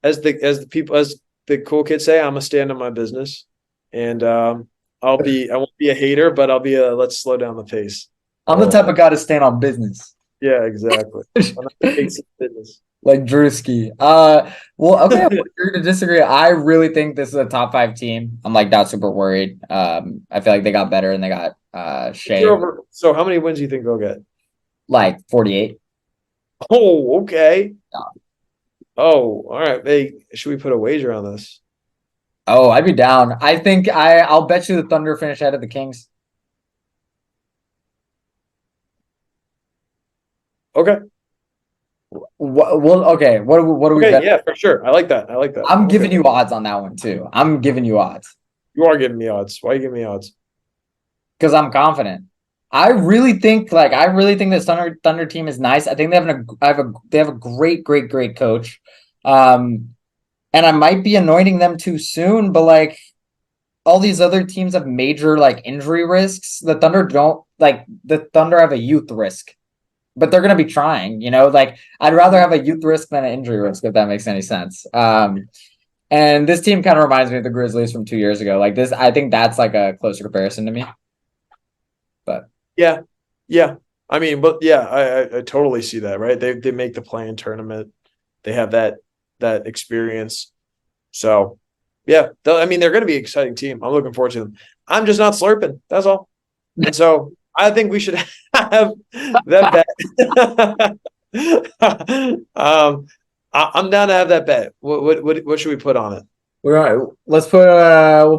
as the cool kids say, I'm gonna stand on my business, and I won't be a hater, but I'll be a let's slow down the pace a I'm the little type bit. of guy to stand on business. Yeah, exactly. I'm not the pace of business. Like Drewski. Well, okay, I'm agree to disagree. I really think this is a top five team. I'm like not super worried. I feel like they got better and they got Shea So how many wins do you think they'll get? like 48. Oh, okay. Oh, all right. Hey, should we put a wager on this? Oh, I'd be down. I think I'll bet you the Thunder finish ahead of the Kings. Okay. Well, okay. What do we Okay. bet? Yeah, for sure. I like that. I like that. I'm Okay. giving you odds on that one too. I'm giving you odds You are giving me odds. Why are you giving me odds? because I'm confident. I really think this Thunder team is nice. I think they have a great coach. Um, and I might be anointing them too soon, but like all these other teams have major like injury risks. The Thunder don't like the Thunder have a youth risk, but they're gonna be trying, like I'd rather have a youth risk than an injury risk, if that makes any sense. And this team kind of reminds me of the Grizzlies from 2 years ago. Like this, I think that's like a closer comparison to me. But Yeah. Yeah. I mean, but yeah, I totally see that, right? They make the play-in tournament. They have that experience. So yeah, I mean they're gonna be an exciting team. I'm looking forward to them. I'm just not slurping. That's all. And so I think we should have that bet. I'm down to have that bet. What should we put on it? let's put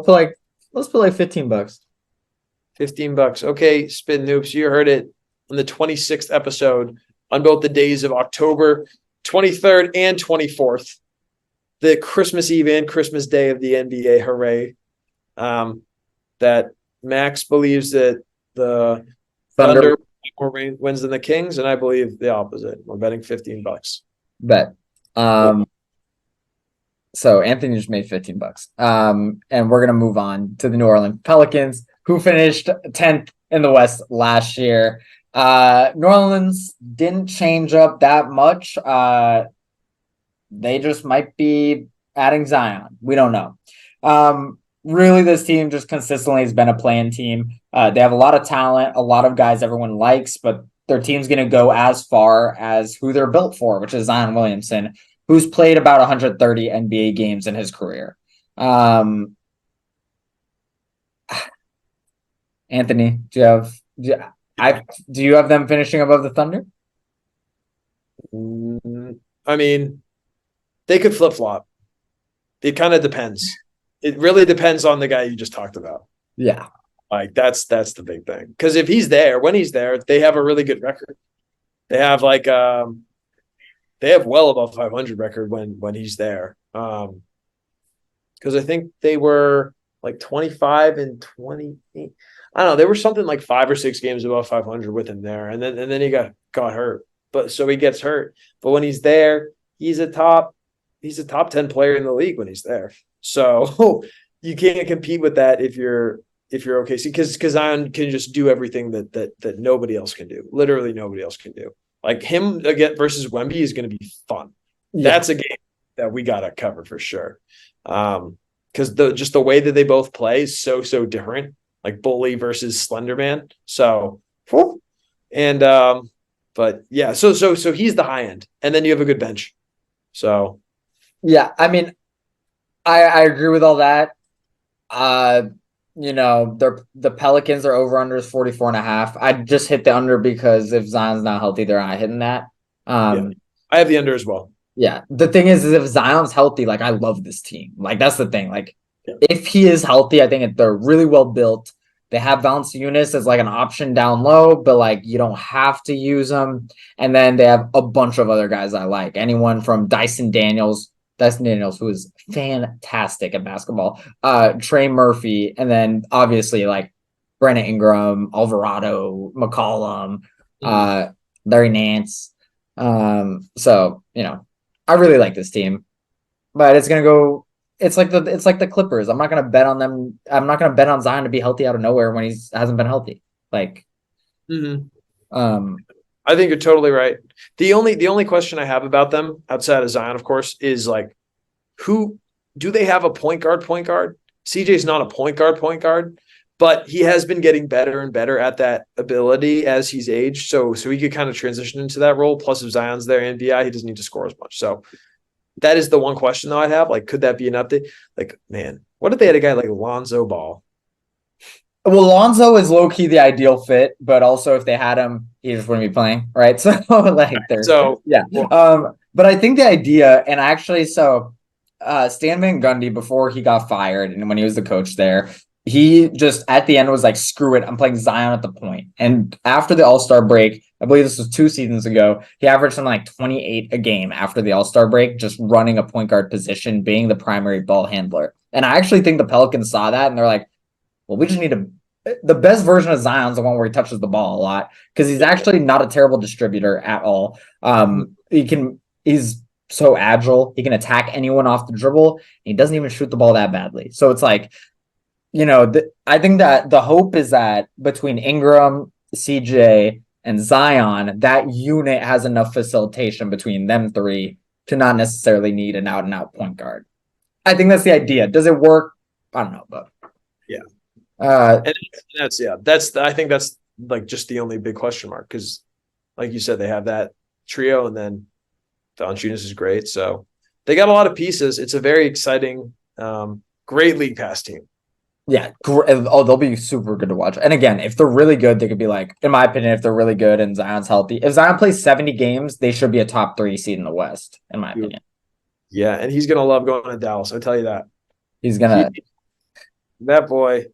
like $15. 15 bucks. Okay, Spittin Hoops, you heard it on the 26th episode on both the days of October 23rd and 24th, the Christmas Eve and Christmas Day of the NBA. Hooray. That Max believes that the Thunder Thunder more wins than the Kings, and I believe the opposite. We're betting 15 bucks. bet. Cool. So Anthony just made $15. And we're gonna move on to the New Orleans Pelicans, who finished 10th in the West last year. New Orleans didn't change up that much. They just might be adding Zion. We don't know. Really, this team just consistently has been a playing team. They have a lot of talent, a lot of guys everyone likes, but their team's going to go as far as who they're built for, which is Zion Williamson, who's played about 130 NBA games in his career. Anthony, do you have them finishing above the Thunder? I mean, they could flip flop. It kind of depends. It really depends on the guy you just talked about. Yeah. Like that's the big thing. Because if he's there, when he's there, they have a really good record. They have they have well above 500 record when he's there. Because I think they were like 25 and 28. I don't know. They were something like 5 or 6 games above 500 with him there, and then he got hurt. But so he gets hurt. But when he's there, he's a top 10 player in the league when he's there. So you can't compete with that if you're OKC because Zion can just do everything that nobody else can do. Literally nobody else can do. Like him again versus Wemby is going to be fun. Yeah. That's a game that we got to cover for sure. Because just the way that they both play is so different. Like bully versus slender man. So and but yeah, so he's the high end, and then you have a good bench. So Yeah, I mean, I agree with all that. the Pelicans are over under is 44.5. I just hit the under because if Zion's not healthy, they're not hitting that. Yeah. Um, I have the under as well. yeah. The thing is if Zion's healthy, like I love this team. Like that's the thing. Like Yeah. if he is healthy, I think they're really well built. They have Valanciunas as like an option down low, but like you don't have to use them. And then they have a bunch of other guys I like. Anyone from Dyson Daniels, who is fantastic at basketball, Trey Murphy, and then obviously like Brandon Ingram, Alvarado, McCollum, Mhm. uh, Larry Nance. So I really like this team, but it's gonna go. It's like the Clippers. I'm not gonna bet on them. I'm not gonna bet on Zion to be healthy out of nowhere when he hasn't been healthy. Like, Mhm. um, I think you're totally right. The only question I have about them outside of Zion, of course, is like who do they have a point guard? Point guard. CJ's not a point guard. Point guard, but he has been getting better and better at that ability as he's aged. So he could kind of transition into that role. Plus, if Zion's there in BI, he doesn't need to score as much. So that is the one question though I'd have. Like, could that be an update? Like, man, what if they had a guy like Lonzo Ball? well, Lonzo is low key the ideal fit, but also if they had him, he just wouldn't be playing, right? So like, they're So yeah. well, But I think the idea, and actually, Stan Van Gundy before he got fired, and when he was the coach there, he just at the end was like, "Screw it, I'm playing Zion at the point." And after the All Star break, I believe this was 2 seasons ago, he averaged something like 28 a game after the All Star break, just running a point guard position, being the primary ball handler. And I actually think the Pelicans saw that and they're like, well, we just need to. The best version of Zion's the one where he touches the ball a lot because he's actually not a terrible distributor at all. He's so agile. He can attack anyone off the dribble. He doesn't even shoot the ball that badly. So it's like, I think that the hope is that between Ingram, CJ, and Zion, that unit has enough facilitation between them three to not necessarily need an out and out point guard. I think that's the idea. Does it work? I don't know, but yeah, uh, and that's I think that's like just the only big question mark because, like you said, they have that trio, and then Valanciunas is great. So they got a lot of pieces. It's a very exciting, great league pass team. yeah, oh, they'll be super good to watch. And again, if they're really good, they could be like, in my opinion, if they're really good and Zion's healthy, if Zion plays 70 games, they should be a top 3 seed in the West, in my opinion. Yeah, and he's gonna love going to Dallas. I tell you that. He's He gonna. that boy.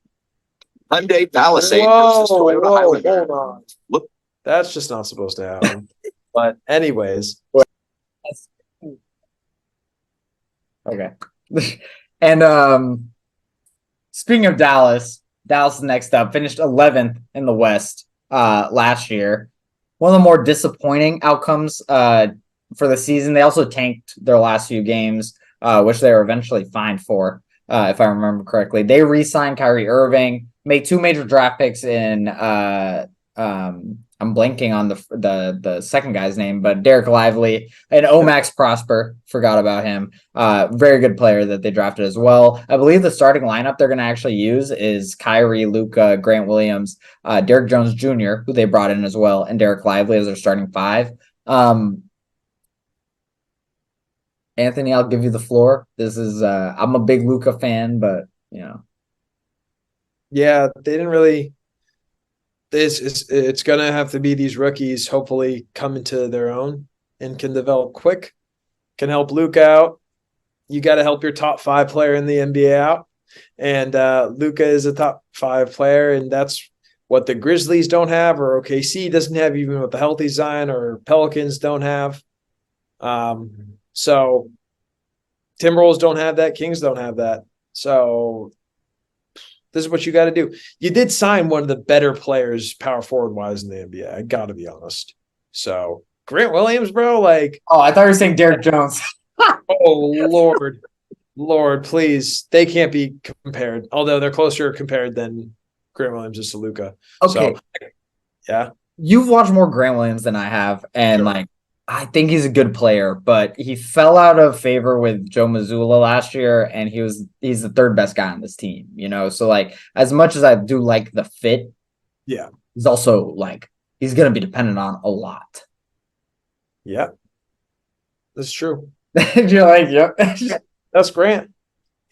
Hyundai Palisade versus Whoa, Toyota whoa, Highlander. hold on. Look, That's just not supposed to happen. But anyways, Okay. And speaking of Dallas is next up, finished 11th in the West last year. One of the more disappointing outcomes for the season. They also tanked their last few games, which they were eventually fined for, if I remember correctly. They re-signed Kyrie Irving, made 2 major draft picks in I'm blanking on the second guy's name, but Derek Lively and Omax Prosper, forgot about him. Very good player that they drafted as well. I believe the starting lineup they're going to actually use is Kyrie, Luca, Grant Williams, Derek Jones Jr., who they brought in as well, and Derek Lively as their starting five. Anthony, I'll give you the floor. This is I'm a big Luca fan, but yeah, they didn't really. It's gonna have to be these rookies. Hopefully, come into their own and can develop quick. Can help Luke out. You got to help your top 5 player in the NBA out, and Luca is a top 5 player, and that's what the Grizzlies don't have, or OKC doesn't have, even with the healthy Zion, or Pelicans don't have. So Timberwolves don't have that. Kings don't have that. So this is what you got to do. You did sign one of the better players, power forward wise, in the NBA. I got to be honest. So Grant Williams, bro, like, oh, I thought you were saying Derek Jones. oh Lord, please, they can't be compared. Although they're closer compared than Grant Williams is to Luca. Okay, So yeah, you've watched more Grant Williams than I have, and sure. like I think he's a good player, but he fell out of favor with Joe Mazzulla last year, and he's the third best guy on this team, So like as much as I do like the fit, Yeah, he's also like he's gonna be dependent on a lot. yeah, that's true. You're like, yep. That's Grant,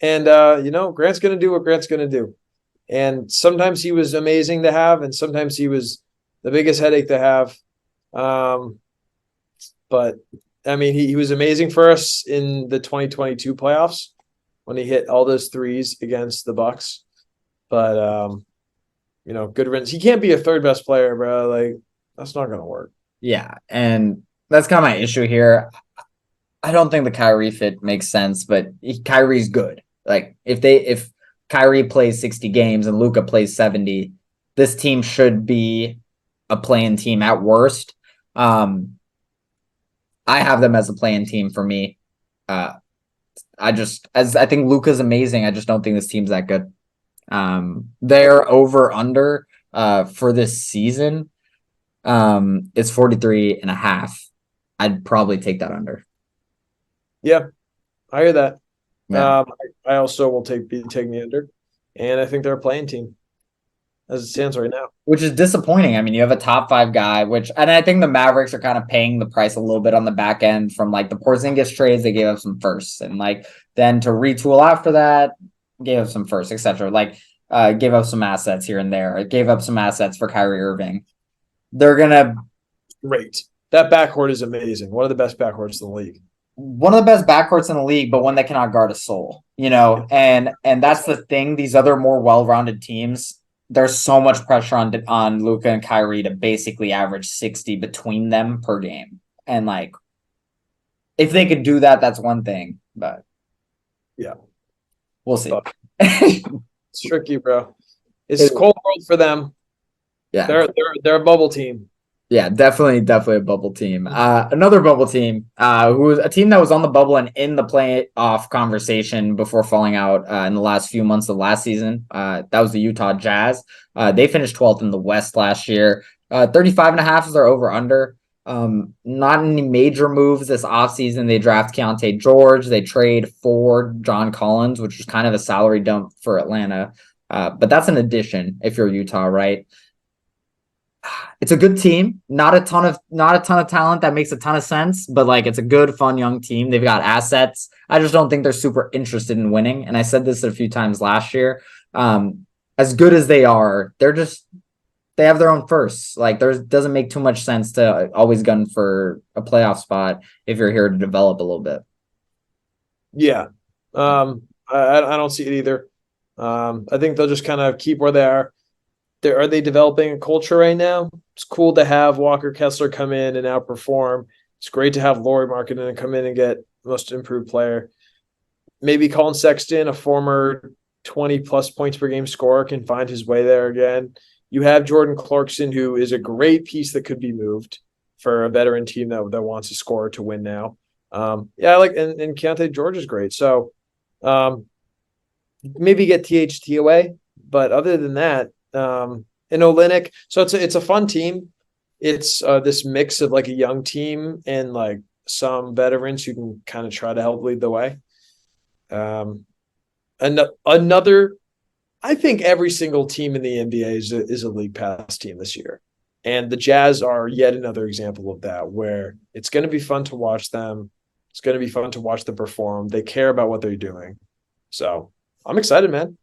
and Grant's gonna do what Grant's gonna do. And sometimes he was amazing to have, and sometimes he was the biggest headache to have. But I mean, he was amazing for us in the 2022 playoffs when he hit all those threes against the Bucks. But good riddance. He can't be a third best player, bro. Like, that's not gonna work. Yeah, and that's kind of my issue here. I don't think the Kyrie fit makes sense, but Kyrie's good. Like if Kyrie plays 60 games and Luka plays 70, this team should be a playing team at worst. I have them as a playing team for me. I think Luka's amazing. I just don't think this team's that good. Their over under for this season is 43.5. I'd probably take that under. Yeah, I hear that. Yeah. I also will be taking the under, and I think they're a playing team as it stands right now. Which is disappointing. I mean, you have a top 5 guy, and I think the Mavericks are kind of paying the price a little bit on the back end from like the Porzingis trades. They gave up some firsts, and like then to retool after that, gave up some firsts, etc. Like gave up some assets here and there. It gave up some assets for Kyrie Irving. They're gonna Great. That backcourt is amazing. One of the best backcourts in the league. One of the best backcourts in the league, but one that cannot guard a soul, and that's the thing. These other more well-rounded teams, there's so much pressure on Luka and Kyrie to basically average 60 between them per game. And like if they could do that, that's one thing, but yeah. We'll see. It's tricky, bro. It's cold world for them. Yeah. They're a bubble team. Yeah, definitely a bubble team. Another bubble team, who was a team that was on the bubble and in the playoff conversation before falling out in the last few months of last season. That was the Utah Jazz. They finished 12th in the West last year. 35.5 is their over under. Not any major moves this offseason. They draft Keontae George. They trade for John Collins, which was kind of a salary dump for Atlanta. But that's an addition if you're Utah, right? It's a good team, not a ton of talent that makes a ton of sense, but like it's a good, fun young team. They've got assets. I just don't think they're super interested in winning. And I said this a few times last year. As good as they are, they have their own firsts. Like there doesn't make too much sense to always gun for a playoff spot if you're here to develop a little bit. Yeah. I don't see it either. I think they'll just kind of keep where they are. Are they developing a culture right now? It's cool to have Walker Kessler come in and outperform. It's great to have Lauri Markkanen come in and get most improved player. Maybe Colin Sexton, a former 20-plus points per game scorer, can find his way there again. You have Jordan Clarkson, who is a great piece that could be moved for a veteran team that wants a scorer to win now. And Keontae George is great. So maybe get THT away. But other than that, and Olynyk. So it's a fun team. It's this mix of like a young team and like some veterans who can kind of try to help lead the way. Another, I think every single team in the NBA is a league pass team this year. And the Jazz are yet another example of that, where it's going to be fun to watch them. It's going to be fun to watch them perform. They care about what they're doing. So I'm excited, man.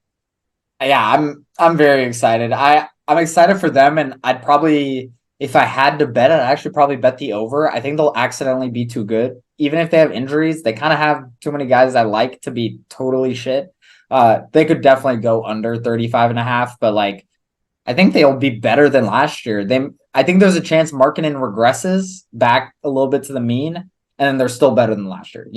Yeah, I'm very excited. I'm excited for them, and I'd probably, if I had to bet, I'd actually probably bet the over. I think they'll accidentally be too good. Even if they have injuries, they kind of have too many guys I like to be totally shit. They could definitely go under 35.5, but like I think they'll be better than last year. I think there's a chance Markkanen regresses back a little bit to the mean, and they're still better than last year,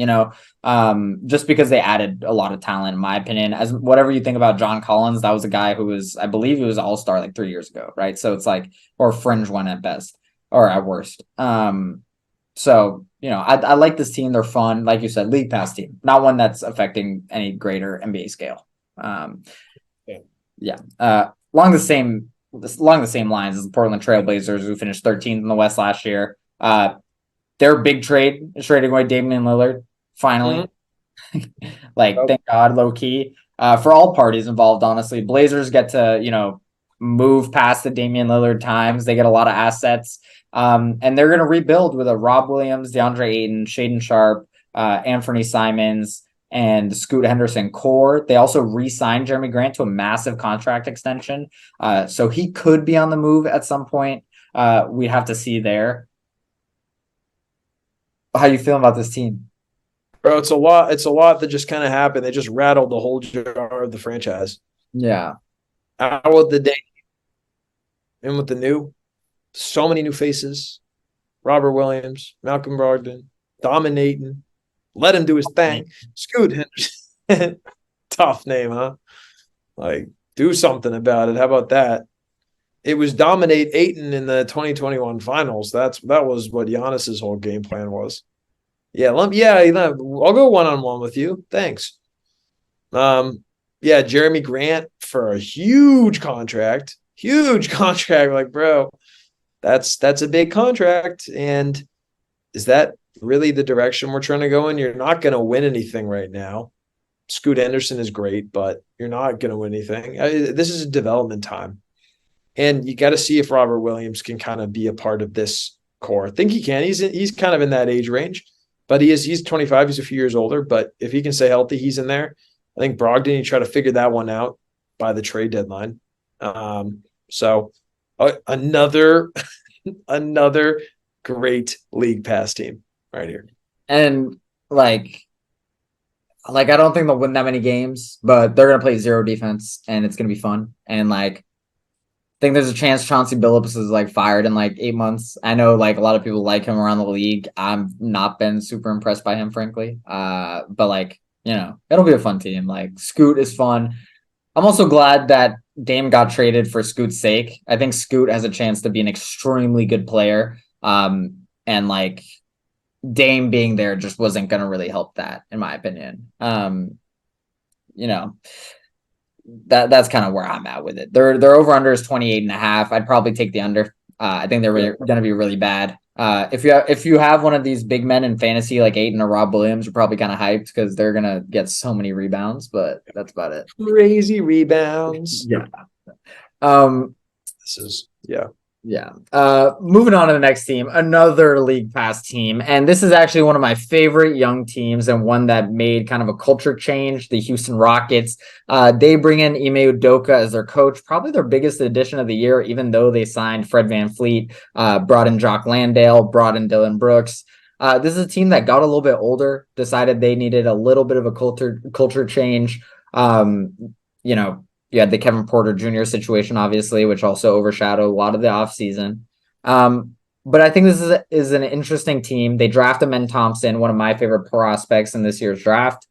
just because they added a lot of talent, in my opinion. As whatever you think about John Collins, that was a guy who was, I believe he was all-star like 3 years ago, right? So it's like, or fringe one at best, or at worst. So, I like this team. They're fun. Like you said, league pass team, not one that's affecting any greater NBA scale. Along the same lines as the Portland Trailblazers, who finished 13th in the West last year. Their big trade is trading away Damian Lillard, finally. Mm-hmm. Thank God, low key. For all parties involved, honestly. Blazers get to, move past the Damian Lillard times. They get a lot of assets. And they're going to rebuild with a Rob Williams, DeAndre Ayton, Shaedon Sharpe, Anthony Simons, and the Scoot Henderson core. They also re-signed Jeremy Grant to a massive contract extension. So he could be on the move at some point. We'd have to see there. How you feeling about this team? Bro, it's a lot. It's a lot that just kind of happened. They just rattled the whole jar of the franchise. Yeah. Out with the day, in with the new. So many new faces. Robert Williams, Malcolm Brogdon, dominating. Let him do his thing. Scoot Henderson. Tough name, huh? Like, do something about it. How about that? It was dominate Aiton in the 2021 finals. That was what Giannis's whole game plan was. Yeah, I'll go one-on-one with you. Thanks. Yeah, Jeremy Grant for a huge contract. Huge contract. Like, bro, that's a big contract. And is that really the direction we're trying to go in? You're not going to win anything right now. Scoot Henderson is great, but you're not going to win anything. This is a development time. And you got to see if Robert Williams can kind of be a part of this core. I think he can. He's kind of in that age range, but he's 25. He's a few years older, but if he can stay healthy, he's in there. I think Brogdon, you try to figure that one out by the trade deadline. So another great league pass team right here. And like I don't think they'll win that many games, but they're gonna play zero defense and it's gonna be fun. And like I think there's a chance Chauncey Billups is like fired in like 8 months. I know like a lot of people like him around the league. I've not been super impressed by him, frankly. But like, it'll be a fun team. Like Scoot is fun. I'm also glad that Dame got traded for Scoot's sake. I think Scoot has a chance to be an extremely good player. And like Dame being there just wasn't going to really help that, in my opinion. That's kind of where I'm at with it. Their over under is 28.5. I'd probably take the under. I think they're really going to be really bad. If you have one of these big men in fantasy like Ayton or Rob Williams, you're probably kind of hyped because they're gonna get so many rebounds. But that's about it. Crazy rebounds. Yeah. This is yeah. Yeah. Moving on to the next team, another league pass team. And this is actually one of my favorite young teams and one that made kind of a culture change, the Houston Rockets. They bring in Ime Udoka as their coach, probably their biggest addition of the year, even though they signed Fred VanVleet, brought in Jock Landale, brought in Dylan Brooks. This is a team that got a little bit older, decided they needed a little bit of a culture change. You had the Kevin Porter Jr. situation, obviously, which also overshadowed a lot of the offseason. But I think this is an interesting team. They drafted Men Thompson, one of my favorite prospects in this year's draft,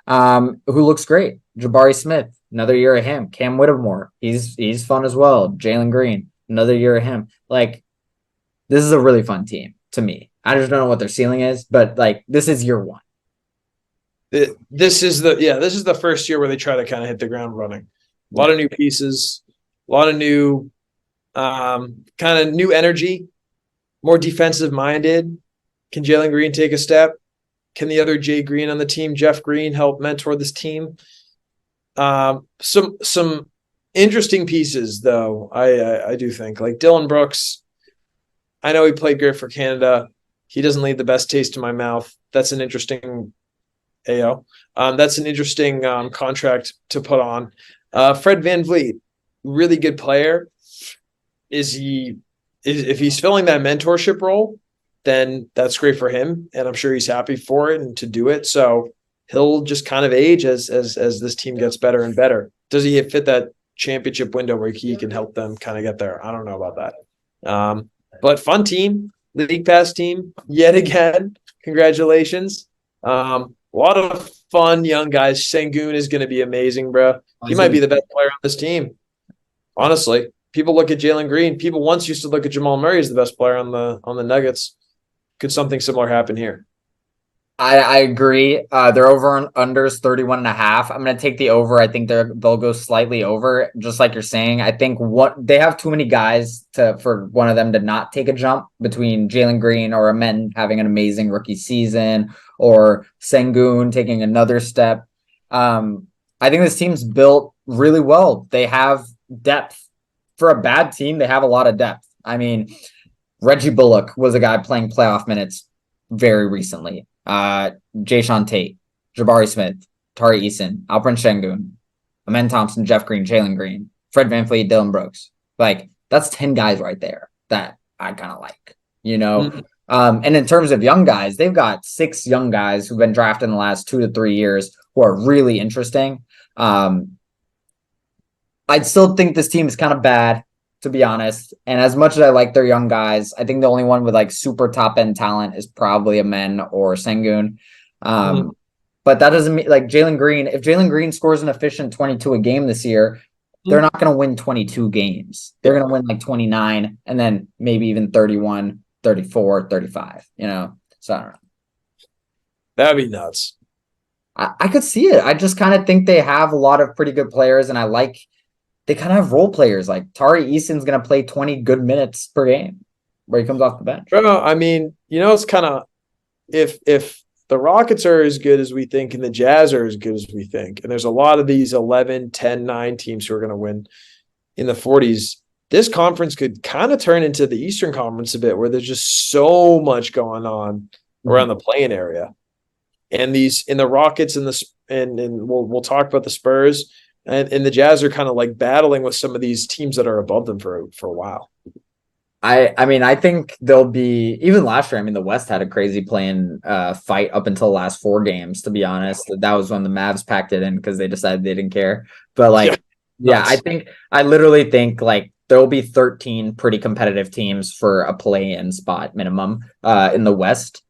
who looks great. Jabari Smith, another year of him. Cam Whittemore, he's fun as well. Jalen Green, another year of him. Like, this is a really fun team to me. I just don't know what their ceiling is, but like, this is year one. This is the first year where they try to kind of hit the ground running. A lot of new pieces, a lot of new kind of new energy, more defensive minded. Can Jalen Green take a step? Can the other Jay Green on the team, Jeff Green, help mentor this team? Some interesting pieces, though, I do think. Like Dylan Brooks, I know he played great for Canada. He doesn't leave the best taste in my mouth. That's an interesting that's an interesting contract to put on. Fred VanVleet, really good player. If he's filling that mentorship role, then that's great for him, and I'm sure he's happy for it and to do it. So he'll just kind of age as this team gets better and better. Does he fit that championship window where he can help them kind of get there? I don't know about that. But fun team, league pass team yet again. Congratulations. A lot of fun young guys. Sengun is going to be amazing, bro. He might be the best player on this team. Honestly, people look at Jalen Green. People once used to look at Jamal Murray as the best player on the Nuggets. Could something similar happen here? I agree. Their over and under is 31.5. I'm going to take the over. I think they'll go slightly over, just like you're saying. I think they have too many guys for one of them to not take a jump between Jalen Green or Amen having an amazing rookie season or Sengun taking another step. I think this team's built really well. They have depth. For a bad team, they have a lot of depth. I mean, Reggie Bullock was a guy playing playoff minutes very recently. Jayshawn Tate, Jabari Smith, Tari Eason, Alperen Şengün, Amen Thompson, Jeff Green, Jalen Green, Fred VanVleet, Dylan Brooks. Like, that's 10 guys right there that I kind of like, you know? Mhm. And in terms of young guys, they've got 6 young guys who've been drafted in the last 2 to 3 years who are really interesting. I'd still think this team is kind of bad, to be honest. And as much as I like their young guys, I think the only one with like super top end talent is probably Amen or Sengun. Mhm. But that doesn't mean like Jalen Green. If Jalen Green scores an efficient 22 a game this year, they're not going to win 22 games. They're Yeah. going to win like 29 and then maybe even 31, 34, 35, you know? So I don't know. That'd be nuts. I could see it. I just kind of think they have a lot of pretty good players, and I like they kind of have role players. Like Tari Eason's going to play 20 good minutes per game where he comes off the bench. Bro, I mean, it's kind of if the Rockets are as good as we think and the Jazz are as good as we think, and there's a lot of these 11, 10, 9 teams who are going to win in the 40s, this conference could kind of turn into the Eastern Conference a bit where there's just so much going on around the playing area. And the Rockets and we'll talk about the Spurs and the Jazz are kind of like battling with some of these teams that are above them for a while. I mean, I think they'll be even last year. I mean, the West had a crazy playing fight up until the last 4 games, to be honest. That was when the Mavs packed it in because they decided they didn't care. But like, yeah, I literally think like there'll be 13 pretty competitive teams for a play-in spot minimum in the West.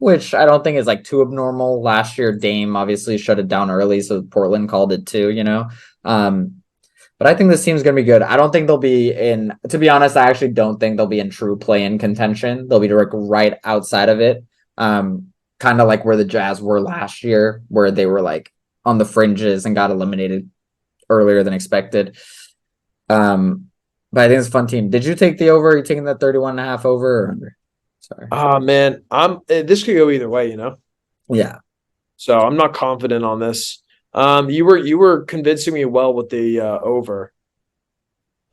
Which I don't think is like too abnormal. Last year, Dame obviously shut it down early, so Portland called it too, you know. But I think this team's gonna be good. I don't think they'll be in. To be honest, I actually don't think they'll be in true play-in contention. They'll be like right outside of it, kind of like where the Jazz were last year, where they were like on the fringes and got eliminated earlier than expected. But I think it's a fun team. Did you take the over? Are you taking that 31.5 over or under? Sorry. Oh man, this could go either way, Yeah. So I'm not confident on this. You were convincing me well with the over.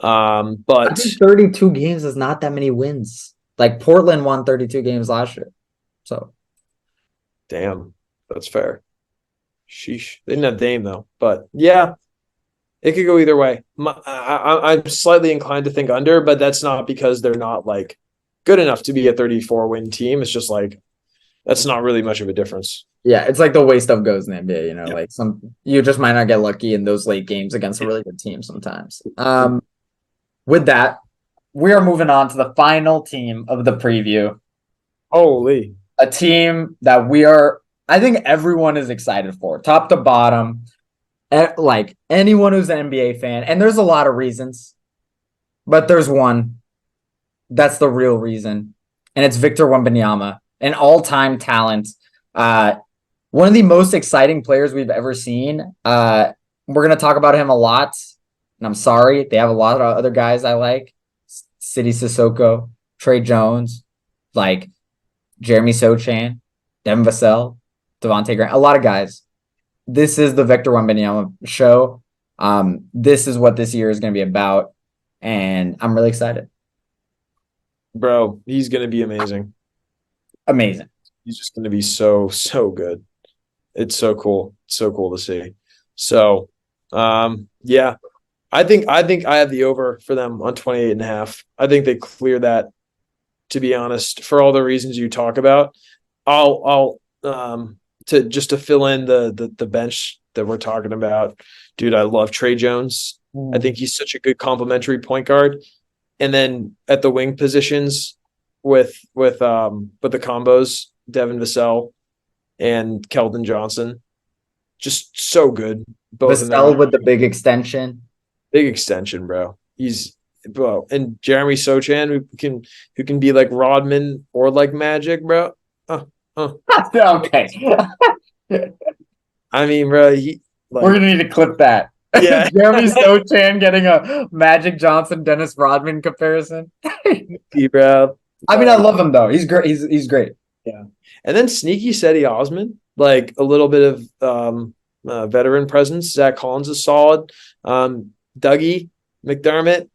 I But think 32 games is not that many wins. Like Portland won 32 games last year. So damn, that's fair. Sheesh. They didn't have Dame though. But yeah, it could go either way. I'm slightly inclined to think under, but that's not because they're not like good enough to be a 34 win team. It's just like that's not really much of a difference. yeah, it's like the way stuff goes in the NBA, you know, like you just might not get lucky in those late games against a really good team sometimes. With that, we are moving on to the final team of the preview. Holy. A team that I think everyone is excited for, top to bottom. Like anyone who's an NBA fan, and there's a lot of reasons, but there's one that's the real reason, and it's Victor Wembanyama, an all-time talent. One of the most exciting players we've ever seen. We're gonna talk about him a lot, and I'm sorry, they have a lot of other guys I like. City Sissoko, Trey Jones, like Jeremy Sochan, Devin Vassell, Devontae Grant, a lot of guys. This is the Victor Wembanyama show. This is what this year is going to be about, and I'm really excited. Bro, he's going to be amazing. Amazing. He's just going to be so good. It's so cool. It's so cool to see. So, yeah. I think I have the over for them on 28.5. I think they clear that, to be honest, for all the reasons you talk about. I'll to fill in the bench that we're talking about. Dude, I love Trey Jones. I think he's such a good complementary point guard. And then at the wing positions with the combos, Devin Vassell and Keldon Johnson, just so good. Both Vassell with the big extension. Big extension, bro. And Jeremy Sochan who can be like Rodman or like Magic, bro. Okay. I mean, bro, we're gonna need to clip that. Yeah. Jeremy Sochan getting a Magic Johnson Dennis Rodman comparison. Bro. I mean, I love him though. He's great. He's great. Yeah. And then sneaky Cedi Osman, like a little bit of veteran presence. Zach Collins is solid. Dougie McDermott,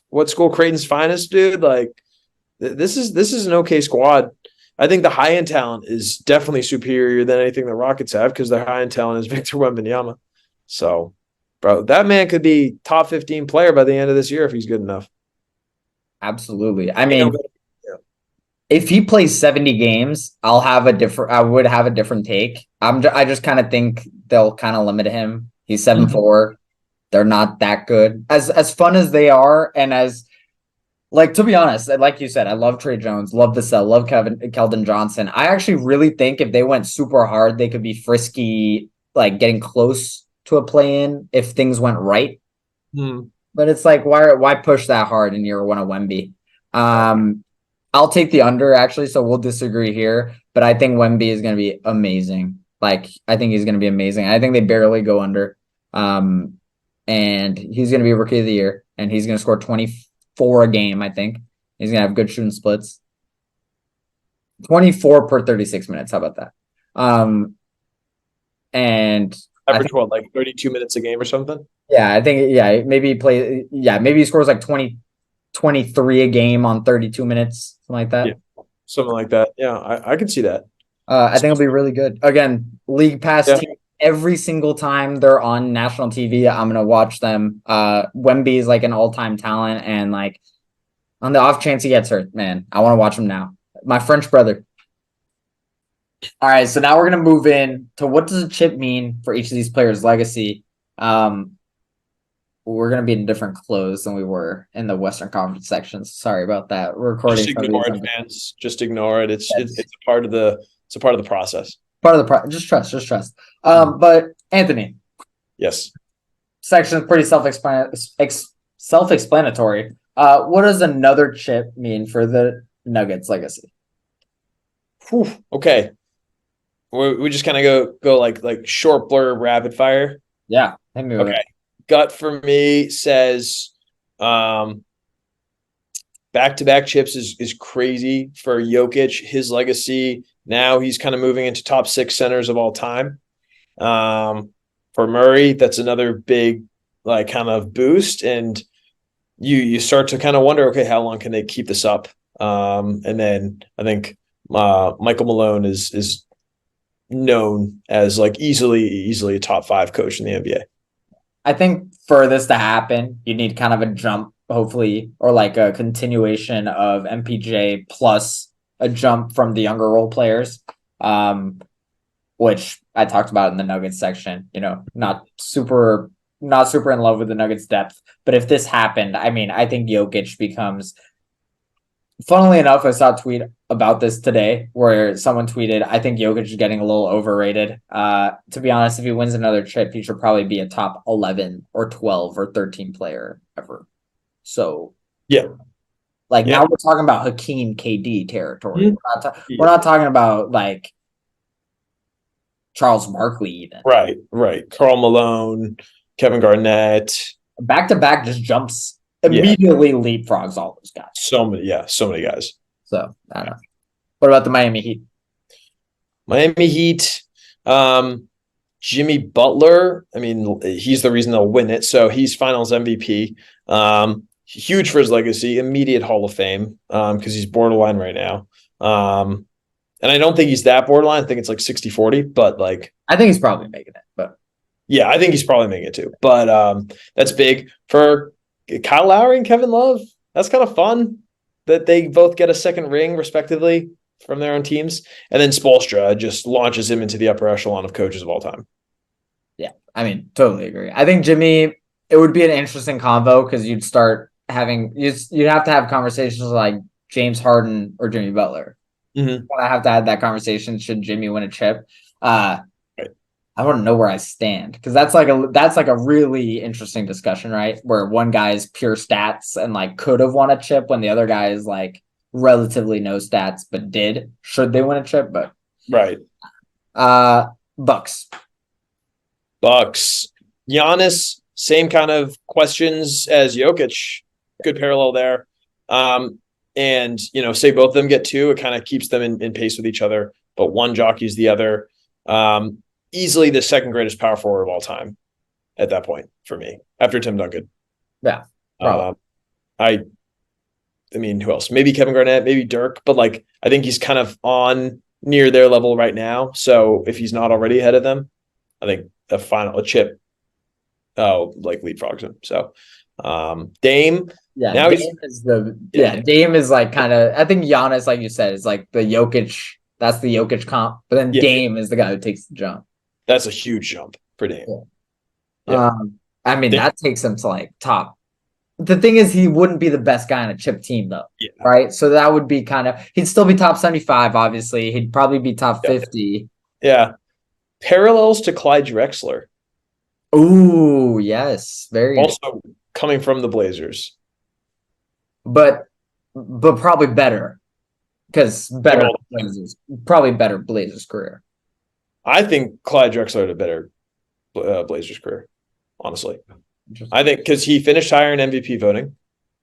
what school Creighton's finest, dude. Like this is an okay squad. I think the high end talent is definitely superior than anything the Rockets have because their high end talent is Victor Wembanyama. So, bro, that man could be top 15 player by the end of this year if he's good enough. Absolutely. I mean, if he plays 70 games, I would have a different take. I just kind of think they'll kind of limit him. He's 7'4". They're not that good. As fun as they are, and as like, to be honest, like you said, I love Trey Jones, love the cell, love Keldon Johnson. I actually really think if they went super hard, they could be frisky, like getting close to a play-in if things went right. But it's like, why push that hard in year one of Wemby? I'll take the under, actually, so we'll disagree here. But I think Wemby is going to be amazing. Like, I think he's going to be amazing. I think they barely go under. And he's going to be Rookie of the Year, and he's going to score 24 a game, I think. He's going to have good shooting splits. 24 per 36 minutes. How about that? And average what, like 32 minutes a game or something? Yeah, I think maybe he scores like 23 a game on 32 minutes, something like that. Yeah, something like that. Yeah, I can see that. I think it'll be really good. Again, League Pass team, every single time they're on national TV, I'm gonna watch them. Wemby is like an all-time talent, and like on the off chance he gets hurt, man, I want to watch him now. My French brother. All right, so now we're gonna move in to what does a chip mean for each of these players' legacy. We're gonna be in different clothes than we were in the Western Conference sections. Sorry about that. We're recording. Just ignore it, fans. Just ignore it. It's a part of the process. Part of the just trust. But Anthony. Yes. Section is pretty self-explanatory. What does another chip mean for the Nuggets legacy? Whew. Okay. We just kind of go like short blur rapid fire. Yeah. Okay. Gut for me says back-to-back chips is crazy for Jokic. His legacy now, he's kind of moving into top 6 centers of all time. For Murray, that's another big like kind of boost, and you start to kind of wonder, okay, how long can they keep this up? And then I think Michael Malone is known as like easily a top 5 coach in the NBA. I think for this to happen, you need kind of a jump, hopefully, or like a continuation of MPJ plus a jump from the younger role players, which I talked about in the Nuggets section. You know, not super in love with the Nuggets depth, but if this happened, I mean, I think Jokic becomes. Funnily enough, I saw a tweet about this today where someone tweeted, I think Jokic is getting a little overrated. To be honest, if he wins another chip, he should probably be a top 11 or 12 or 13 player ever. So, yeah. Now we're talking about Hakeem KD territory. Mm-hmm. We're not talking about like Charles Barkley even. Right. Karl Malone, Kevin Garnett. Back-to-back just jumps. Immediately leapfrogs all those guys. So many guys. So I don't know. What about the Miami Heat? Miami Heat, Jimmy Butler. I mean, he's the reason they'll win it. So he's Finals MVP. Huge for his legacy. Immediate Hall of Fame because he's borderline right now. And I don't think he's that borderline. I think it's like 60-40. But like, I think he's probably making it. But yeah, I think he's probably making it too. But that's big for Kyle Lowry and Kevin Love. That's kind of fun that they both get a second ring respectively from their own teams. And then Spoelstra just launches him into the upper echelon of coaches of all time. Yeah, I mean, totally agree. I think Jimmy, it would be an interesting convo because you'd have to have conversations like James Harden or Jimmy Butler. Mm-hmm. I have to have that conversation. Should Jimmy win a chip? I want to know where I stand because that's like a really interesting discussion, right? Where one guy is pure stats and like could have won a chip when the other guy is like relatively no stats but did. Should they win a chip? But right. Bucks. Giannis, same kind of questions as Jokic. Good parallel there. And say both of them get 2, it kind of keeps them in pace with each other, but one jockeys the other. Easily the second greatest power forward of all time at that point for me, after Tim Duncan. Yeah. I mean, who else? Maybe Kevin Garnett, maybe Dirk, but like I think he's kind of on near their level right now. So if he's not already ahead of them, I think a chip like leapfrogs him. So Dame. Yeah, Now Dame is Dame is like kind of, I think Giannis, like you said, is like the Jokic, that's the Jokic comp, but then Dame is the guy who takes the jump. That's a huge jump for Dame. Yeah. I mean, that takes him to like top. The thing is, he wouldn't be the best guy on a chip team, though. Yeah. Right. So that would be kind of, he'd still be top 75, obviously. He'd probably be top 50. Yeah. Parallels to Clyde Drexler. Ooh, yes. Very also coming from the Blazers. But probably better. Because probably better Blazers career. I think Clyde Drexler had a better Blazers career, honestly. I think because he finished higher in MVP voting,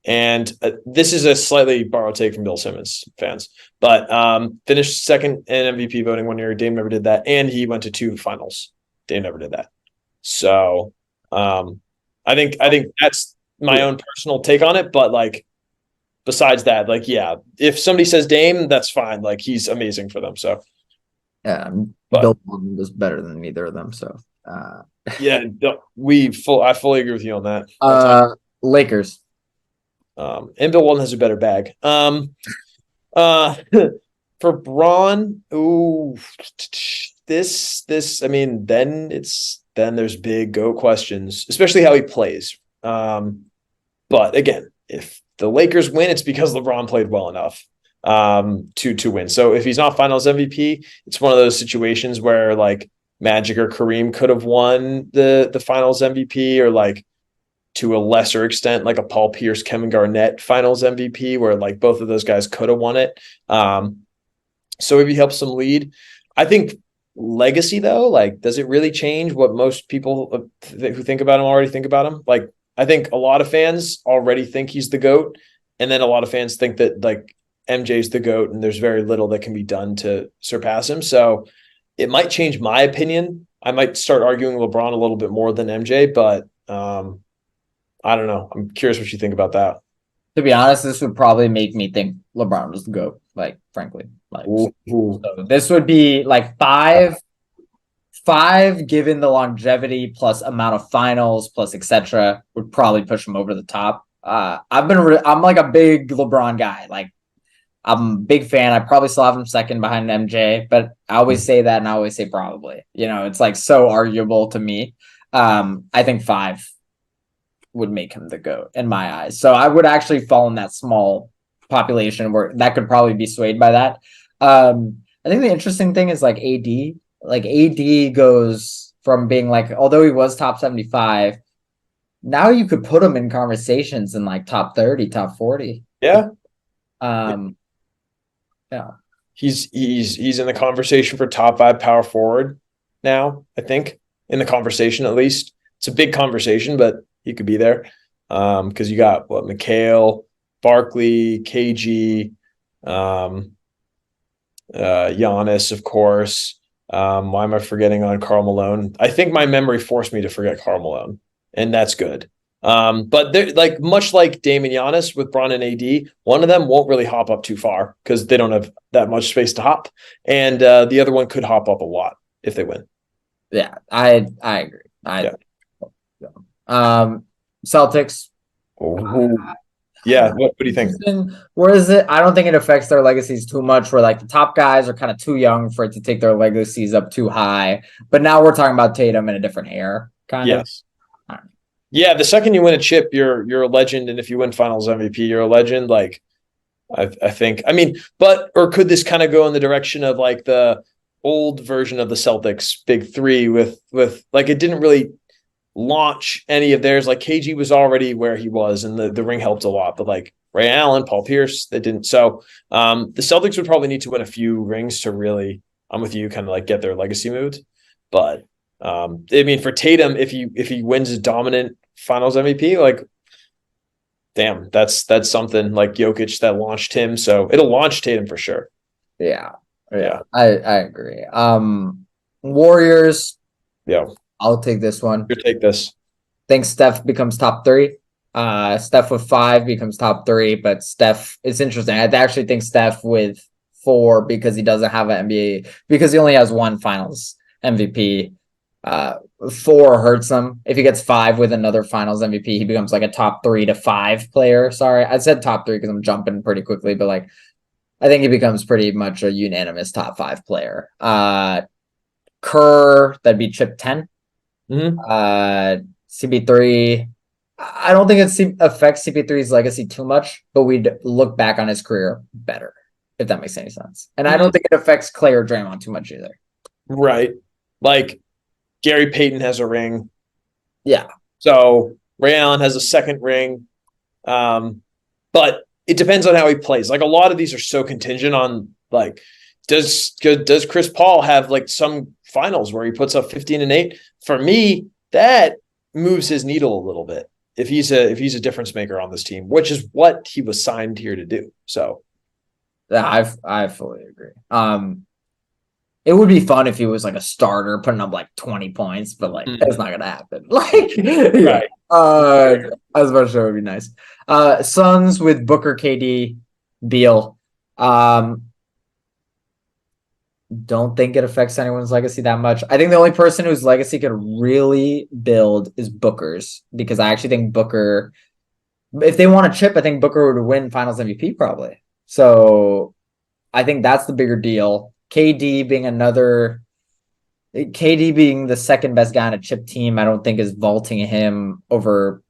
and this is a slightly borrowed take from Bill Simmons fans, but finished second in MVP voting 1 year. Dame never did that, and he went to 2 finals. Dame never did that. So I think that's my own personal take on it, but like besides that, like yeah, if somebody says Dame, that's fine. Like he's amazing for them. So yeah, Bill was better than either of them. So yeah, I fully agree with you on that. Lakers. And Bill Walton has a better bag. For Braun, ooh, this. I mean, then there's big GOAT questions, especially how he plays. But again, if the Lakers win, it's because LeBron played well enough to win. So if he's not Finals MVP, it's one of those situations where like Magic or Kareem could have won the Finals MVP, or like to a lesser extent, like a Paul Pierce, Kevin Garnett Finals MVP, where like both of those guys could have won it. So maybe help some lead. I think legacy though, like, does it really change what most people who think about him already think about him? Like, I think a lot of fans already think he's the GOAT, and then a lot of fans think that like MJ's the GOAT, and there's very little that can be done to surpass him. So it might change my opinion. I might start arguing LeBron a little bit more than MJ, but I don't know. I'm curious what you think about that. To be honest, this would probably make me think LeBron was the GOAT, like, frankly. Like, so this would be like five, given the longevity plus amount of finals plus etc., would probably push him over the top. I'm like a big LeBron guy. Like, I'm a big fan. I probably still have him second behind MJ, but I always say that and I always say probably. You know, it's like so arguable to me. I think 5 would make him the GOAT in my eyes. So I would actually fall in that small population where that could probably be swayed by that. I think the interesting thing is like AD. Like AD goes from being like, although he was top 75, now you could put him in conversations in like top 30, top 40. Yeah. Yeah. He's in the conversation for top 5 power forward now, I think. In the conversation, at least. It's a big conversation, but he could be there. Because you got McHale, Barkley, KG, Giannis, of course. Why am I forgetting on Karl Malone? I think my memory forced me to forget Karl Malone, and that's good. But they're like much like Dame and Giannis with Bron and AD, one of them won't really hop up too far because they don't have that much space to hop, and the other one could hop up a lot if they win. Yeah, I agree. Celtics. Yeah, what do you think? Where is it? I don't think it affects their legacies too much. Where like the top guys are kind of too young for it to take their legacies up too high. But now we're talking about Tatum in a different era, kind of. Yeah, the second you win a chip, you're a legend, and if you win Finals MVP, you're a legend. Like, I think. I mean, or could this kind of go in the direction of like the old version of the Celtics Big Three with like it didn't really launch any of theirs. Like KG was already where he was, and the ring helped a lot. But like Ray Allen, Paul Pierce, they didn't. So the Celtics would probably need to win a few rings to really, I'm with you, kind of like get their legacy moved. But I mean, for Tatum, if he wins a dominant Finals MVP, like, damn, that's something like Jokic that launched him. So it'll launch Tatum for sure. Yeah. I agree. Warriors. Yeah. I'll take this one. You take this. Think Steph becomes top 3? Steph with 5 becomes top 3, but Steph, it's interesting. I actually think Steph with 4, because he doesn't have an NBA, because he only has one finals MVP. 4 hurts him. If he gets 5 with another finals MVP, he becomes like a top 3 to 5 player. Sorry, I said top 3 because I'm jumping pretty quickly, but like I think he becomes pretty much a unanimous top 5 player. Kerr, that'd be chip 10. CP3, I don't think it affects CP3's legacy too much, but we'd look back on his career better, if that makes any sense. And I don't think it affects Clay or Draymond too much either. Right. Like Gary Payton has a ring. Yeah. So Ray Allen has a second ring. But it depends on how he plays. Like a lot of these are so contingent on like, does Chris Paul have like some finals where he puts up 15 and 8? For me, that moves his needle a little bit if he's a difference maker on this team, which is what he was signed here to do. So yeah, I fully agree. It would be fun if he was like a starter putting up like 20 points, but like that's not gonna happen. Like yeah. As much as it would be nice. Suns with Booker, KD, Beal. Don't think it affects anyone's legacy that much. I think the only person whose legacy could really build is Booker's, because I actually think Booker, if they want a chip, I think Booker would win Finals MVP probably. So I think that's the bigger deal. KD being the second best guy on a chip team, I don't think is vaulting him over,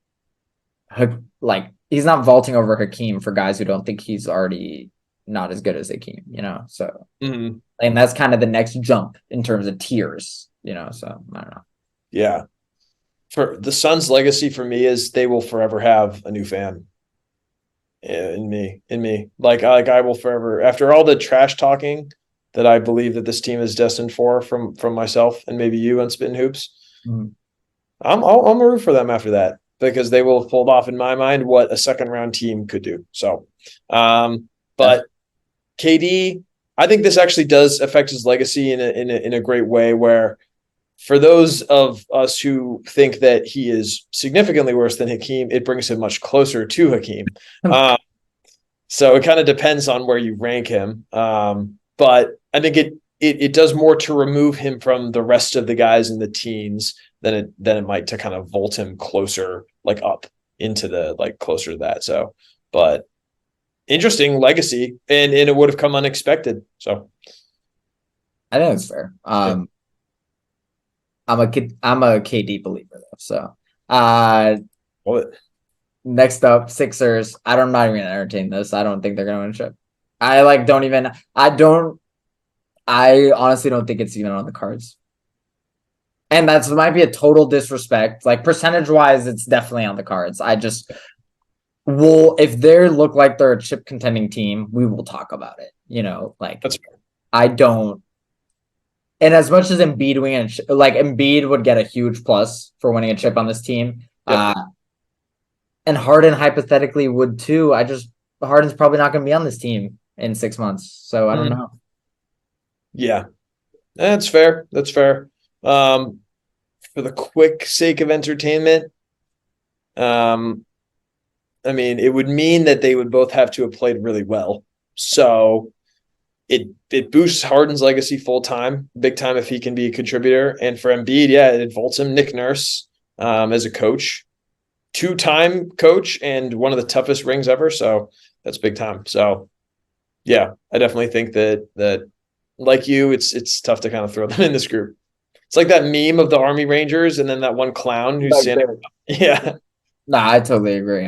like he's not vaulting over Hakeem for guys who don't think he's already not as good as Hakeem, so and that's kind of the next jump in terms of tiers, so I don't know. Yeah. For the Suns' legacy for me is they will forever have a new fan. In me. Like I will forever, after all the trash talking that I believe that this team is destined for from myself and maybe you on Spittin Hoops, I'll root for them after that, because they will have pulled off in my mind what a second round team could do. So, but KD, I think this actually does affect his legacy in a great way, where for those of us who think that he is significantly worse than Hakeem, it brings him much closer to Hakeem. So it kind of depends on where you rank him. But I think it does more to remove him from the rest of the guys in the teens than it might to kind of vault him closer, like up into the like closer to that. So, but interesting legacy, and it would have come unexpected. So I think it's fair. I'm a KD believer though. So next up, Sixers. I'm not even gonna entertain this. I don't think they're gonna win a chip. I honestly don't think it's even on the cards. And that might be a total disrespect. Like percentage wise, it's definitely on the cards. If they look like they're a chip contending team, we will talk about it. Like that's fair. I don't. And as much as Embiid winning Embiid would get a huge plus for winning a chip on this team, and Harden hypothetically would too. Harden's probably not going to be on this team in 6 months, so I don't know. Yeah, that's fair. That's fair. For the quick sake of entertainment, I mean, it would mean that they would both have to have played really well. So it boosts Harden's legacy full time, big time, if he can be a contributor. And for Embiid, it vaults him. Nick Nurse as a coach, 2-time coach, and one of the toughest rings ever. So that's big time. So yeah, I definitely think that like you, it's tough to kind of throw them in this group. It's like that meme of the Army Rangers and then that one clown who's standing. Yeah. Nah, I totally agree.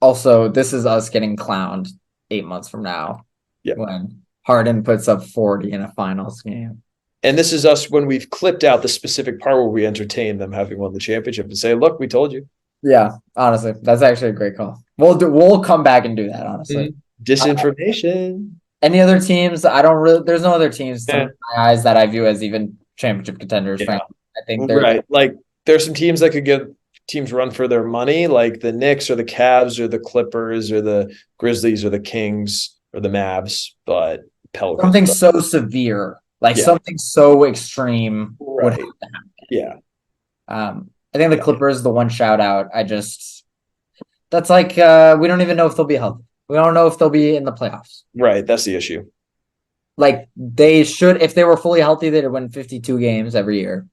Also, this is us getting clowned 8 months from now when Harden puts up 40 in a finals game. And this is us when we've clipped out the specific part where we entertain them having won the championship and say, look, we told you. Yeah, honestly, that's actually a great call. We'll come back and do that, honestly. Disinformation. Any other teams? There's no other teams to my eyes that I view as even championship contenders. I think they're right. Like there's some teams that could give teams run for their money, like the Knicks or the Cavs or the Clippers or the Grizzlies or the Kings or the Mavs, but Pelicans. Something so severe, like something so extreme would have to happen. Yeah. I think the Clippers, the one shout out. That's like we don't even know if they'll be healthy. We don't know if they'll be in the playoffs. Right. That's the issue. Like they should, if they were fully healthy, they'd win 52 games every year.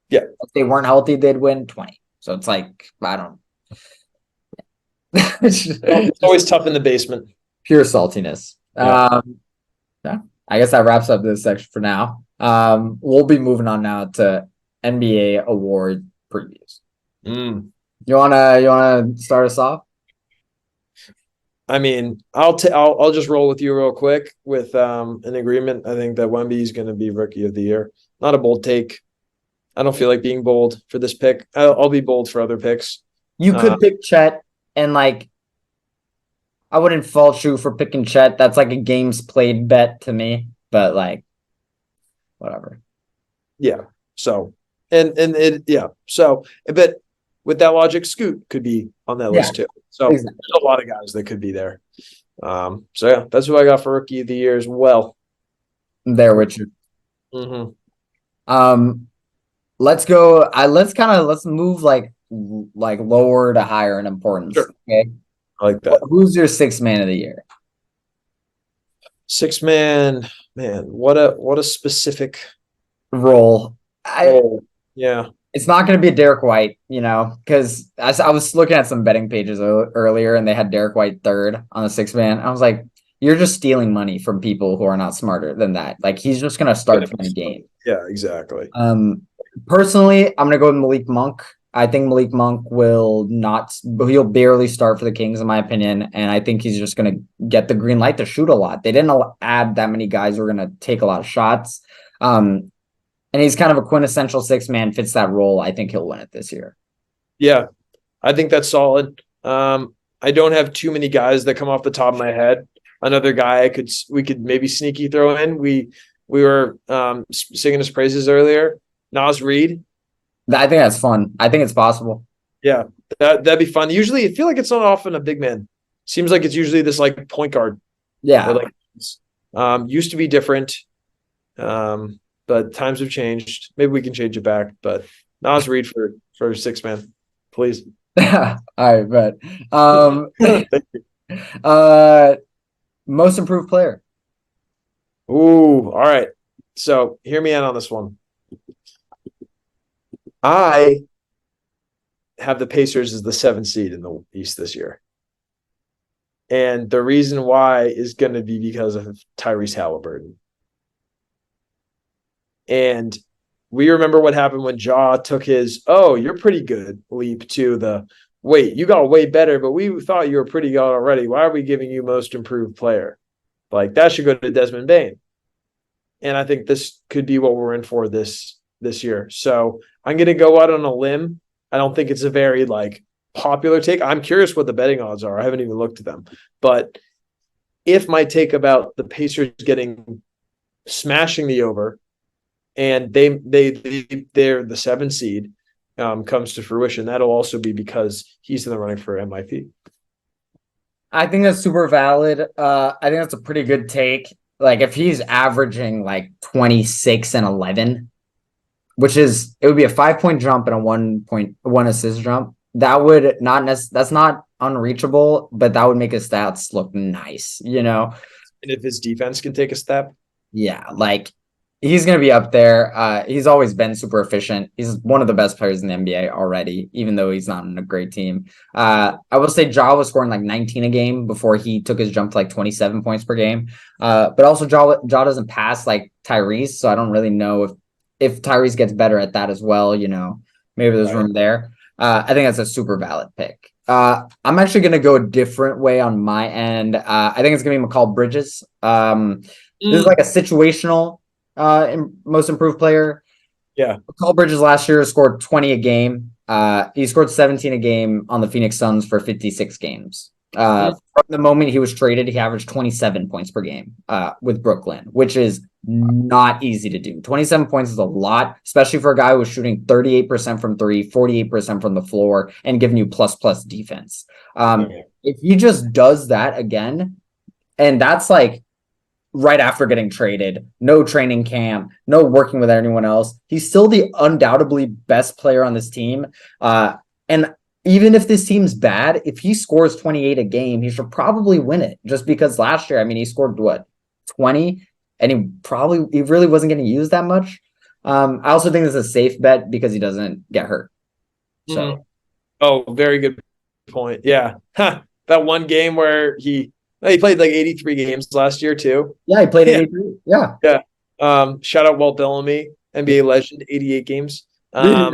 Yeah. If they weren't healthy, they'd win 20. So it's like, I don't It's always tough in the basement. pure saltiness. Yeah. Yeah. I guess that wraps up this section for now. We'll be moving on now to NBA award previews. You wanna start us off? I mean, I'll just roll with you real quick with an agreement. I think that Wemby is going to be Rookie of the Year. Not a bold take. I don't feel like being bold for this pick. I'll be bold for other picks. You could pick Chet, and like I wouldn't fault you for picking Chet. That's like a games played bet to me, but like whatever. Yeah. So but with that logic, Scoot could be on that list too. So Exactly. there's a lot of guys that could be there. So yeah, that's who I got for Rookie of the Year as well. There with you. Mm-hmm. Let's go. Let's move like lower to higher in importance. Sure. Okay. I like that. Who's your sixth man of the year? Six man, man, what a specific Role. role. Yeah. It's not going to be Derek White, because I was looking at some betting pages earlier and they had Derek White third on the sixth man. I was like, you're just stealing money from people who are not smarter than that. Like he's just going to start 20 games. Yeah, exactly. Personally, I'm going to go with Malik Monk. I think Malik Monk he'll barely start for the Kings in my opinion. And I think he's just going to get the green light to shoot a lot. They didn't add that many guys who are going to take a lot of shots. And he's kind of a quintessential six man, fits that role. I think he'll win it this year. Yeah, I think that's solid. I don't have too many guys that come off the top of my head. Another guy we could maybe sneaky throw in. We were singing his praises earlier. Nas Reed. I think that's fun. I think it's possible. Yeah, that'd be fun. Usually, I feel like it's not often a big man. Seems like it's usually this like point guard. Yeah. Used to be different. But times have changed. Maybe we can change it back. But Nas Reed for six man, please. All right, but Thank you. Most improved player. Ooh, all right. So hear me out on this one. I have the Pacers as the 7th seed in the East this year. And the reason why is going to be because of Tyrese Halliburton. And we remember what happened when Ja took his, you're pretty good leap to the, wait, you got way better, but we thought you were pretty good already. Why are we giving you most improved player? Like that should go to Desmond Bane. And I think this could be what we're in for this year. So I'm going to go out on a limb. I don't think it's a very popular take. I'm curious what the betting odds are. I haven't even looked at them. But if my take about the Pacers smashing the over, and they're the 7th seed comes to fruition, that'll also be because he's in the running for MIP. I think that's super valid. I think that's a pretty good take. Like if he's averaging 26 and 11, it would be a 5-point jump and a 1 assist jump. That would that's not unreachable, but that would make his stats look nice, And if his defense can take a step. Yeah, he's going to be up there. He's always been super efficient. He's one of the best players in the NBA already, even though he's not on a great team. I will say Ja was scoring 19 a game before he took his jump to 27 points per game. But also Ja doesn't pass like Tyrese, so I don't really know if Tyrese gets better at that as well. Maybe there's room there. I think that's a super valid pick. I'm actually going to go a different way on my end. I think it's going to be McCall Bridges. This is a situational most improved player. Yeah. McCall Bridges last year scored 20 a game. He scored 17 a game on the Phoenix Suns for 56 games. From the moment he was traded, he averaged 27 points per game with Brooklyn, which is not easy to do. 27 points is a lot, especially for a guy who was shooting 38% from three, 48% from the floor, and giving you plus defense. If he just does that again, and that's right after getting traded, no training camp, no working with anyone else. He's still the undoubtedly best player on this team. And even if this team's bad, if he scores 28 a game, he should probably win it. Just because last year, I mean, he scored what, 20? And he really wasn't getting used that much. I also think this is a safe bet because he doesn't get hurt. So, oh, very good point. Yeah. That one game where he played like 83 games last year too. yeah, he played 83. Yeah. Yeah. Shout out Walt Bellamy, NBA legend, 88 games. But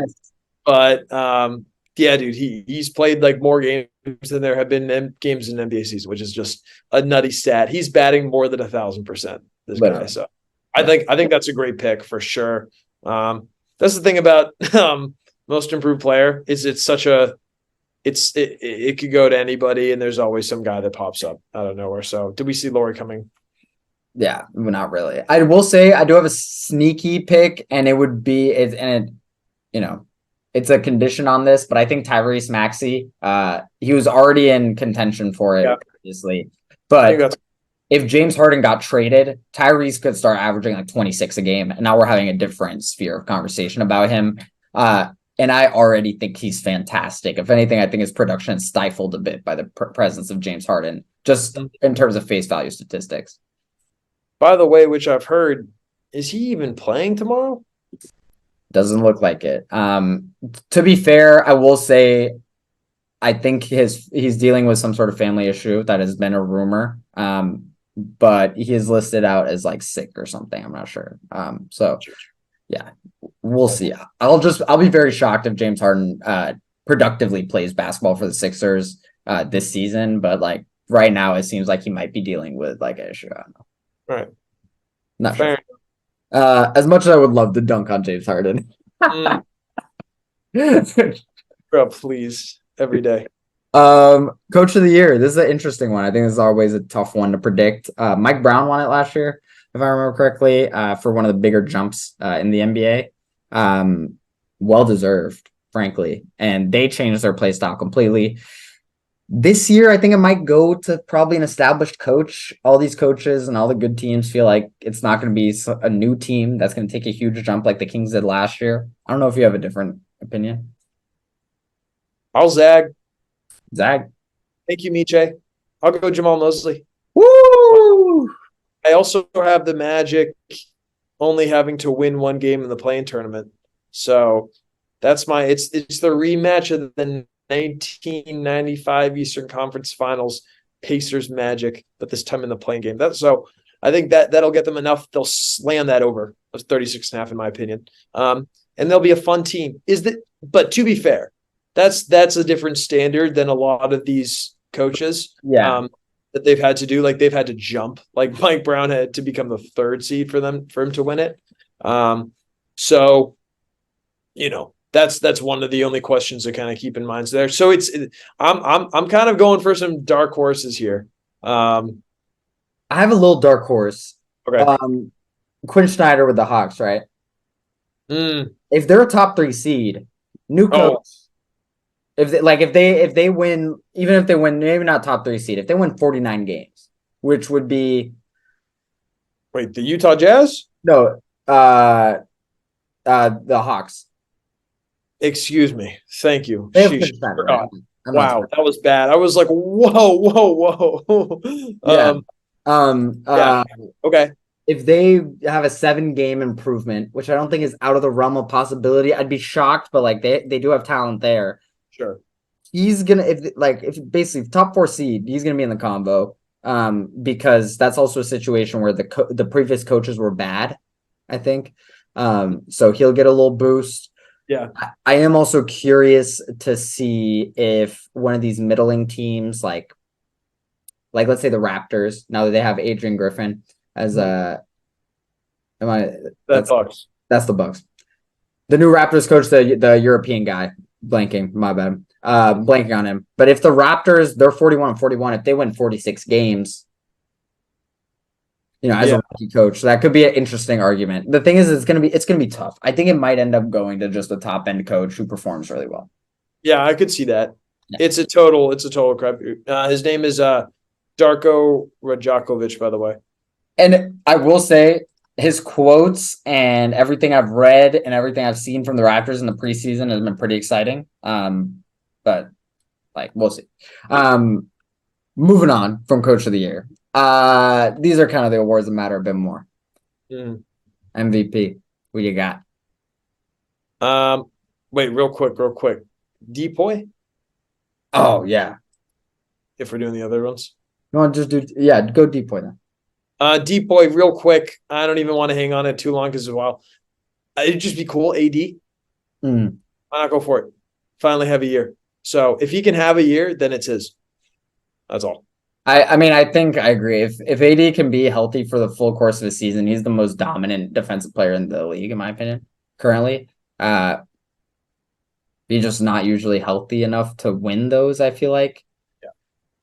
yeah, dude, he's played like more games than there have been games in NBA season, which is just a nutty stat. He's batting more than 1,000%. This guy. So I think that's a great pick for sure. That's the thing about most improved player is it could go to anybody, and there's always some guy that pops up out of nowhere. So did we see Laurie coming? Yeah, not really. I will say I do have a sneaky pick, and it would be it's a condition on this, but I think Tyrese Maxey, he was already in contention for it previously. But if James Harden got traded, Tyrese could start averaging like 26 a game, and now we're having a different sphere of conversation about him. And I already think he's fantastic. If anything, I think his production is stifled a bit by the presence of James Harden, just in terms of face value statistics. By the way, which I've heard, is he even playing tomorrow? Doesn't look like it. To be fair, I will say I think he's dealing with some sort of family issue that has been a rumor. But he is listed out as like sick or something. I'm not sure. So yeah, we'll see. I'll be very shocked if James Harden productively plays basketball for the Sixers this season. But like right now, it seems like he might be dealing with like an issue. I don't know. Right. Not sure. As much as I would love to dunk on James Harden. Bro, please, every day. Coach of the year. This is an interesting one. I think this is always a tough one to predict. Mike Brown won it last year, if I remember correctly, for one of the bigger jumps in the NBA. Well deserved, frankly. And they changed their play style completely. This year, I think it might go to probably an established coach. All these coaches and all the good teams feel like it's not going to be a new team that's going to take a huge jump like the Kings did last year. I don't know if you have a different opinion. I'll zag. Zag. Thank you, Miche. I'll go Jamal Mosley. Woo! I also have the Magic only having to win one game in the play-in tournament. So that's it's the rematch of the 1995 Eastern Conference Finals, Pacers Magic, but this time in the play-in game. So I think that'll get them enough. They'll slam that over. That's 36.5 in my opinion. And they'll be a fun team. But to be fair, that's a different standard than a lot of these coaches that they've had to do. Like they've had to jump. Like Mike Brown had to become the third seed for him to win it. So that's one of the only questions to kind of keep in mind there. So I'm kind of going for some dark horses here. I have a little dark horse. Okay. Quinn Snyder with the Hawks, right? If they're a top 3 seed, new coach. If they win, even if they win, maybe not top 3 seed, if they win 49 games, which would be the Utah Jazz? No, the Hawks. Excuse me. Thank you. Wow, that was bad. I was like, whoa. Okay. If they have a 7-game improvement, which I don't think is out of the realm of possibility, I'd be shocked, but like they do have talent there. Sure. He's gonna if basically top 4 seed, he's gonna be in the combo. Because that's also a situation where the previous coaches were bad, I think. So he'll get a little boost. Yeah. I am also curious to see if one of these middling teams, like let's say the Raptors, now that they have Adrian Griffin as that's the Bucks. The new Raptors coach, the European guy, blanking on him. But if the Raptors, they're 41-41, if they win 46 games, as a rookie coach, that could be an interesting argument. The thing is, it's gonna be tough. I think it might end up going to just a top end coach who performs really well. Yeah, I could see that. Yeah. It's a total crap. His name is Darko Rajakovic, by the way. And I will say his quotes and everything I've read and everything I've seen from the Raptors in the preseason has been pretty exciting. But like we'll see. Moving on from Coach of the Year. These are kind of the awards that matter a bit more. MVP. What you got? Wait, real quick. Depoy, Oh yeah. if we're doing the other ones. You want to just go deep boy then. Depoy, real quick. I don't even want to hang on it too long because it'd just be cool. AD. Mm. Why not go for it? Finally have a year. So if he can have a year, then it's his. That's all. I mean, I think I agree. If AD can be healthy for the full course of a season, he's the most dominant defensive player in the league, in my opinion, currently. He's just not usually healthy enough to win those, I feel like.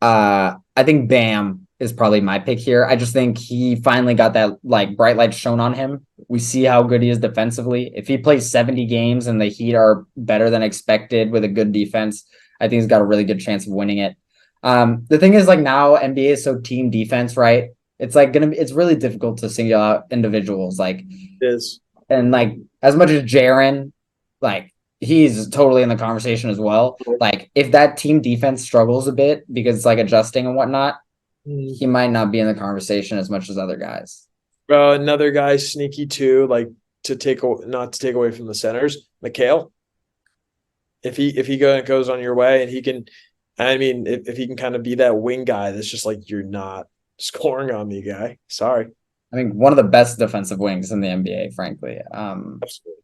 I think Bam is probably my pick here. I just think he finally got that like bright light shown on him. We see how good he is defensively. If he plays 70 games and the Heat are better than expected with a good defense, I think he's got a really good chance of winning it. The thing is, like, now NBA is so team defense, right? It's really difficult to single out individuals. Like, It is. and like as much as Jaren, like he's totally in the conversation as well. Like if that team defense struggles a bit because it's like adjusting and whatnot, he might not be in the conversation as much as other guys. Bro, another guy sneaky too, like not to take away from the centers, McHale. If he goes on your way and he can, I mean, if he can kind of be that wing guy that's just like, you're not scoring on me, guy. Sorry. I mean, one of the best defensive wings in the NBA, frankly. Absolutely.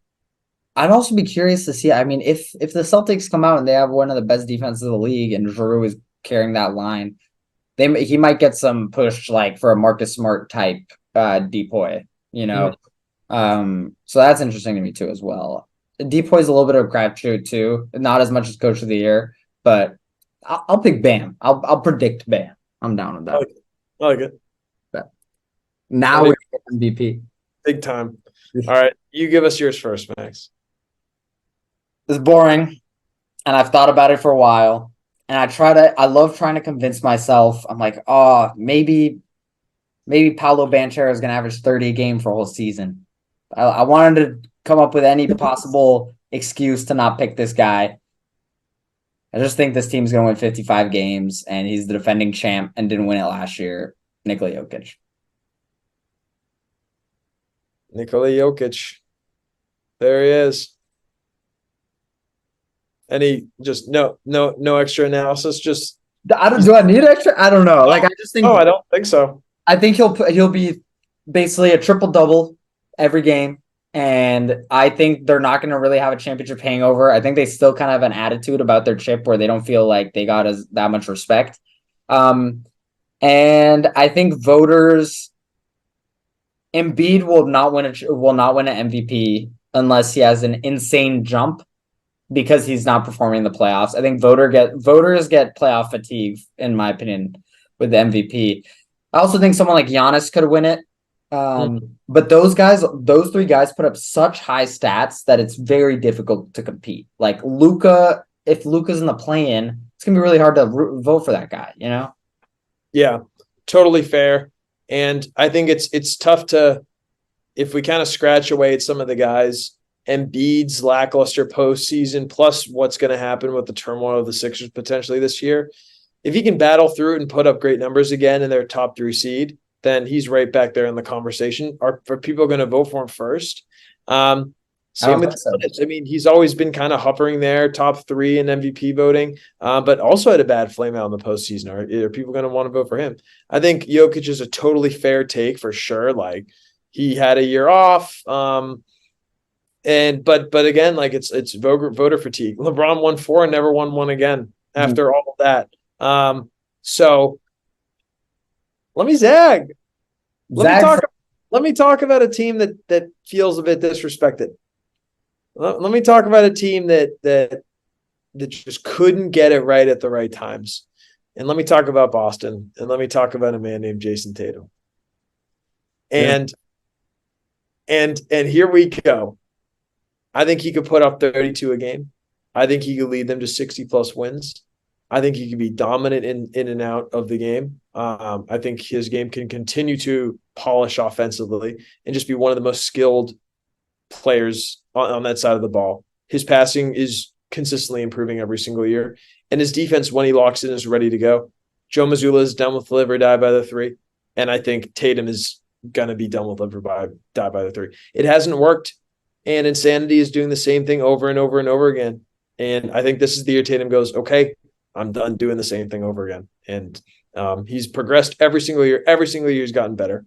I'd also be curious to see. I mean, if the Celtics come out and they have one of the best defenses of the league, and Drew is carrying that line, he might get some push like for a Marcus Smart type depoy, you know. So that's interesting to me too as well. Depoy's a little bit of a crapshoot too, not as much as Coach of the Year, but I'll pick Bam. I'll predict Bam. I'm down with that. I like it. But now we get MVP. Big time. All right, you give us yours first, Max. It's boring, and I've thought about it for a while. And I love trying to convince myself. I'm like, oh, maybe Paolo Banchero is going to average 30 a game for a whole season. I wanted to come up with any possible excuse to not pick this guy. I just think this team's going to win 55 games, and he's the defending champ and didn't win it last year. Nikola Jokic. Nikola Jokic. There he is. Any just no extra analysis. Just do I need extra? I don't know. Like I just think. I don't think so. I think he'll be basically a triple double every game, and I think they're not going to really have a championship hangover. I think they still kind of have an attitude about their chip where they don't feel like they got that much respect. And I think voters, Embiid will not win an MVP unless he has an insane jump because he's not performing in the playoffs. I think voters get playoff fatigue, in my opinion, with the MVP. I also think someone like Giannis could win it. But those three guys put up such high stats that it's very difficult to compete. Like Luka, if Luka's in the play-in, it's gonna be really hard to vote for that guy, you know? Yeah, totally fair. And I think it's tough to, if we kind of scratch away at some of the guys, Embiid's lackluster postseason, plus what's going to happen with the turmoil of the Sixers potentially this year. If he can battle through it and put up great numbers again in their top 3 seed, then he's right back there in the conversation. Are people going to vote for him first? Same with Giannis. I mean, he's always been kind of hovering there, top 3 in MVP voting, but also had a bad flame out in the postseason. Are people going to want to vote for him? I think Jokic is a totally fair take for sure. Like he had a year off. But again, like it's voter fatigue. LeBron won 4 and never won 1 again after all of that. So let me zag. Let me talk about a team that feels a bit disrespected. Let me talk about a team that just couldn't get it right at the right times. And let me talk about Boston. And let me talk about a man named Jason Tatum. And here we go. I think he could put up 32 a game. I think he could lead them to 60 plus wins. I think he can be dominant in and out of the game. I think his game can continue to polish offensively and just be one of the most skilled players on that side of the ball. His passing is consistently improving every single year. And his defense, when he locks in, is ready to go. Joe Mazzulla is done with live or die by the three. And I think Tatum is going to be done with live or die by the three. It hasn't worked. And Insanity is doing the same thing over and over and over again. And I think this is the year Tatum goes, okay, I'm done doing the same thing over again. And he's progressed every single year. Every single year he's gotten better.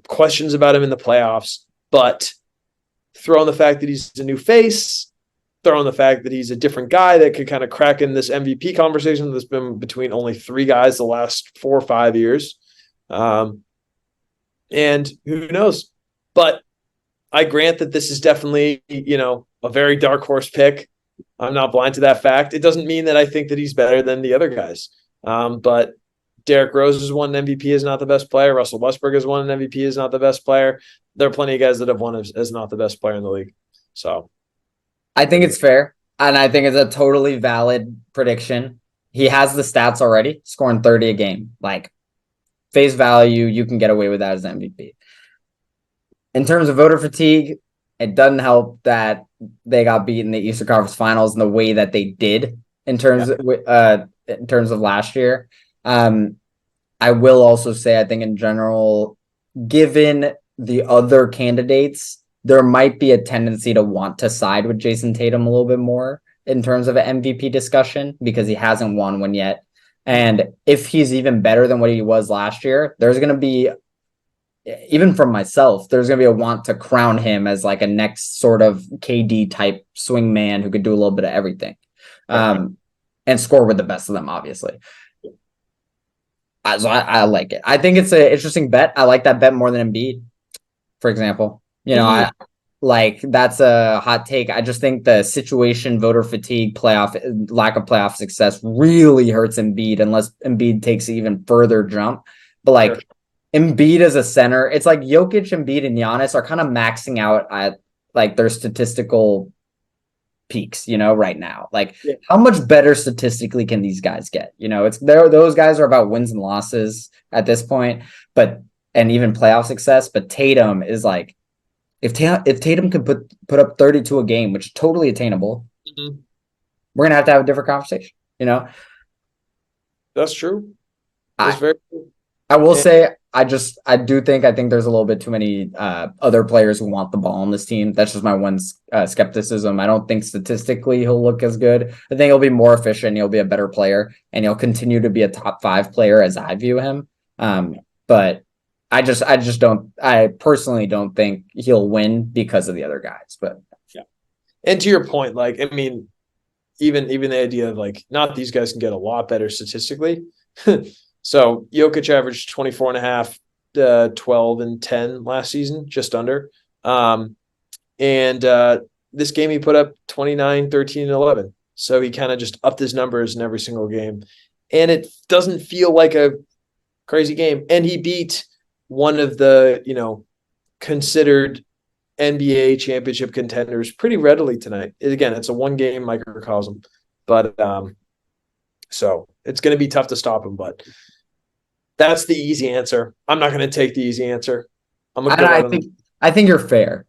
Questions about him in the playoffs, but throw in the fact that he's a new face, throw in the fact that he's a different guy that could kind of crack in this MVP conversation that's been between only three guys the last 4 or 5 years. And who knows? But I grant that this is definitely, a very dark horse pick. I'm not blind to that fact. It doesn't mean that I think that he's better than the other guys. But Derrick Rose has won an MVP, is not the best player. Russell Westbrook has won an MVP, is not the best player. There are plenty of guys that have won as not the best player in the league. So I think it's fair, and I think it's a totally valid prediction. He has the stats already, scoring 30 a game. Like, face value, you can get away with that as an MVP. In terms of voter fatigue, it doesn't help that they got beat in the Eastern Conference Finals in the way that they did in terms of last year. I will also say, I think in general, given the other candidates, there might be a tendency to want to side with Jason Tatum a little bit more in terms of an MVP discussion because he hasn't won one yet. And if he's even better than what he was last year, there's going to be, even from myself, there's going to be a want to crown him as like a next sort of KD type swing man who could do a little bit of everything, and score with the best of them, obviously. So I like it. I think it's an interesting bet. I like that bet more than Embiid, for example. I like that's a hot take. I just think the situation, voter fatigue, lack of playoff success really hurts Embiid unless Embiid takes an even further jump. But like Embiid as a center, it's like Jokic, Embiid, and Giannis are kind of maxing out at like their statistical peaks, right now. Like, how much better statistically can these guys get? It's those guys are about wins and losses at this point, and even playoff success. But Tatum is like, if Tatum could put up 32 a game, which is totally attainable, we're gonna have to have a different conversation. That's true. That's very true. I will say, I think there's a little bit too many other players who want the ball on this team. That's just my one skepticism. I don't think statistically he'll look as good. I think he'll be more efficient. He'll be a better player, and he'll continue to be a top 5 player as I view him. But I personally don't think he'll win because of the other guys. But yeah, and to your point, like, I mean, even the idea of like, not these guys can get a lot better statistically. So Jokic averaged 24.5, 12 and 10 last season, just under. And this game he put up 29, 13, and 11. So he kind of just upped his numbers in every single game. And it doesn't feel like a crazy game. And he beat one of the, considered NBA championship contenders pretty readily tonight. Again, it's a one-game microcosm. But so it's going to be tough to stop him, but that's the easy answer. I'm not going to take the easy answer. I think you're fair.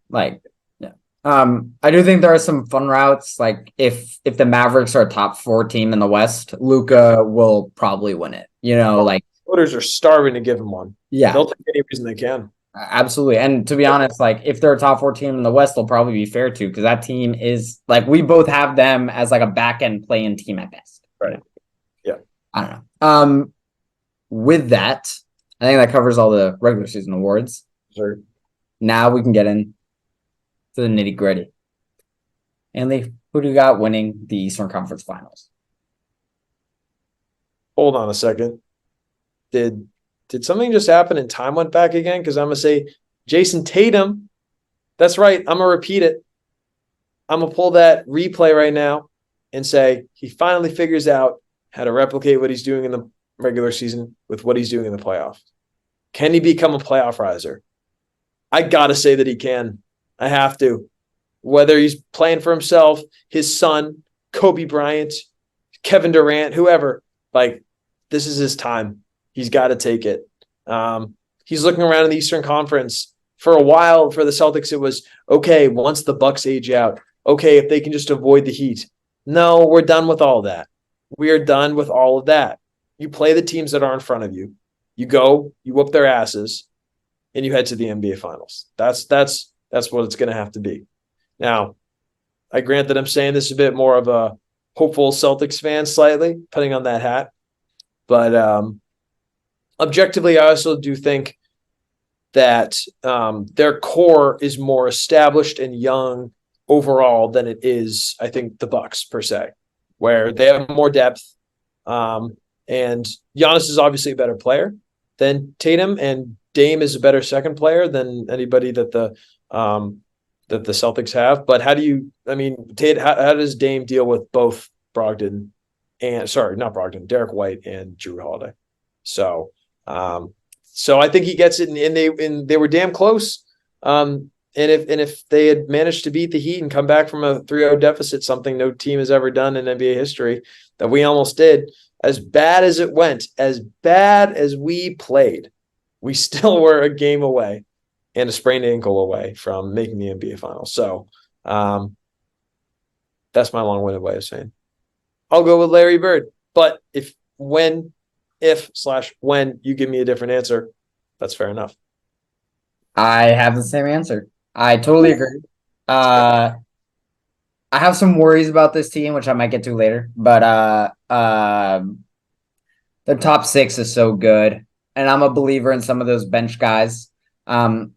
Like, yeah. I do think there are some fun routes. Like if the Mavericks are a top 4 team in the West, Luka will probably win it. Like voters are starving to give him one. Yeah, they'll take any reason they can. Absolutely. And to be honest, like if they're a top 4 team in the West, they'll probably be fair to, because that team is like, we both have them as like a back end play-in team at best. Right. Yeah. I don't know. With that, I think that covers all the regular season awards. Sure. Now we can get in to the nitty gritty. Andy, who do you got winning the Eastern Conference Finals? Hold on a second. Did something just happen and time went back again? Because I'm going to say Jason Tatum. That's right. I'm going to repeat it. I'm going to pull that replay right now and say he finally figures out how to replicate what he's doing in the regular season with what he's doing in the playoff. Can he become a playoff riser? I got to say that he can. I have to. Whether he's playing for himself, his son, Kobe Bryant, Kevin Durant, whoever, like this is his time. He's got to take it. He's looking around in the Eastern Conference. For a while for the Celtics, it was okay, once the Bucks age out, okay, if they can just avoid the Heat. No, we're done with all that. We are done with all of that. You play the teams that are in front of you. You go, you whoop their asses, and you head to the NBA Finals. That's what it's going to have to be. Now, I grant that I'm saying this a bit more of a hopeful Celtics fan, slightly putting on that hat, but objectively, I also do think that their core is more established and young overall than it is, I think, the Bucks per se, where they have more depth. And Giannis is obviously a better player than Tatum, and Dame is a better second player than anybody that the Celtics have. But how does Dame deal with both Brogdon not Brogdon, Derek White and Drew Holiday? So I think he gets it, and they were damn close. And if they had managed to beat the Heat and come back from a 3-0 deficit, something no team has ever done in NBA history, that we almost did, as bad as it went, as bad as we played, we still were a game away and a sprained ankle away from making the NBA Finals. So that's my long-winded way of saying I'll go with Larry Bird. But when you give me a different answer, that's fair enough. I have the same answer. I totally agree. I have some worries about this team, which I might get to later, but the top six is so good, and I'm a believer in some of those bench guys. I'm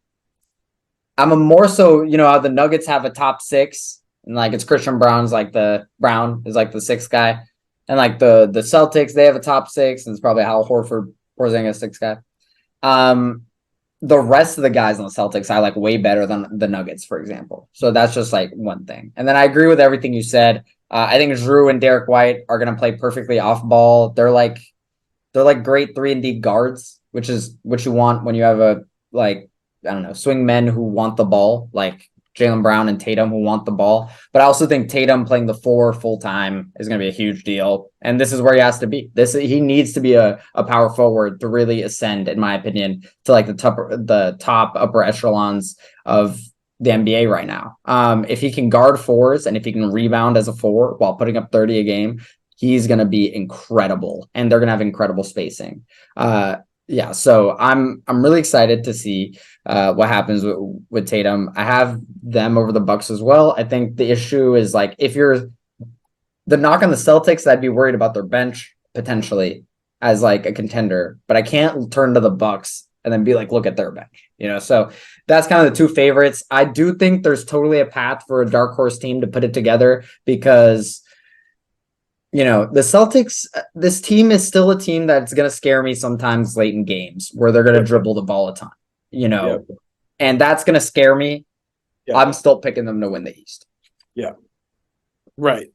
a more so, how the Nuggets have a top six, and like it's Christian Brown's like Brown is like the sixth guy, and like the Celtics, they have a top six, and it's probably Hal Horford, Porzingis, sixth guy. The rest of the guys on the Celtics I like way better than the Nuggets, for example. So that's just like one thing. And then I agree with everything you said. I think Drew and Derek White are going to play perfectly off ball. They're like great 3-and-D guards, which is what you want when you have swing men who want the ball, like Jaylen Brown and Tatum who want the ball. But I also think Tatum playing the 4 full time is going to be a huge deal. And this is where he has to be. He needs to be a power forward to really ascend, in my opinion, to like the top upper echelons of the NBA right now. If he can guard fours and if he can rebound as a 4 while putting up 30 a game, he's going to be incredible, and they're going to have incredible spacing. So I'm really excited to see what happens with Tatum. I have them over the Bucks as well. I think the issue is like if you're the knock on the Celtics, I'd be worried about their bench potentially as like a contender, but I can't turn to the Bucks and then be like, look at their bench, So that's kind of the two favorites. I do think there's totally a path for a dark horse team to put it together because the Celtics, this team is still a team that's going to scare me sometimes late in games where they're going to dribble the ball a ton, and that's going to scare me. Yeah. I'm still picking them to win the East. Yeah. Right.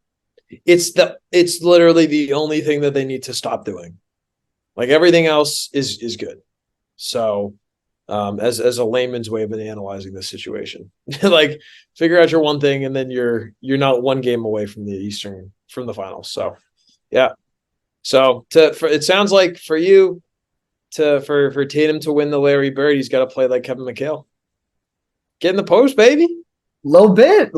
It's literally the only thing that they need to stop doing. Like everything else is good. So as a layman's way of analyzing this situation, like figure out your one thing and then you're not one game away from the finals. So yeah. So it sounds like for Tatum to win the Larry Bird, he's got to play like Kevin McHale. Get in the post, baby. Little bit.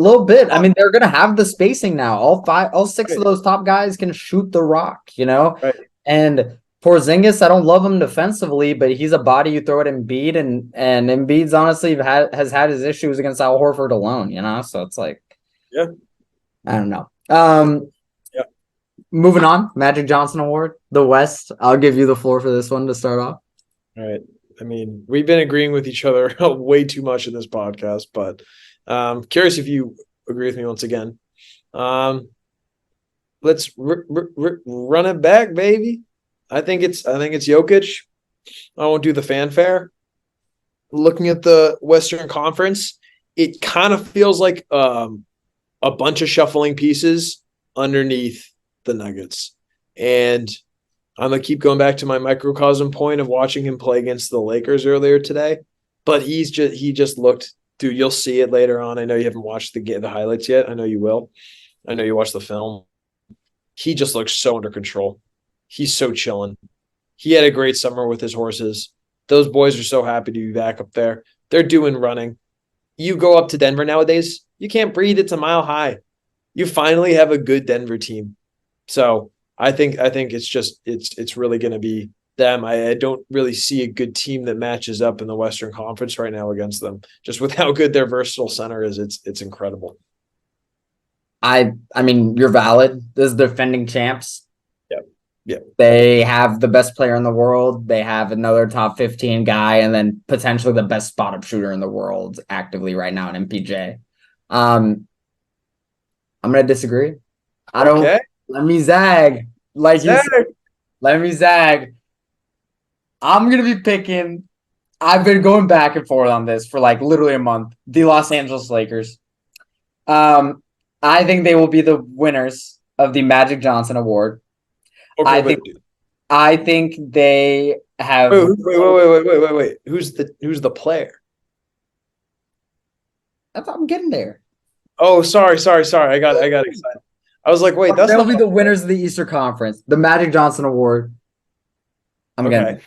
I mean, they're gonna have the spacing now. All six of those top guys can shoot the rock, Right. And Porzingis, I don't love him defensively, but he's a body you throw at Embiid, and Embiid's honestly has had his issues against Al Horford alone, So it's like, yeah, I don't know. Yeah. Moving on, Magic Johnson Award, the West. I'll give you the floor for this one to start off. All right. I mean, we've been agreeing with each other way too much in this podcast, but curious if you agree with me once again. Let's run it back, baby. I think it's Jokic. I won't do the fanfare. Looking at the Western Conference, it kind of feels like a bunch of shuffling pieces underneath the Nuggets. And I'm going to keep going back to my microcosm point of watching him play against the Lakers earlier today. But he just looked, dude, you'll see it later on. I know you haven't watched the highlights yet. I know you will. I know you watched the film. he just looks so under control. He's so chilling. He had a great summer with his horses. Those boys are so happy to be back up there. They're doing running. You go up to Denver nowadays, you can't breathe. It's a mile high. You finally have a good Denver team. So I think it's really going to be them. I don't really see a good team that matches up in the Western Conference right now against them. Just with how good their versatile center is, it's incredible. I mean, you're valid. This is defending champs. Yep. Yep. They have the best player in the world. They have another top 15 guy, and then potentially the best spot up shooter in the world actively right now in MPJ. I'm gonna disagree. I don't Okay. let me zag. Like you said, let me zag. I'm gonna be picking. I've been going back and forth on this for like literally a month. The Los Angeles Lakers. Um, I think they will be the winners of the Magic Johnson Award. Okay, I think I think they have. wait. Who's the player? I'm getting there. Oh, sorry. I got excited. I was like, wait, that's They'll not be the winners of the Eastern Conference, the Magic Johnson Award. I'm getting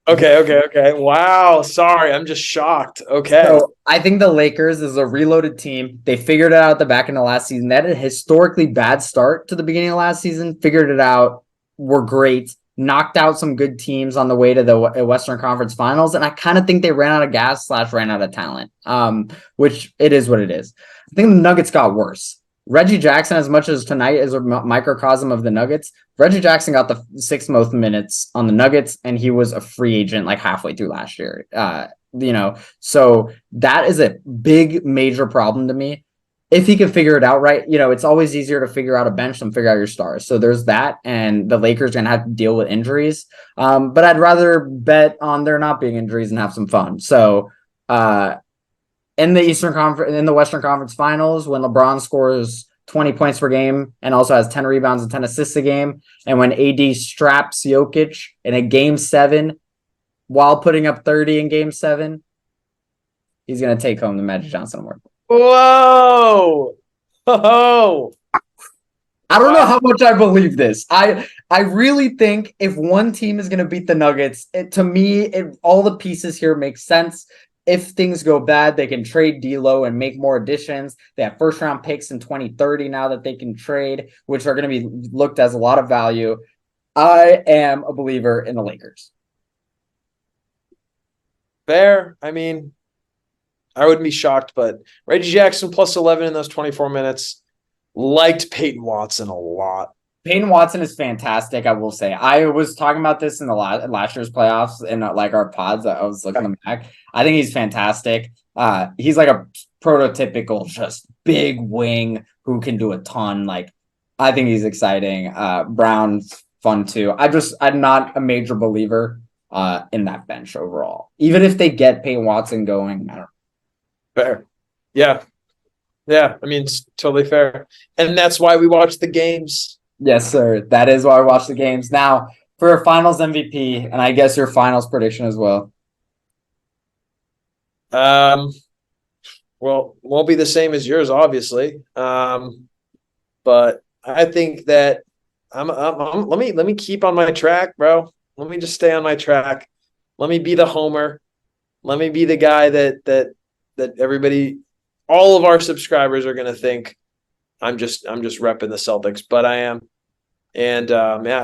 okay. Okay. Wow. Sorry, I'm just shocked. Okay. So I think the Lakers is a reloaded team. They figured it out at the back end of last season. They had a historically bad start to the beginning of last season. Figured it out. Were great. Knocked out some good teams on the way to the Western Conference Finals, and I kind of think they ran out of gas / ran out of talent. Which it is what it is. I think the Nuggets got worse. Reggie Jackson, as much as tonight is a microcosm of the Nuggets, Reggie Jackson got the sixth most minutes on the Nuggets, and he was a free agent like halfway through last year. So that is a big major problem to me. If he can figure it out right, it's always easier to figure out a bench than figure out your stars. So there's that, and the Lakers are gonna have to deal with injuries. But I'd rather bet on there not being injuries and have some fun. So in the Eastern Conference, in the Western Conference Finals, when LeBron scores 20 points per game and also has 10 rebounds and 10 assists a game, and when AD straps Jokic in a game 7 while putting up 30 in game 7, he's going to take home the Magic Johnson Award. Whoa. Oh. I don't know how much I believe this. I really think if one team is going to beat the Nuggets, to me, all the pieces here make sense. If things go bad, they can trade D'Lo and make more additions. They have first-round picks in 2030 now that they can trade, which are going to be looked as a lot of value. I am a believer in the Lakers. Fair. I mean, I wouldn't be shocked, but Reggie Jackson plus 11 in those 24 minutes. Liked Peyton Watson a lot. Peyton Watson is fantastic, I will say. I was talking about this in the last year's playoffs in like our pods. I was looking them back. I think he's fantastic. He's like a prototypical just big wing who can do a ton. Like, I think he's exciting. Brown's fun too. I'm not a major believer in that bench overall. Even if they get Peyton Watson going, I don't know. Fair. Yeah. I mean, it's totally fair. And that's why we watch the games. Yes, sir. That is why I watch the games. Now, for a finals MVP, and I guess your finals prediction as well. Well, won't be the same as yours, obviously. But I think that let me keep on my track, bro. Let me just stay on my track. Let me be the homer. Let me be the guy that everybody, all of our subscribers are gonna think I'm just repping the Celtics, but I am. And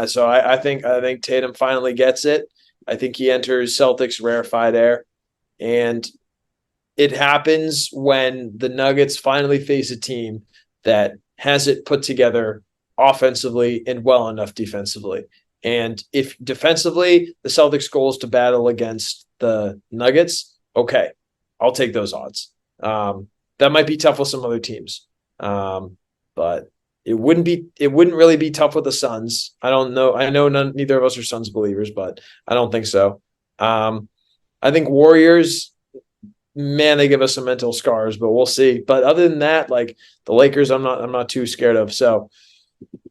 so I think Tatum finally gets it. I think he enters Celtics rarefied air. And it happens when the Nuggets finally face a team that has it put together offensively and well enough defensively. And if defensively the Celtics' goal is to battle against the Nuggets, okay, I'll take those odds. That might be tough with some other teams, but it wouldn't really be tough with the Suns. I don't know. I know neither of us are Suns believers, but I don't think so. I think Warriors, man, they give us some mental scars, but we'll see. But other than that, like the Lakers, I'm not too scared of. So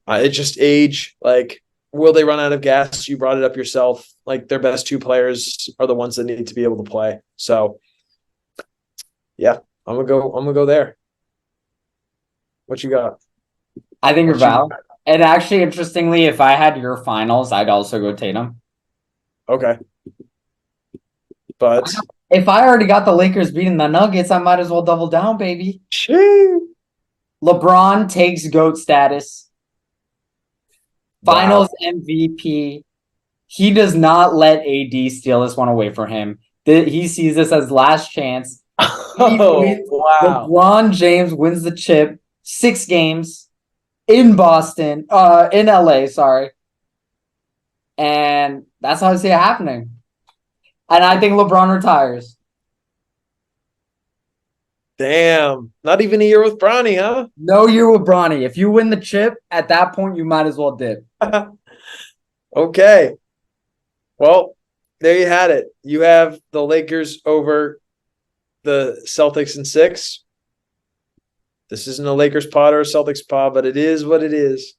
it's just age. Like, will they run out of gas? You brought it up yourself. Like, their best two players are the ones that need to be able to play. So yeah, I'm gonna go there. What you got? I think you're valid. And actually, interestingly, if I had your finals, I'd also go Tatum. Okay. But If I already got the Lakers beating the Nuggets, I might as well double down, baby. shoo, LeBron takes GOAT status. wow. Finals MVP. He does not let AD steal this one away from him. He sees this as last chance. He Oh, wins. wow. LeBron James wins the chip. 6 games in Boston, in LA, sorry. And that's how I see it happening. And I think LeBron retires. Damn. Not even a year with Bronny, huh? No year with Bronny. If you win the chip, at that point, you might as well dip. Okay. Well, there you had it. You have the Lakers over the Celtics in 6. This isn't a Lakers pod or a Celtics pod, but it is what it is.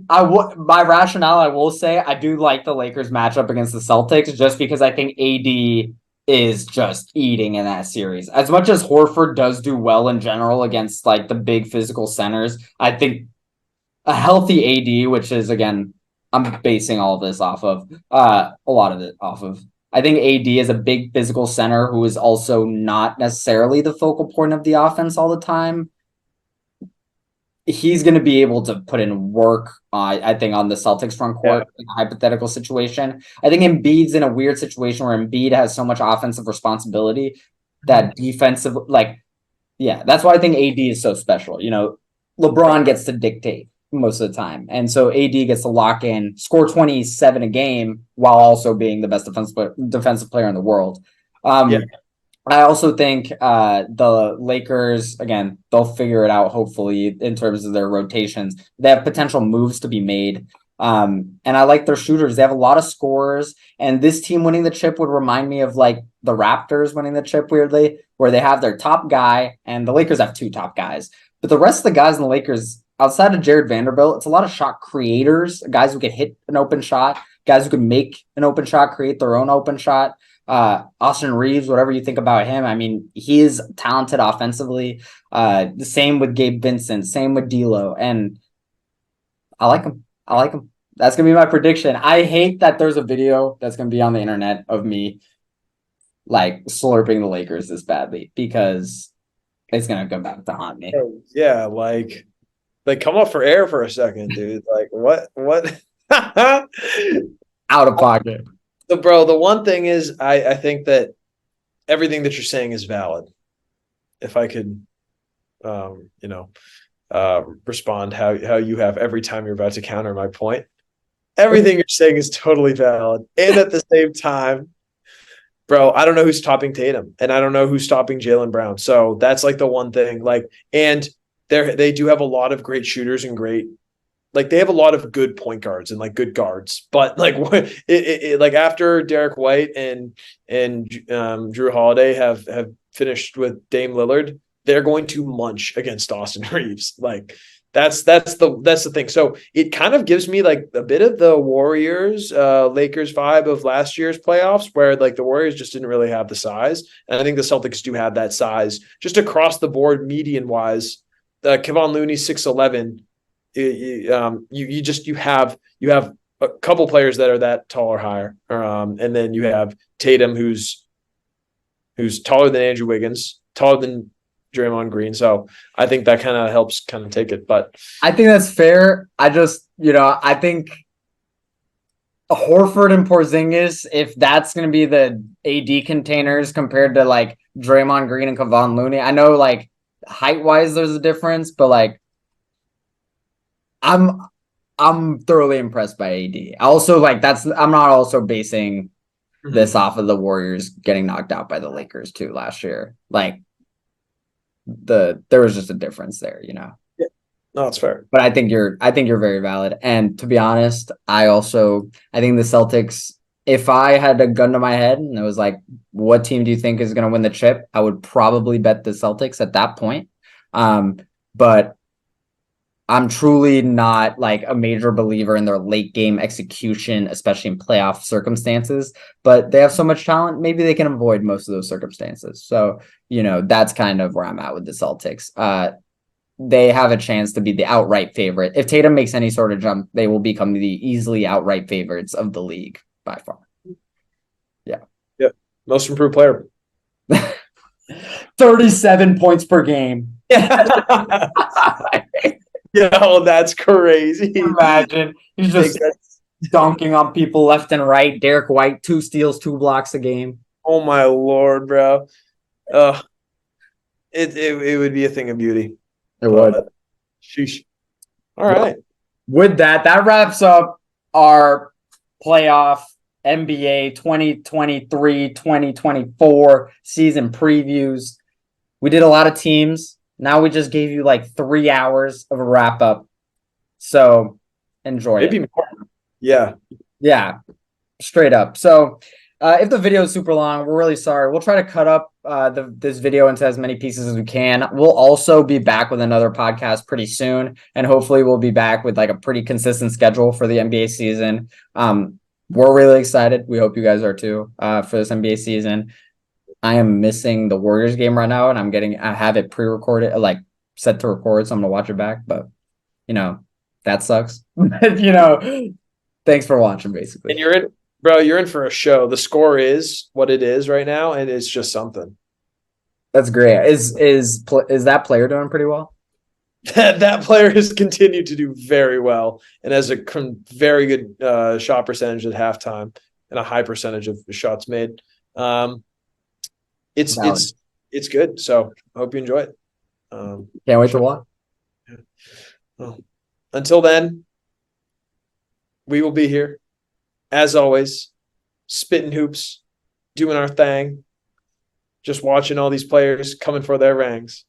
My rationale, I will say, I do like the Lakers matchup against the Celtics just because I think AD is just eating in that series. As much as Horford does do well in general against like the big physical centers, I think a healthy AD, which is again, I'm basing all of this off of a lot of it off of. I think AD is a big physical center who is also not necessarily the focal point of the offense all the time. He's going to be able to put in work, I think, on the Celtics front court in a hypothetical situation. I think Embiid's in a weird situation where Embiid has so much offensive responsibility that defensive, like, yeah, that's why I think AD is so special. You know, LeBron gets to dictate most of the time. And so AD gets to lock in, score 27 a game while also being the best defensive player in the world. Yeah. I also think the Lakers, again, they'll figure it out, hopefully, in terms of their rotations. They have potential moves to be made. And I like their shooters. They have a lot of scorers. And this team winning the chip would remind me of like the Raptors winning the chip, weirdly, where they have their top guy, and the Lakers have 2 top guys. But the rest of the guys in the Lakers, outside of Jared Vanderbilt, it's a lot of shot creators, guys who can hit an open shot, guys who can make an open shot, create their own open shot. Austin Reeves, whatever you think about him, I mean, he is talented offensively. The same with Gabe Vincent, same with D'Lo, and I like him. I like him. That's gonna be my prediction. I hate that there's a video that's gonna be on the internet of me like slurping the Lakers this badly because it's gonna come back to haunt me. Yeah, like come up for air for a second, dude. Like what? Out of pocket. Bro, the one thing is I think that everything that you're saying is valid. If I could respond how you have every time you're about to counter my point. Everything you're saying is totally valid. And at the same time, bro, I don't know who's topping Tatum, and I don't know who's stopping Jaylen Brown. So that's like the one thing. Like, and they do have a lot of great shooters and great, like they have a lot of good point guards and like good guards. But like like after Derek White and Drew Holiday have finished with Dame Lillard, they're going to munch against Austin Reeves. Like that's the thing. So it kind of gives me like a bit of the Warriors, Lakers vibe of last year's playoffs, where like the Warriors just didn't really have the size, and I think the Celtics do have that size just across the board, median wise. Kevon Looney 6'11". You have a couple players that are that tall or higher, and then you have Tatum who's taller than Andrew Wiggins, taller than Draymond Green. So I think that kind of helps kind of take it. But I think that's fair. I just, I think Horford and Porzingis, if that's going to be the AD containers compared to like Draymond Green and Kevon Looney, I know like height wise there's a difference, but like I'm thoroughly impressed by AD. Also, like I'm not also basing this off of the Warriors getting knocked out by the Lakers too last year. Like there was just a difference there, Yeah. No, it's fair. But I think you're very valid. And to be honest, I think the Celtics, if I had a gun to my head and it was like, what team do you think is going to win the chip? I would probably bet the Celtics at that point. But I'm truly not like a major believer in their late game execution, especially in playoff circumstances. But they have so much talent, maybe they can avoid most of those circumstances. So, that's kind of where I'm at with the Celtics. they have a chance to be the outright favorite. If Tatum makes any sort of jump, they will become the easily outright favorites of the league by far. Yeah. Most improved player. 37 points per game. Yo, that's crazy. Imagine he's just dunking on people left and right. Derek White, 2 steals, 2 blocks a game. Oh my Lord, bro. It would be a thing of beauty. It would. Sheesh. All right. With that wraps up our playoff NBA 2023-2024 season previews. We did a lot of teams. Now we just gave you like 3 hours of a wrap up. So enjoy Maybe it. more. Yeah. Yeah, straight up. So if the video is super long, we're really sorry. We'll try to cut up this video into as many pieces as we can. We'll also be back with another podcast pretty soon, and hopefully we'll be back with like a pretty consistent schedule for the NBA season. We're really excited. We hope you guys are too for this NBA season. I am missing the Warriors game right now, and I have it pre-recorded, like set to record, so I'm gonna watch it back. But that sucks. But thanks for watching, basically. And you're in for a show. The score is what it is right now, and it's just something. That's great. Is that player doing pretty well? That player has continued to do very well and has a very good shot percentage at halftime and a high percentage of shots made. It's good. So I hope you enjoy it. Can't wait to watch. Well, until then, we will be here as always, spitting hoops, doing our thing, just watching all these players coming for their rings.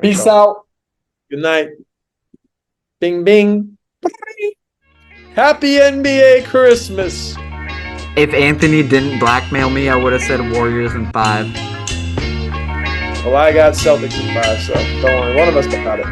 Peace out. Good night. Bing, bing. Happy NBA Christmas. If Anthony didn't blackmail me, I would have said Warriors in 5. Well, I got Celtics in 5, so don't worry. One of us got it.